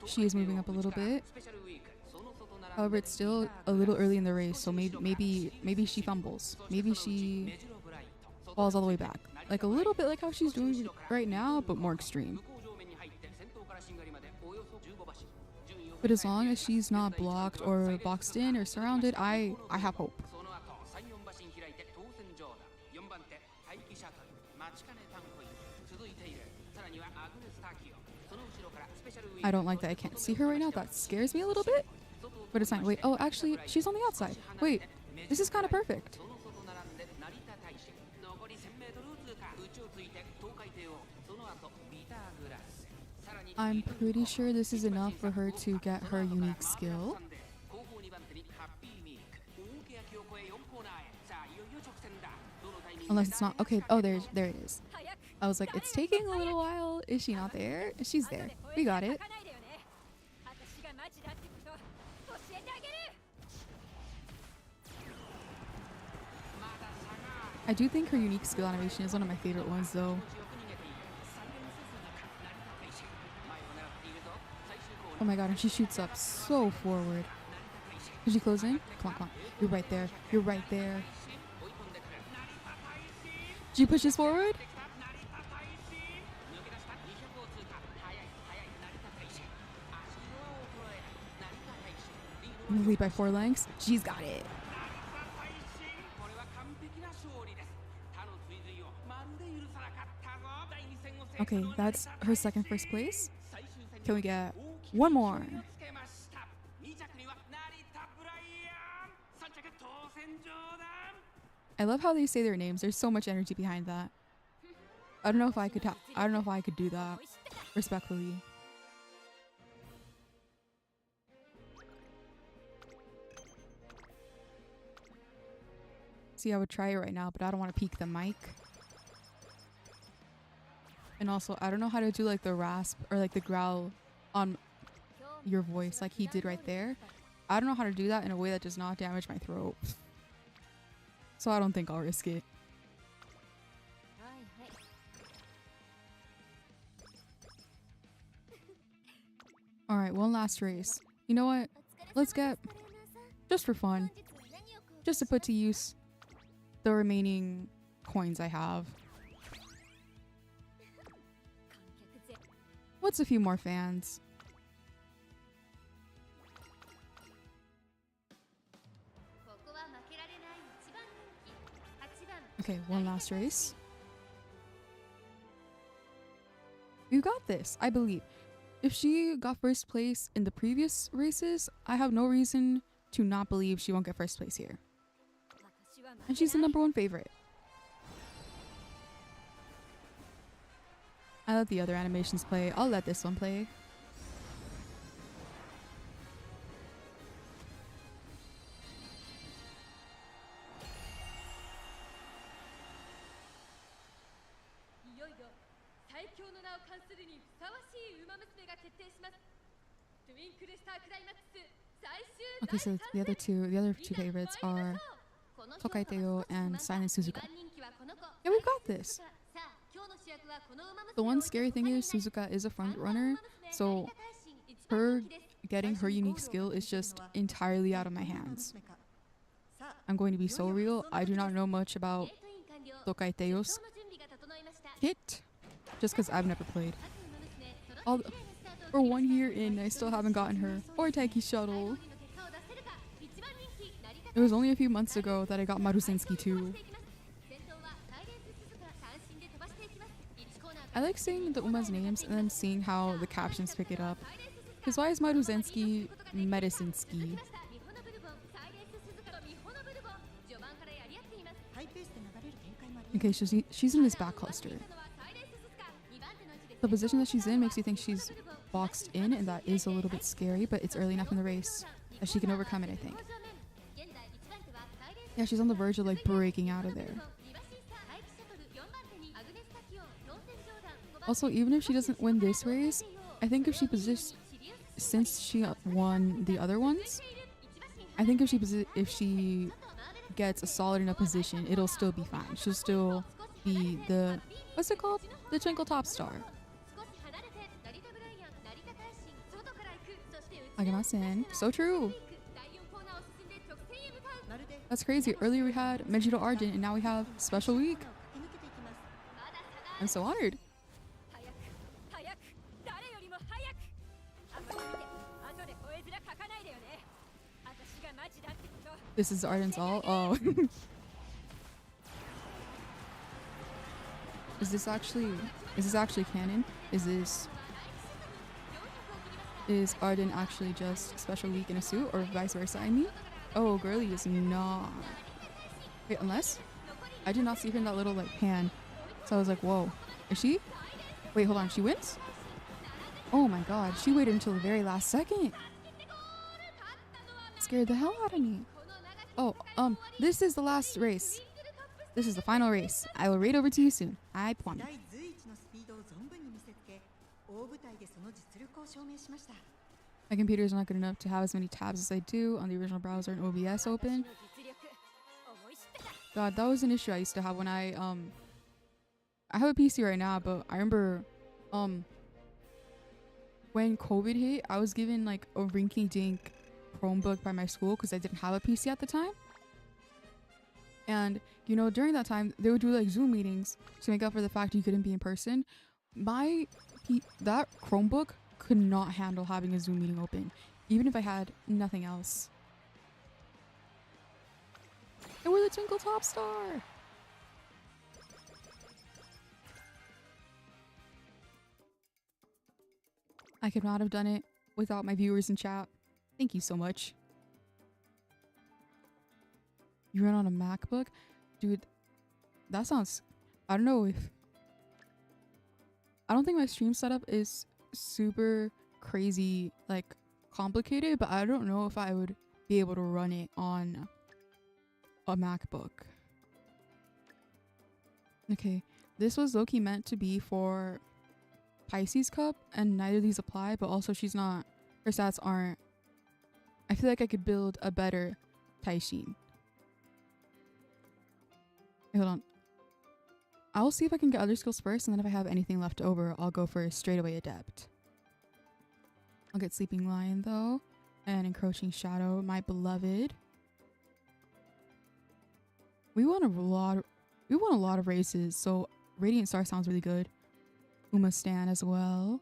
She is moving up a little bit. However, it's still a little early in the race, so maybe she fumbles. Maybe she falls all the way back. Like a little bit like how she's doing right now, but more extreme. But as long as she's not blocked or boxed in or surrounded, I have hope. I don't like that I can't see her right now. That scares me a little bit. But it's fine. Wait, oh, actually, she's on the outside. Wait, this is kind of perfect. I'm pretty sure this is enough for her to get her unique skill. Unless it's not. Okay, oh, there it is. I was like, it's taking a little while. Is she not there? She's there. We got it. I do think her unique skill animation is one of my favorite ones, though. Oh my god, and she shoots up so forward. Did she close in? Come on, come on. You're right there. You're right there. She pushes forward? Lead by 4 lengths. She's got it. Okay, that's her second first place. Can we get one more? I love how they say their names. There's so much energy behind that. I don't know if I could do that respectfully. See, I would try it right now, but I don't want to peek the mic. And also, I don't know how to do like the rasp or like the growl on your voice like he did right there. I don't know how to do that in a way that does not damage my throat. So I don't think I'll risk it. Alright, one last race. You know what? Let's get, just for fun, just to put to use the remaining coins I have. What's a few more fans? Okay, one last race. You got this, I believe. If she got first place in the previous races, I have no reason to not believe she won't get first place here. And she's the #1 favorite. I let the other animations play. I'll let this one play. Okay, so the other two favorites are Tokaiteo and Silent Suzuka. Yeah, we got this. The one scary thing is Suzuka is a front runner, so her getting her unique skill is just entirely out of my hands. I'm going to be so real. I do not know much about Tokaiteo's kit, just because I've never played. For 1 year in, I still haven't gotten her or Taiki Shuttle. It was only a few months ago that I got Marusenski too. I like seeing the Uma's names and then seeing how the captions pick it up. Because why is Marusenski Medicinsky? Okay, she's in this back cluster. The position that she's in makes you think she's boxed in, and that is a little bit scary, but it's early enough in the race that she can overcome it, I think. Yeah, she's on the verge of like breaking out of there. Also, even if she doesn't win this race, I think if she since she won the other ones, I think if she gets a solid enough position, it'll still be fine. She'll still be the, what's it called? The Twinkle Top Star. Agamasen. So true. That's crazy. Earlier we had Megito Argent and now we have Special Week. I'm so honored. This is Arden's all. Oh. Is this actually canon? Is Arden actually just Special Week in a suit, or vice versa? I mean, oh, girly is not. Wait, unless I did not see her in that little like pan, so I was like, whoa, is she? Wait, hold on, she wins? Oh my god, she waited until the very last second. Scared the hell out of me. Oh, this is the last race. This is the final race. I will raid over to you soon. I promise. My computer is not good enough to have as many tabs as I do on the original browser and OBS open. God, that was an issue I used to have when I have a PC right now, but I remember when COVID hit, I was given like a rinky-dink Chromebook by my school because I didn't have a PC at the time. And you know, during that time they would do like Zoom meetings to make up for the fact you couldn't be in person. That Chromebook could not handle having a Zoom meeting open, even if I had nothing else. And we're the Twinkle Top Star. I could not have done it without my viewers in chat. Thank you so much. You run on a MacBook? Dude, that sounds... I don't know if... I don't think my stream setup is super crazy, like, complicated, but I don't know if I would be able to run it on a MacBook. Okay, this was low-key meant to be for Pisces Cup, and neither of these apply, but also she's not... Her stats aren't... I feel like I could build a better Taishin. Hold on. I'll see if I can get other skills first, and then if I have anything left over, I'll go for a straightaway Adept. I'll get Sleeping Lion though, and Encroaching Shadow, my beloved. We won a lot of races, so Radiant Star sounds really good. Uma Stan as well.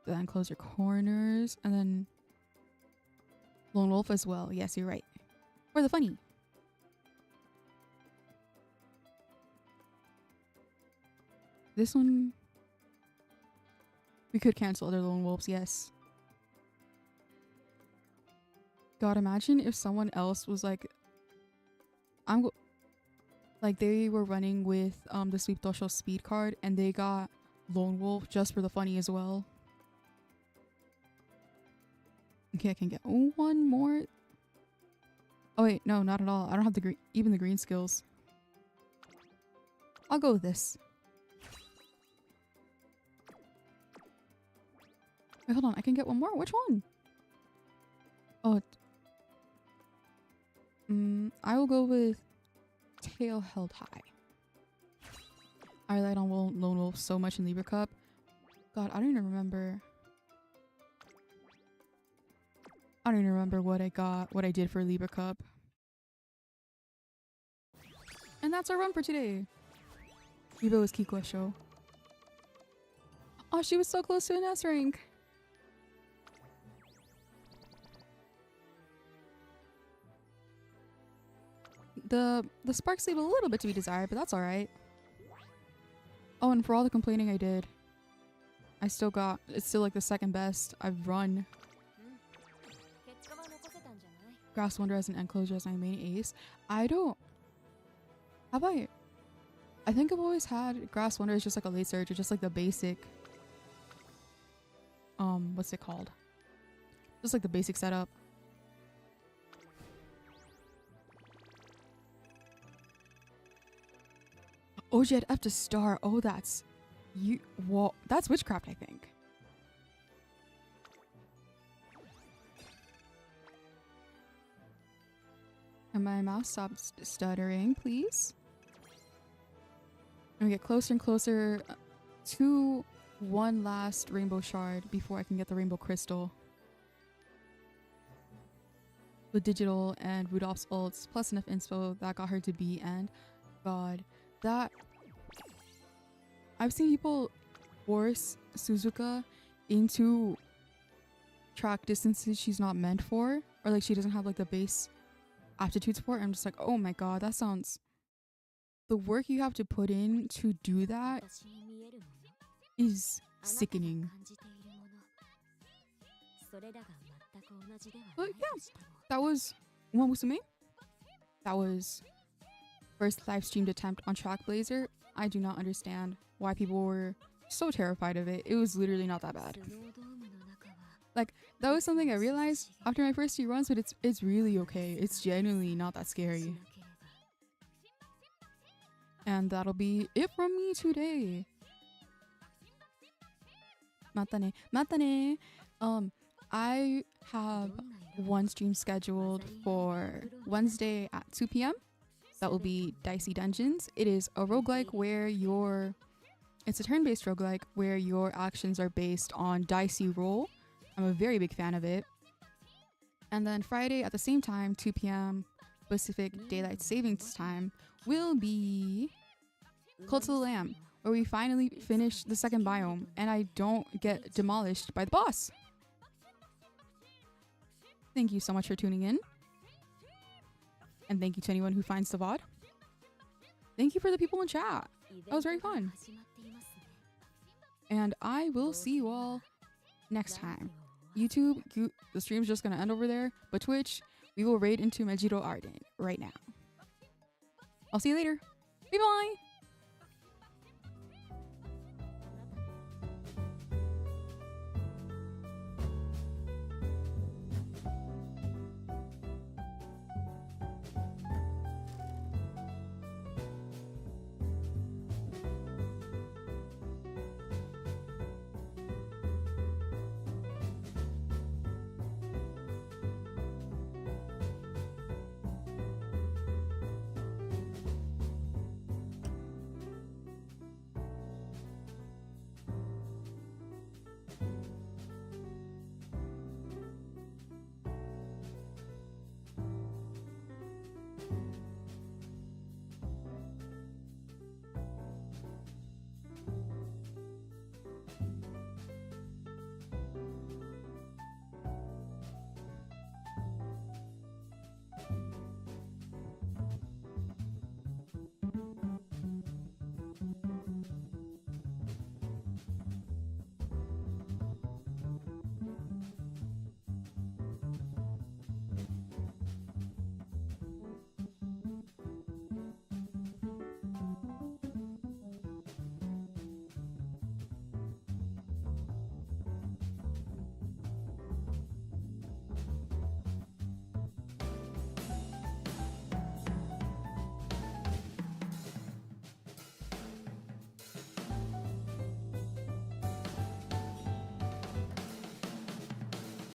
Then Close Your Corners, and then Lone Wolf as well. Yes, you're right. For the funny. This one, we could cancel other Lone Wolves, yes. God, imagine if someone else was like, like they were running with the Sweep Dosho speed card and they got Lone Wolf just for the funny as well. Okay, I can get one more. Oh wait, no, not at all. I don't have the green, even the green skills. I'll go with this. Wait, hold on. I can get one more. Which one? Oh, I will go with tail held high. I relied on Lone Wolf so much in Libra Cup. God, I don't even remember. I don't even remember what I did for Libra Cup. And that's our run for today. Rebo was Kiko's show. Oh, she was so close to an S rank. The sparks leave a little bit to be desired, but that's alright. Oh, and for all the complaining I did, it's still like the second best I've run. Grass Wonder as an enclosure as my main ace. I think I've always had Grass Wonder as just like a late surge or just like the basic what's it called? Just like the basic setup. Oh, she had F to star. Oh, that's that's witchcraft, I think. And my mouse stops stuttering, please. And we get closer and closer to one last rainbow shard before I can get the rainbow crystal. With digital and Rudolph's ults plus enough inspo that got her to B, and God, that I've seen people force Suzuka into track distances she's not meant for, or like she doesn't have like the base aptitude support. I'm just like, oh my god, that sounds, the work you have to put in to do that is sickening. But yeah, that was UMAMUSUME. That was first live streamed attempt on trackblazer. I do not understand why people were so terrified of it. It was literally not that bad. Like, that was something I realized after my first few runs, but it's really okay. It's genuinely not that scary. And that'll be it from me today. Matane. Matane. I have one stream scheduled for Wednesday at 2 p.m. That will be Dicey Dungeons. It is a roguelike where it's a turn-based roguelike where your actions are based on dicey roll. I'm a very big fan of it. And then Friday at the same time, 2 p.m. Pacific Daylight Savings Time, will be Cult of the Lamb, where we finally finish the second biome and I don't get demolished by the boss. Thank you so much for tuning in. And thank you to anyone who finds the VOD. Thank you for the people in chat. That was very fun. And I will see you all next time. YouTube, the stream's just gonna end over there. But Twitch, we will raid into Mejiro Arden right now. I'll see you later. Bye bye.